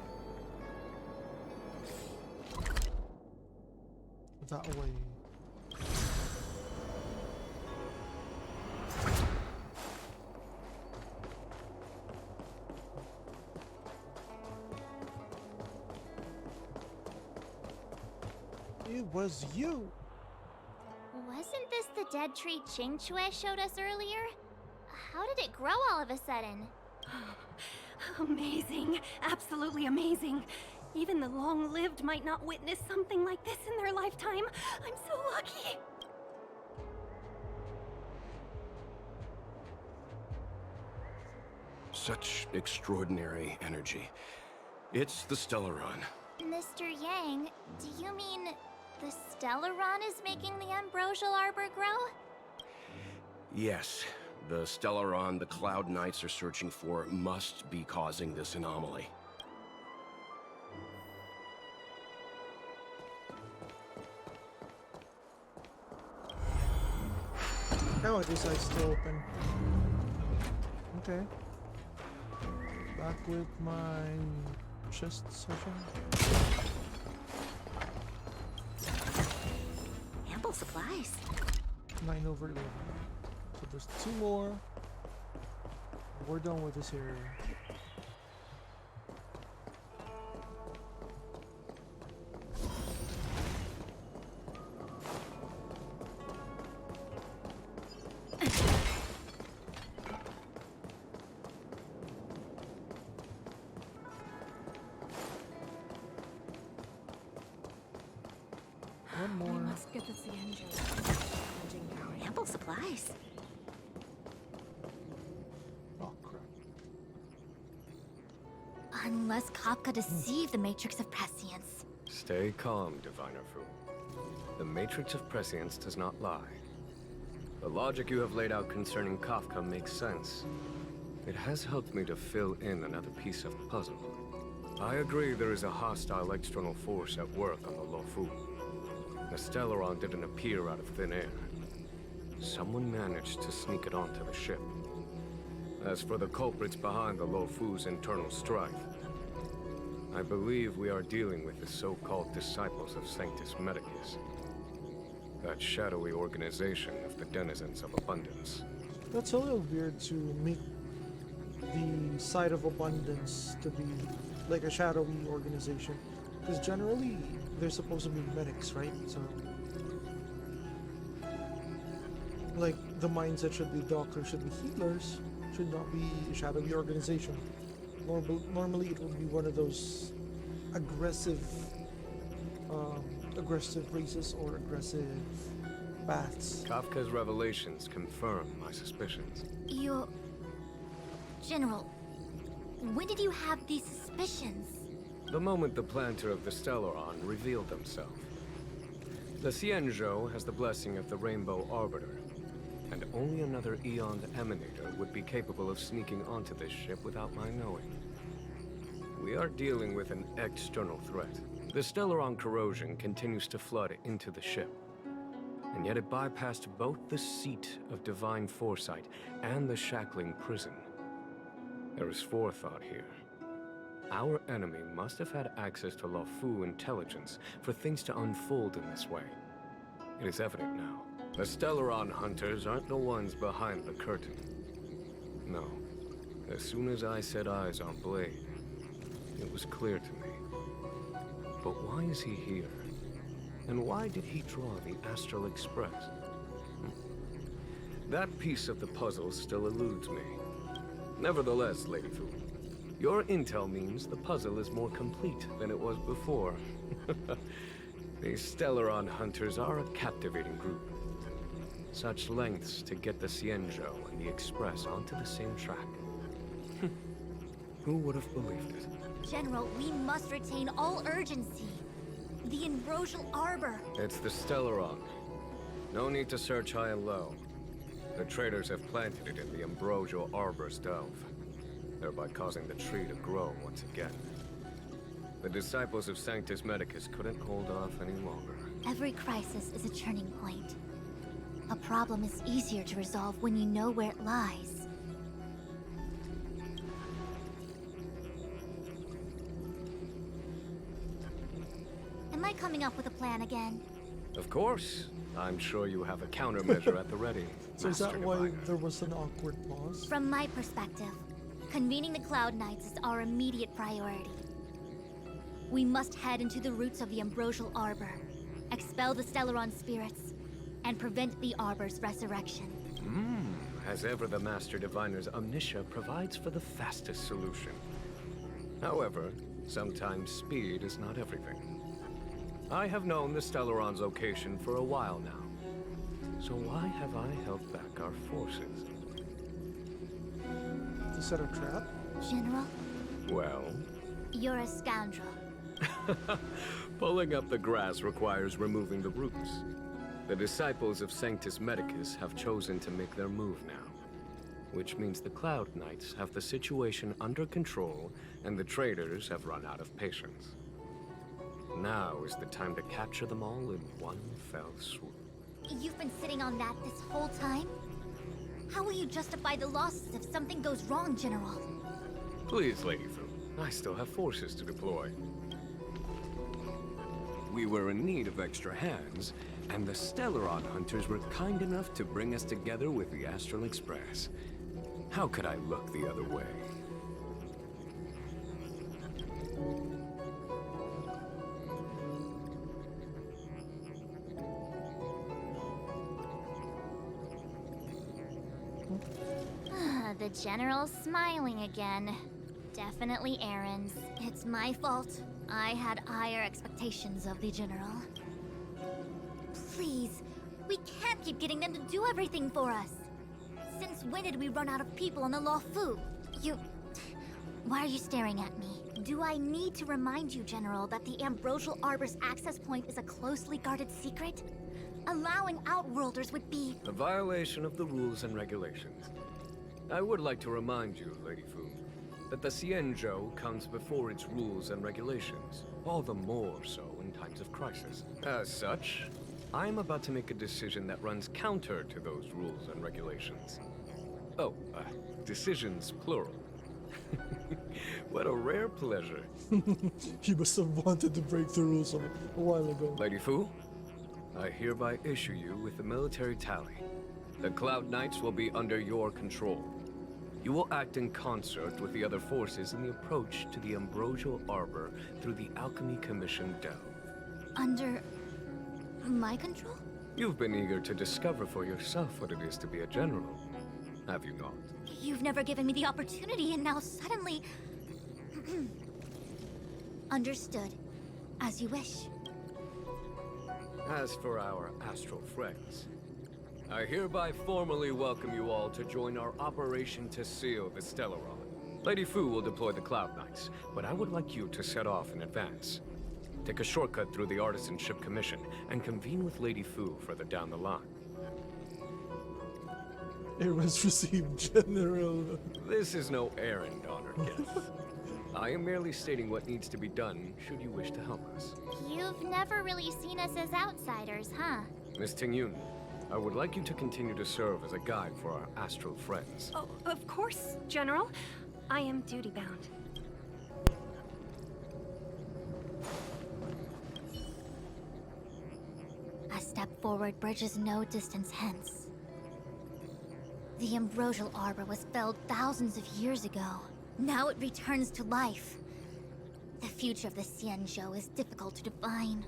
That way. It was you! Wasn't this the dead tree Qingque showed us earlier? How did it grow all of a sudden? Amazing. Absolutely amazing. Even the long-lived might not witness something like this in their lifetime. I'm so lucky. Such extraordinary energy. It's the Stellaron. Mr. Yang, do you mean the Stellaron is making the ambrosial arbor grow? Yes, the Stellaron the Cloud Knights are searching for must be causing this anomaly. Now it decides to open. Okay. Back with my chest session. Ample supplies. 9 over 11. So there's 2 more. We're done with this area. One more. We must get the Xianzhou. Ample supplies. Oh crap. Unless Kafka deceived the Matrix of Prescience. Stay calm, Diviner Fu. The Matrix of Prescience does not lie. The logic you have laid out concerning Kafka makes sense. It has helped me to fill in another piece of the puzzle. I agree there is a hostile external force at work on the loufu. The Stellaron didn't appear out of thin air. Someone managed to sneak it onto the ship. As for the culprits behind the loufu's internal strife, I believe we are dealing with the so-called disciples of Sanctus Medicus. That shadowy organization of the denizens of abundance. That's a little weird to make the side of abundance to be like a shadowy organization. Because generally, they're supposed to be medics, right? So, like, the mindset should be doctors, should be healers, should not be a shadowy organization. Normally, it would be one of those aggressive races or aggressive paths. Kafka's revelations confirm my suspicions. You... General, when did you have these suspicions? The moment the planter of the Stellaron revealed himself. The Xianzhou has the blessing of the Rainbow Arbiter, and only another Eon Emanator would be capable of sneaking onto this ship without my knowing. We are dealing with an external threat. The Stellaron corrosion continues to flood into the ship. And yet it bypassed both the seat of divine foresight and the shackling prison. There is forethought here. Our enemy must have had access to loufu intelligence for things to unfold in this way. It is evident now. The Stellaron hunters aren't the ones behind the curtain. No. As soon as I set eyes on Blade, it was clear to me. But why is he here? And why did he draw the Astral Express? That piece of the puzzle still eludes me. Nevertheless, Lady Fu, your intel means the puzzle is more complete than it was before. These Stellaron hunters are a captivating group. Such lengths to get the Xianzhou and the Express onto the same track. Who would have believed it? General, we must retain all urgency. The Ambrosial Arbor. It's the Stellaron. No need to search high and low. The traders have planted it in the Ambrosial Arbor's delve, thereby causing the tree to grow once again. The disciples of Sanctus Medicus couldn't hold off any longer. Every crisis is a turning point. A problem is easier to resolve when you know where it lies. Am I coming up with a plan again? Of course. I'm sure you have a countermeasure at the ready. So is that Master why Diviner. there was an awkward pause? From my perspective, convening the Cloud Knights is our immediate priority. We must head into the roots of the Ambrosial Arbor, expel the Stellaron spirits, and prevent the Arbor's resurrection. As ever, the Master Diviner's omniscia provides for the fastest solution. However, sometimes speed is not everything. I have known the Stellaron's location for a while now. So why have I held back our forces? To set a trap? General, Well, you're a scoundrel. pulling up the grass requires removing the roots. The disciples of Sanctus Medicus have chosen to make their move now, which means the Cloud Knights have the situation under control and the traders have run out of patience. Now is the time to capture them all in one fell swoop. You've been sitting on that this whole time? How will you justify the losses if something goes wrong, General? Please, Lady Fu, I still have forces to deploy. We were in need of extra hands, and the Stellaron hunters were kind enough to bring us together with the Astral Express. How could I look the other way? The General's smiling again. Definitely Aaron's. It's my fault. I had higher expectations of the General. Please, we can't keep getting them to do everything for us. Since when did we run out of people on the loufu? Why are you staring at me? Do I need to remind you, General, that the Ambrosial Arbor's access point is a closely guarded secret? Allowing Outworlders would be... A violation of the rules and regulations. I would like to remind you, Lady Fu, that the Xianzhou comes before its rules and regulations, all the more so in times of crisis. As such, I'm about to make a decision that runs counter to those rules and regulations. Oh, decisions plural. What a rare pleasure. He must have wanted to break the rules a while ago. Lady Fu, I hereby issue you with the military tally. The Cloud Knights will be under your control. You will act in concert with the other forces in the approach to the Ambrosial Arbor through the Alchemy Commission delve. Under... my control? You've been eager to discover for yourself what it is to be a general, have you not? You've never given me the opportunity, and now suddenly... Understood. As you wish. As for our astral friends, I hereby formally welcome you all to join our operation to seal the Stellaron. Lady Fu will deploy the Cloud Knights, but I would like you to set off in advance. Take a shortcut through the Artisanship Commission and convene with Lady Fu further down the line. It was received, General. This is no errand, Honor Guest. I am merely stating what needs to be done should you wish to help us. You've never really seen us as outsiders, huh? Miss Tingyun, I would like you to continue to serve as a guide for our astral friends. Oh, of course, General. I am duty-bound. A step forward bridges no distance hence. The ambrosial arbor was felled thousands of years ago. Now it returns to life. The future of the Xianzhou is difficult to define.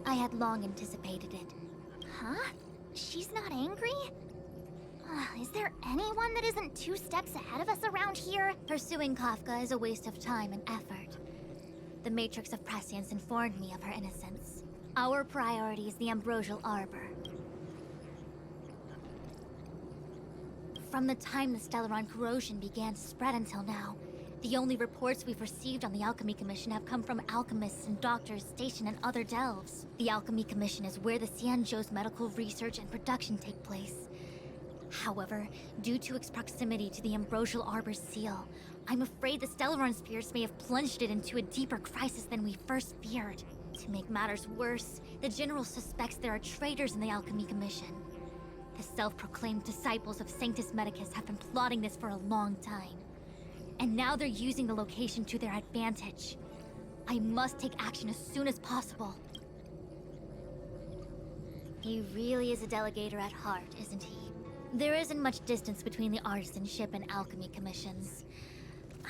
I had long anticipated it. Huh? She's not angry? Is there anyone that isn't 2 steps ahead of us around here? Pursuing Kafka is a waste of time and effort. The Matrix of Prescience informed me of her innocence. Our priority is the ambrosial arbor. From the time the Stellaron corrosion began to spread until now, the only reports we've received on the Alchemy Commission have come from alchemists and doctors stationed in other delves. The Alchemy Commission is where the Xianzhou's medical research and production take place. However, due to its proximity to the ambrosial arbor's seal, I'm afraid the Stellaron spirits may have plunged it into a deeper crisis than we first feared. To make matters worse, the General suspects there are traitors in the Alchemy Commission. The self-proclaimed disciples of Sanctus Medicus have been plotting this for a long time. And now they're using the location to their advantage. I must take action as soon as possible. He really is a delegator at heart, isn't he? There isn't much distance between the artisanship and alchemy commissions.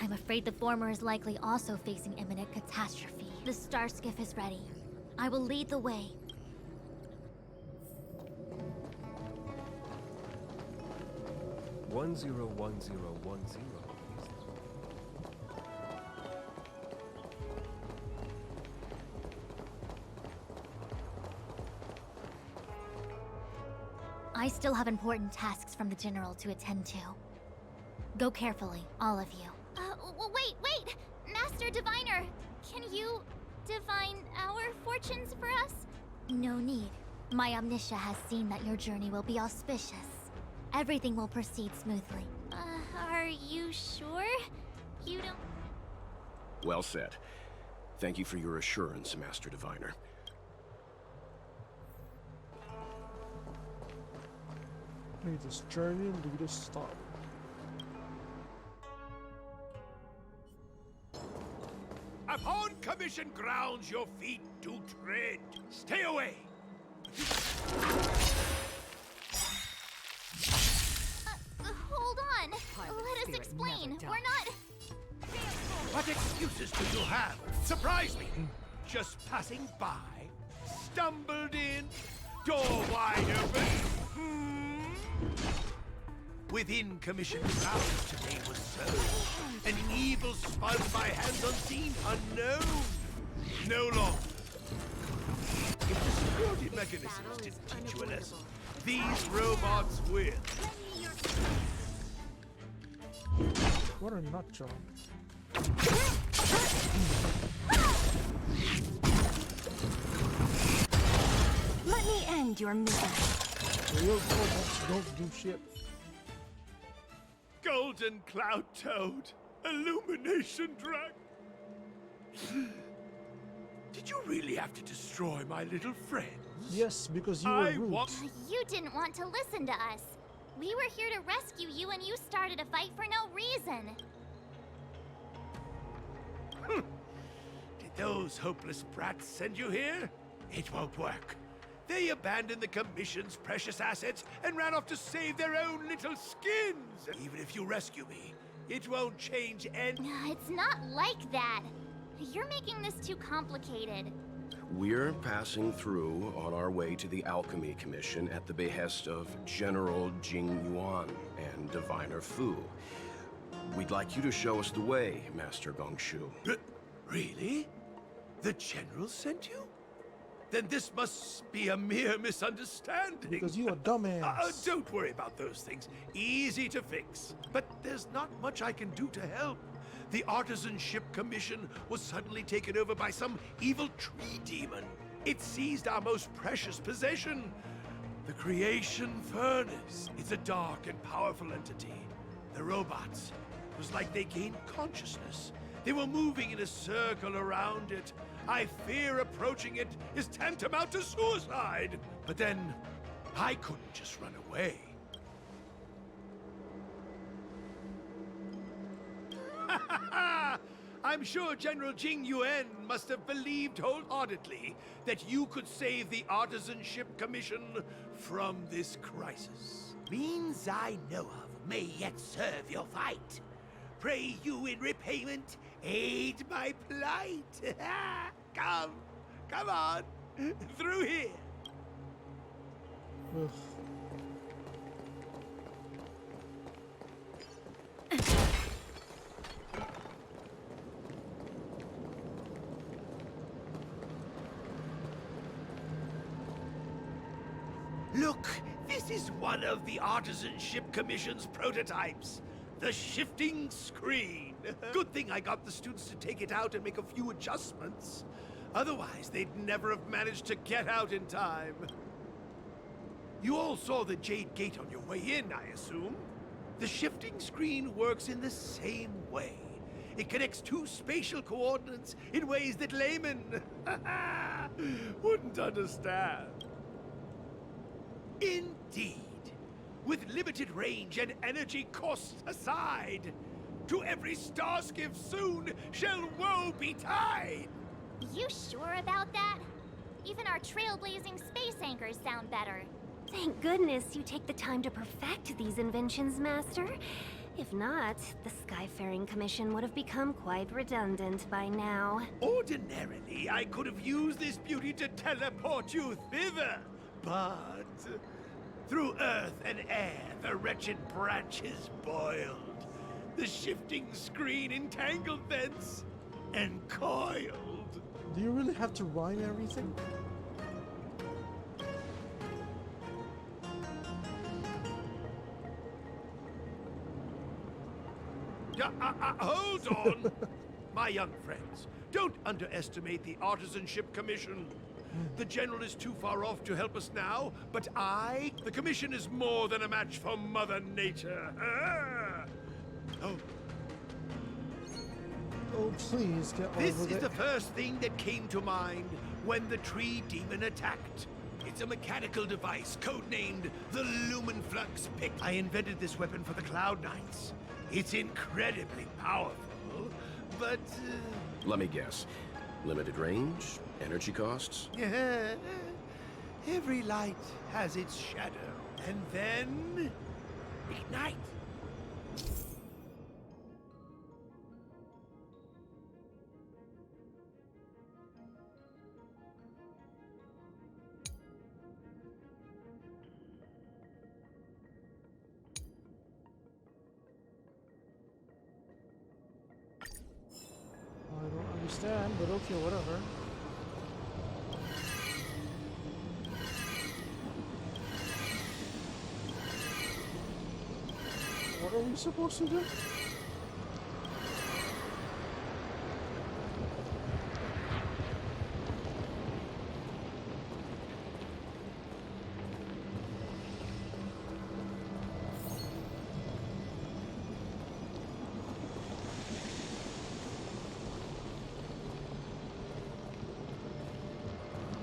I'm afraid the former is likely also facing imminent catastrophe. The star skiff is ready. I will lead the way. One zero 101010. I still have important tasks from the General to attend to. Go carefully, all of you. Wait! Master Diviner, can you divine our fortunes for us? No need. My Omniscia has seen that your journey will be auspicious. Everything will proceed smoothly. Are you sure? You don't... Well said. Thank you for your assurance, Master Diviner. May this journey lead us starward. Upon commission grounds your feet do tread. Stay away! Hold on. Let us explain. We're not... What excuses do you have? Surprise me! Just passing by, stumbled in, door wide open. Within commission grounds today was so. An evil spun by hands unseen, unknown. No longer. If the security mechanisms didn't teach you a lesson, these robots will. What a nut job. Let me end your misery. Real robots don't do shit. Golden Cloud Toad, Illumination Dragon. Did you really have to destroy my little friends? Yes, because you were rude. You didn't want to listen to us. We were here to rescue you and you started a fight for no reason. Did those hopeless brats send you here? It won't work. They abandoned the Commission's precious assets and ran off to save their own little skins. And even if you rescue me, it won't change any... It's not like that. You're making this too complicated. We're passing through on our way to the Alchemy Commission at the behest of General Jing Yuan and Diviner Fu. We'd like you to show us the way, Master Gongshu. Really? The General sent you? Then this must be a mere misunderstanding. Because you a dumbass. Don't worry about those things. Easy to fix. But there's not much I can do to help. The Artisanship Commission was suddenly taken over by some evil tree demon. It seized our most precious possession, the Creation Furnace. It's a dark and powerful entity. The robots, was like they gained consciousness. They were moving in a circle around it. I fear approaching it is tantamount to suicide. But then, I couldn't just run away. I'm sure General Jing Yuan must have believed wholeheartedly that you could save the Artisanship Commission from this crisis. Means I know of may yet serve your fight. Pray you in repayment aid my plight. Come on, through here. Look, this is one of the Artisanship Commission's prototypes. The shifting screen. Good thing I got the students to take it out and make a few adjustments. Otherwise, they'd never have managed to get out in time. You all saw the Jade Gate on your way in, I assume? The shifting screen works in the same way. It connects two spatial coordinates in ways that laymen wouldn't understand. Indeed. With limited range and energy costs aside, to every star skiff soon shall woe betide! You sure about that? Even our trailblazing space anchors sound better. Thank goodness you take the time to perfect these inventions, Master. If not, the Skyfaring Commission would have become quite redundant by now. Ordinarily, I could have used this beauty to teleport you thither, but through earth and air, the wretched branches boiled. The shifting screen entangled thence and coiled. Do you really have to rhyme everything? Hold on! My young friends, don't underestimate the Artisanship Commission. The General is too far off to help us now, but the Commission is more than a match for Mother Nature. Oh. Oh, please, get on with it. This is the first thing that came to mind when the tree demon attacked. It's a mechanical device codenamed the Lumen Flux Pick. I invented this weapon for the Cloud Knights. It's incredibly powerful, but... Let me guess. Limited range? Energy costs? Every light has its shadow. And then... ignite. I don't understand, but okay, whatever. What are we supposed to do?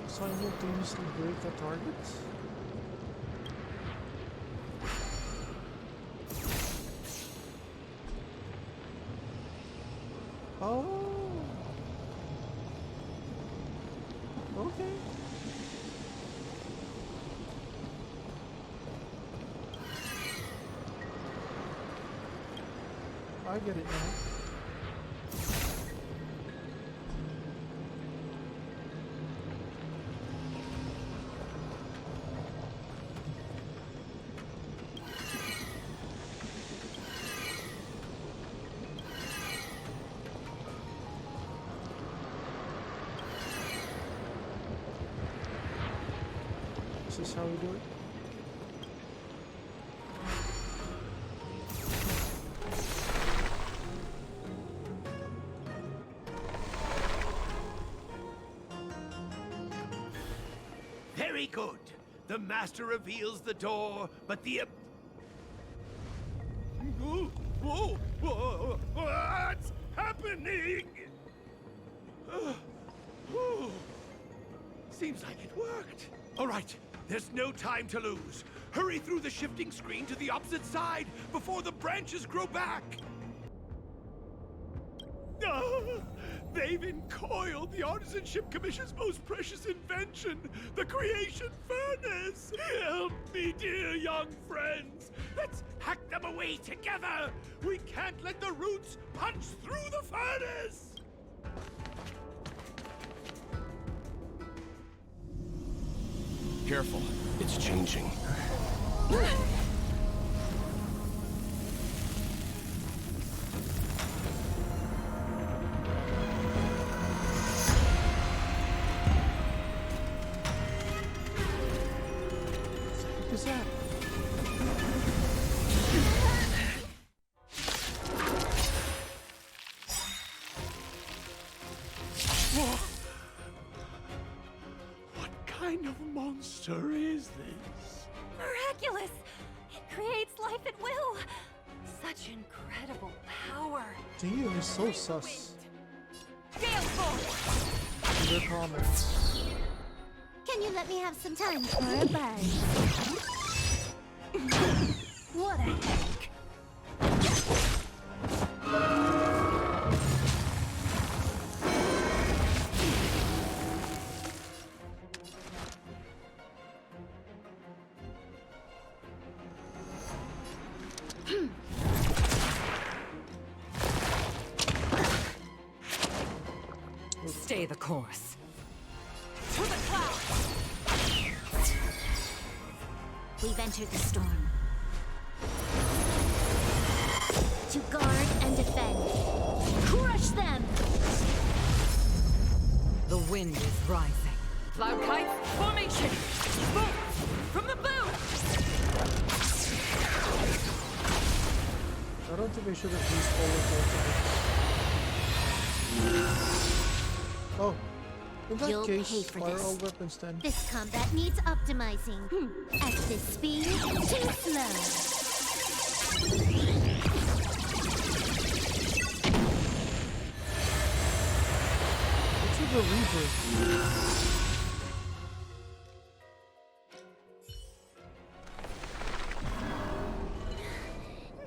Simultaneously break the targets? Oh. Okay. I get it now. This is how we do it. Very good. The Master reveals the door, but the... Whoa! What's happening? Seems like it worked. All right, there's no time to lose. Hurry through the shifting screen to the opposite side before the branches grow back. They've encoiled the Artisanship Commission's most precious invention, the Creation Furnace! Help me, dear young friends! Let's hack them away together! We can't let the roots punch through the furnace! Careful, it's changing. What's that? What kind of monster is this? Miraculous! It creates life at will! Such incredible power! Damn, is so sus. Baleful! In their comments. Can you let me have some time for a buzz? What a heck! Stay the course. To the clouds! We've entered the storm. To guard and defend. Crush them! The wind is rising. Cloud kites, formation! Boom! From the boom! I don't think I should have used all of those. Oh, in that You'll pay case, for fire this. all weapons then. This combat needs optimizing. At this speed, too slow. What's with the Reaper?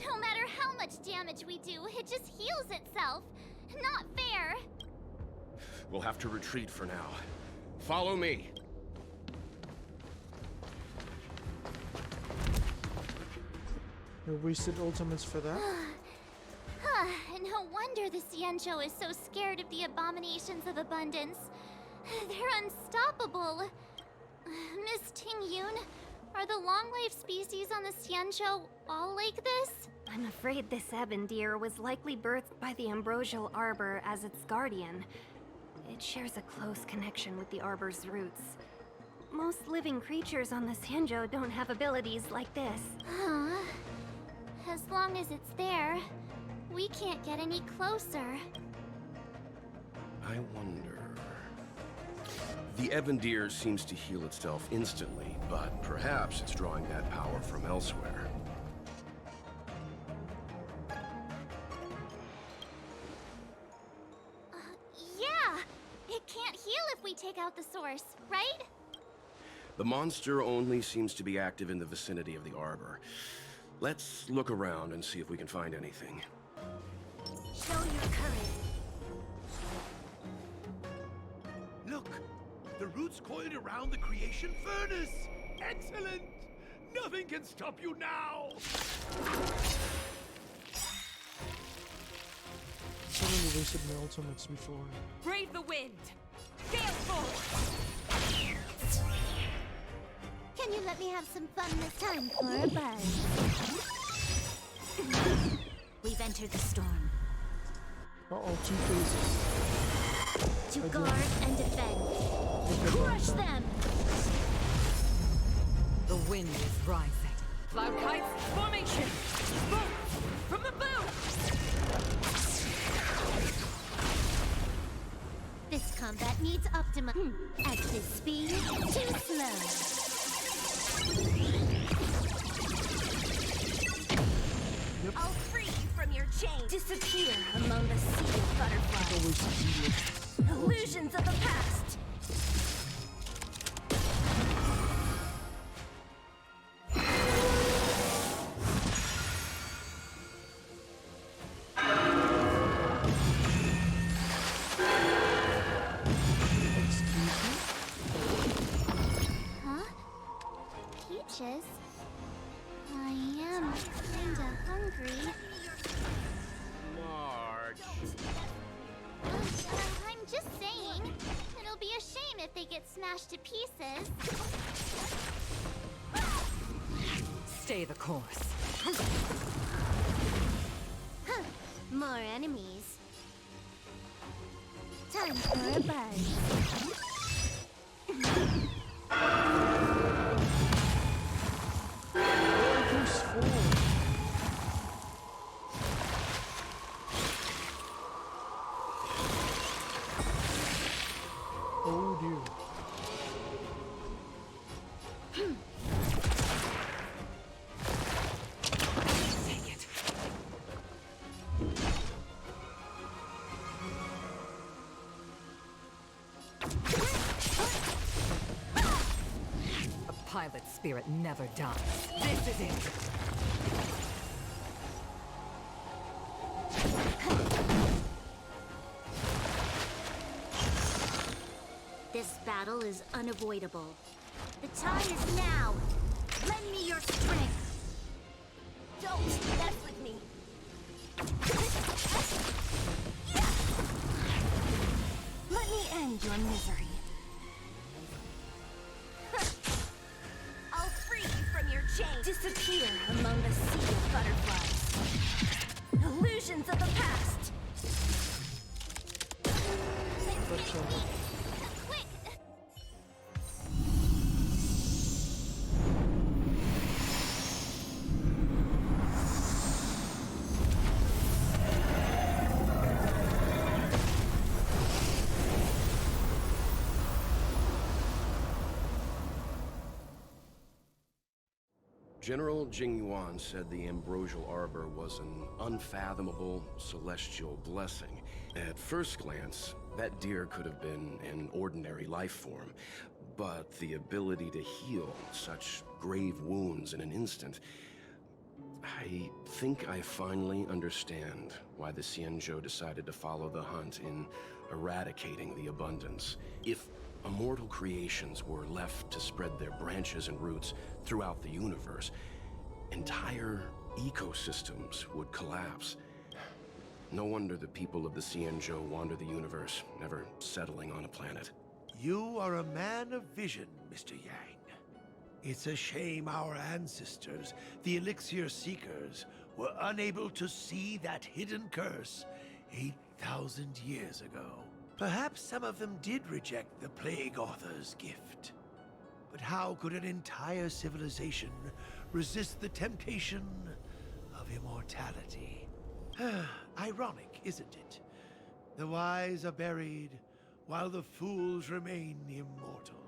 No matter how much damage we do, it just heals itself. Not fair. We'll have to retreat for now. Follow me. You wasted ultimates for that? No wonder the Xianzhou is so scared of the abominations of abundance. They're unstoppable. Miss Tingyun, are the long-life species on the Xianzhou all like this? I'm afraid this ebon deer was likely birthed by the ambrosial arbor as its guardian. It shares a close connection with the arbor's roots. Most living creatures on the Xianzhou don't have abilities like this. Huh? As long as it's there, we can't get any closer. I wonder... The ebon deer seems to heal itself instantly, but perhaps it's drawing that power from elsewhere. Yeah! It can't heal if we take out the source, right? The monster only seems to be active in the vicinity of the arbor. Let's look around and see if we can find anything. Show your courage. Look! The roots coiled around the creation furnace! Excellent! Nothing can stop you now! I really wasted my ultimates before. Brave the wind! Baleful! Can you let me have some fun this time for a buzz? We've entered the storm. Uh-oh, two phases. To guard and defend. Crush them! The wind is rising. Cloud kites, formation! Boom! From the boom! This combat needs at this speed, too slow. I'll free you from your chains. Illusions of the past! Huh? Peaches? I am kinda hungry. March. I'm just saying, it'll be a shame if they get smashed to pieces. Stay the course. Huh. More enemies. Time for a buzz. Oh dear. Take it. A pilot's spirit never dies. This is it. This battle is unavoidable. The time is now. Lend me your strength. Don't mess with me! Let me end your misery. I'll free you from your chains! Disappear among the sea of butterflies. Illusions of the past! General Jingyuan said the ambrosial arbor was an unfathomable celestial blessing. At first glance, that deer could have been an ordinary life form, but the ability to heal such grave wounds in an instant... I think I finally understand why the Xianzhou decided to follow the hunt in eradicating the abundance. If immortal creations were left to spread their branches and roots throughout the universe, entire ecosystems would collapse. No wonder the people of the Xianzhou wander the universe, never settling on a planet. You are a man of vision, Mr. Yang. It's a shame our ancestors, the Elixir Seekers, were unable to see that hidden curse 8,000 years ago. Perhaps some of them did reject the Plague Author's gift. But how could an entire civilization resist the temptation of immortality? Ironic, isn't it? The wise are buried, while the fools remain immortal.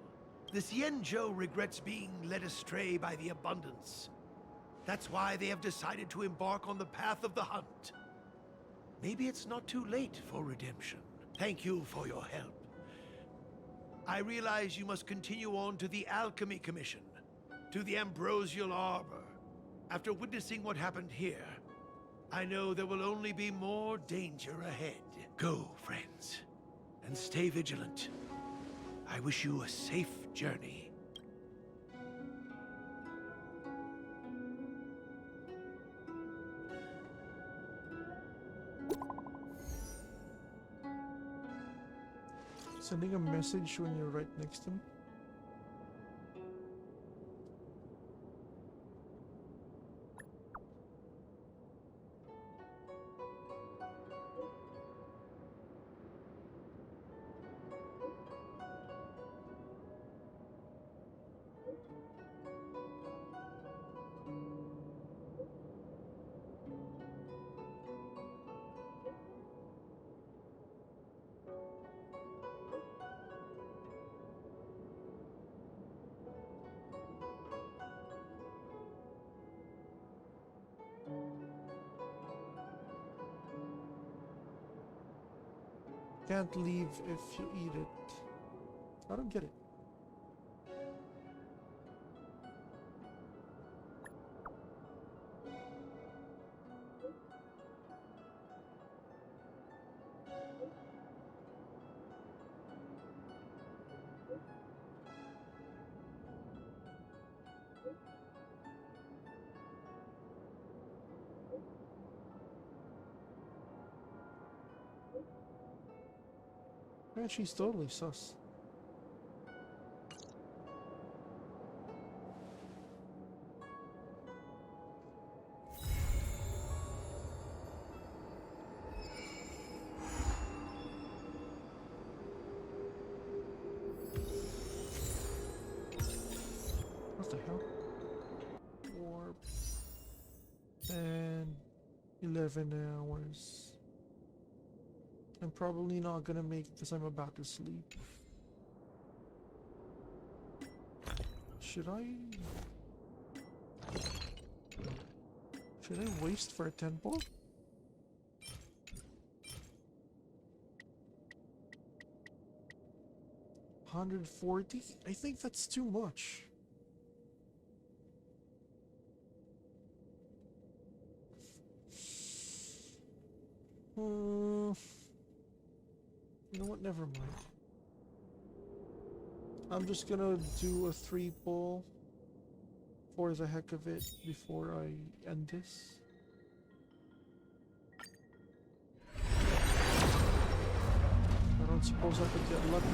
The Xianzhou regrets being led astray by the abundance. That's why they have decided to embark on the path of the hunt. Maybe it's not too late for redemption. Thank you for your help. I realize you must continue on to the Alchemy Commission, to the Ambrosial Arbor. After witnessing what happened here, I know there will only be more danger ahead. Go, friends, and stay vigilant. I wish you a safe journey. Sending a message when you're right next to him. Can't leave if you eat it. I don't get it. Man, she's totally sus. What the hell? Warp. And 11 hours. I'm probably not gonna make it because I'm about to sleep. Should I waste for a temple? $140? I think that's too much. You know what? Never mind. I'm just gonna do a 3 pull for the heck of it before I end this. I don't suppose I could get lucky.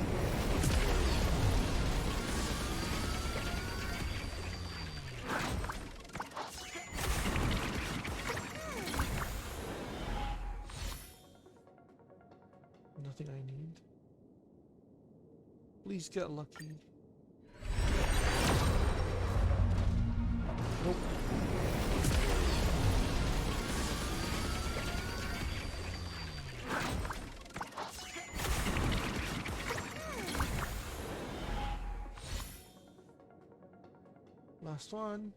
Nothing I need. Please get lucky. Nope. Last one.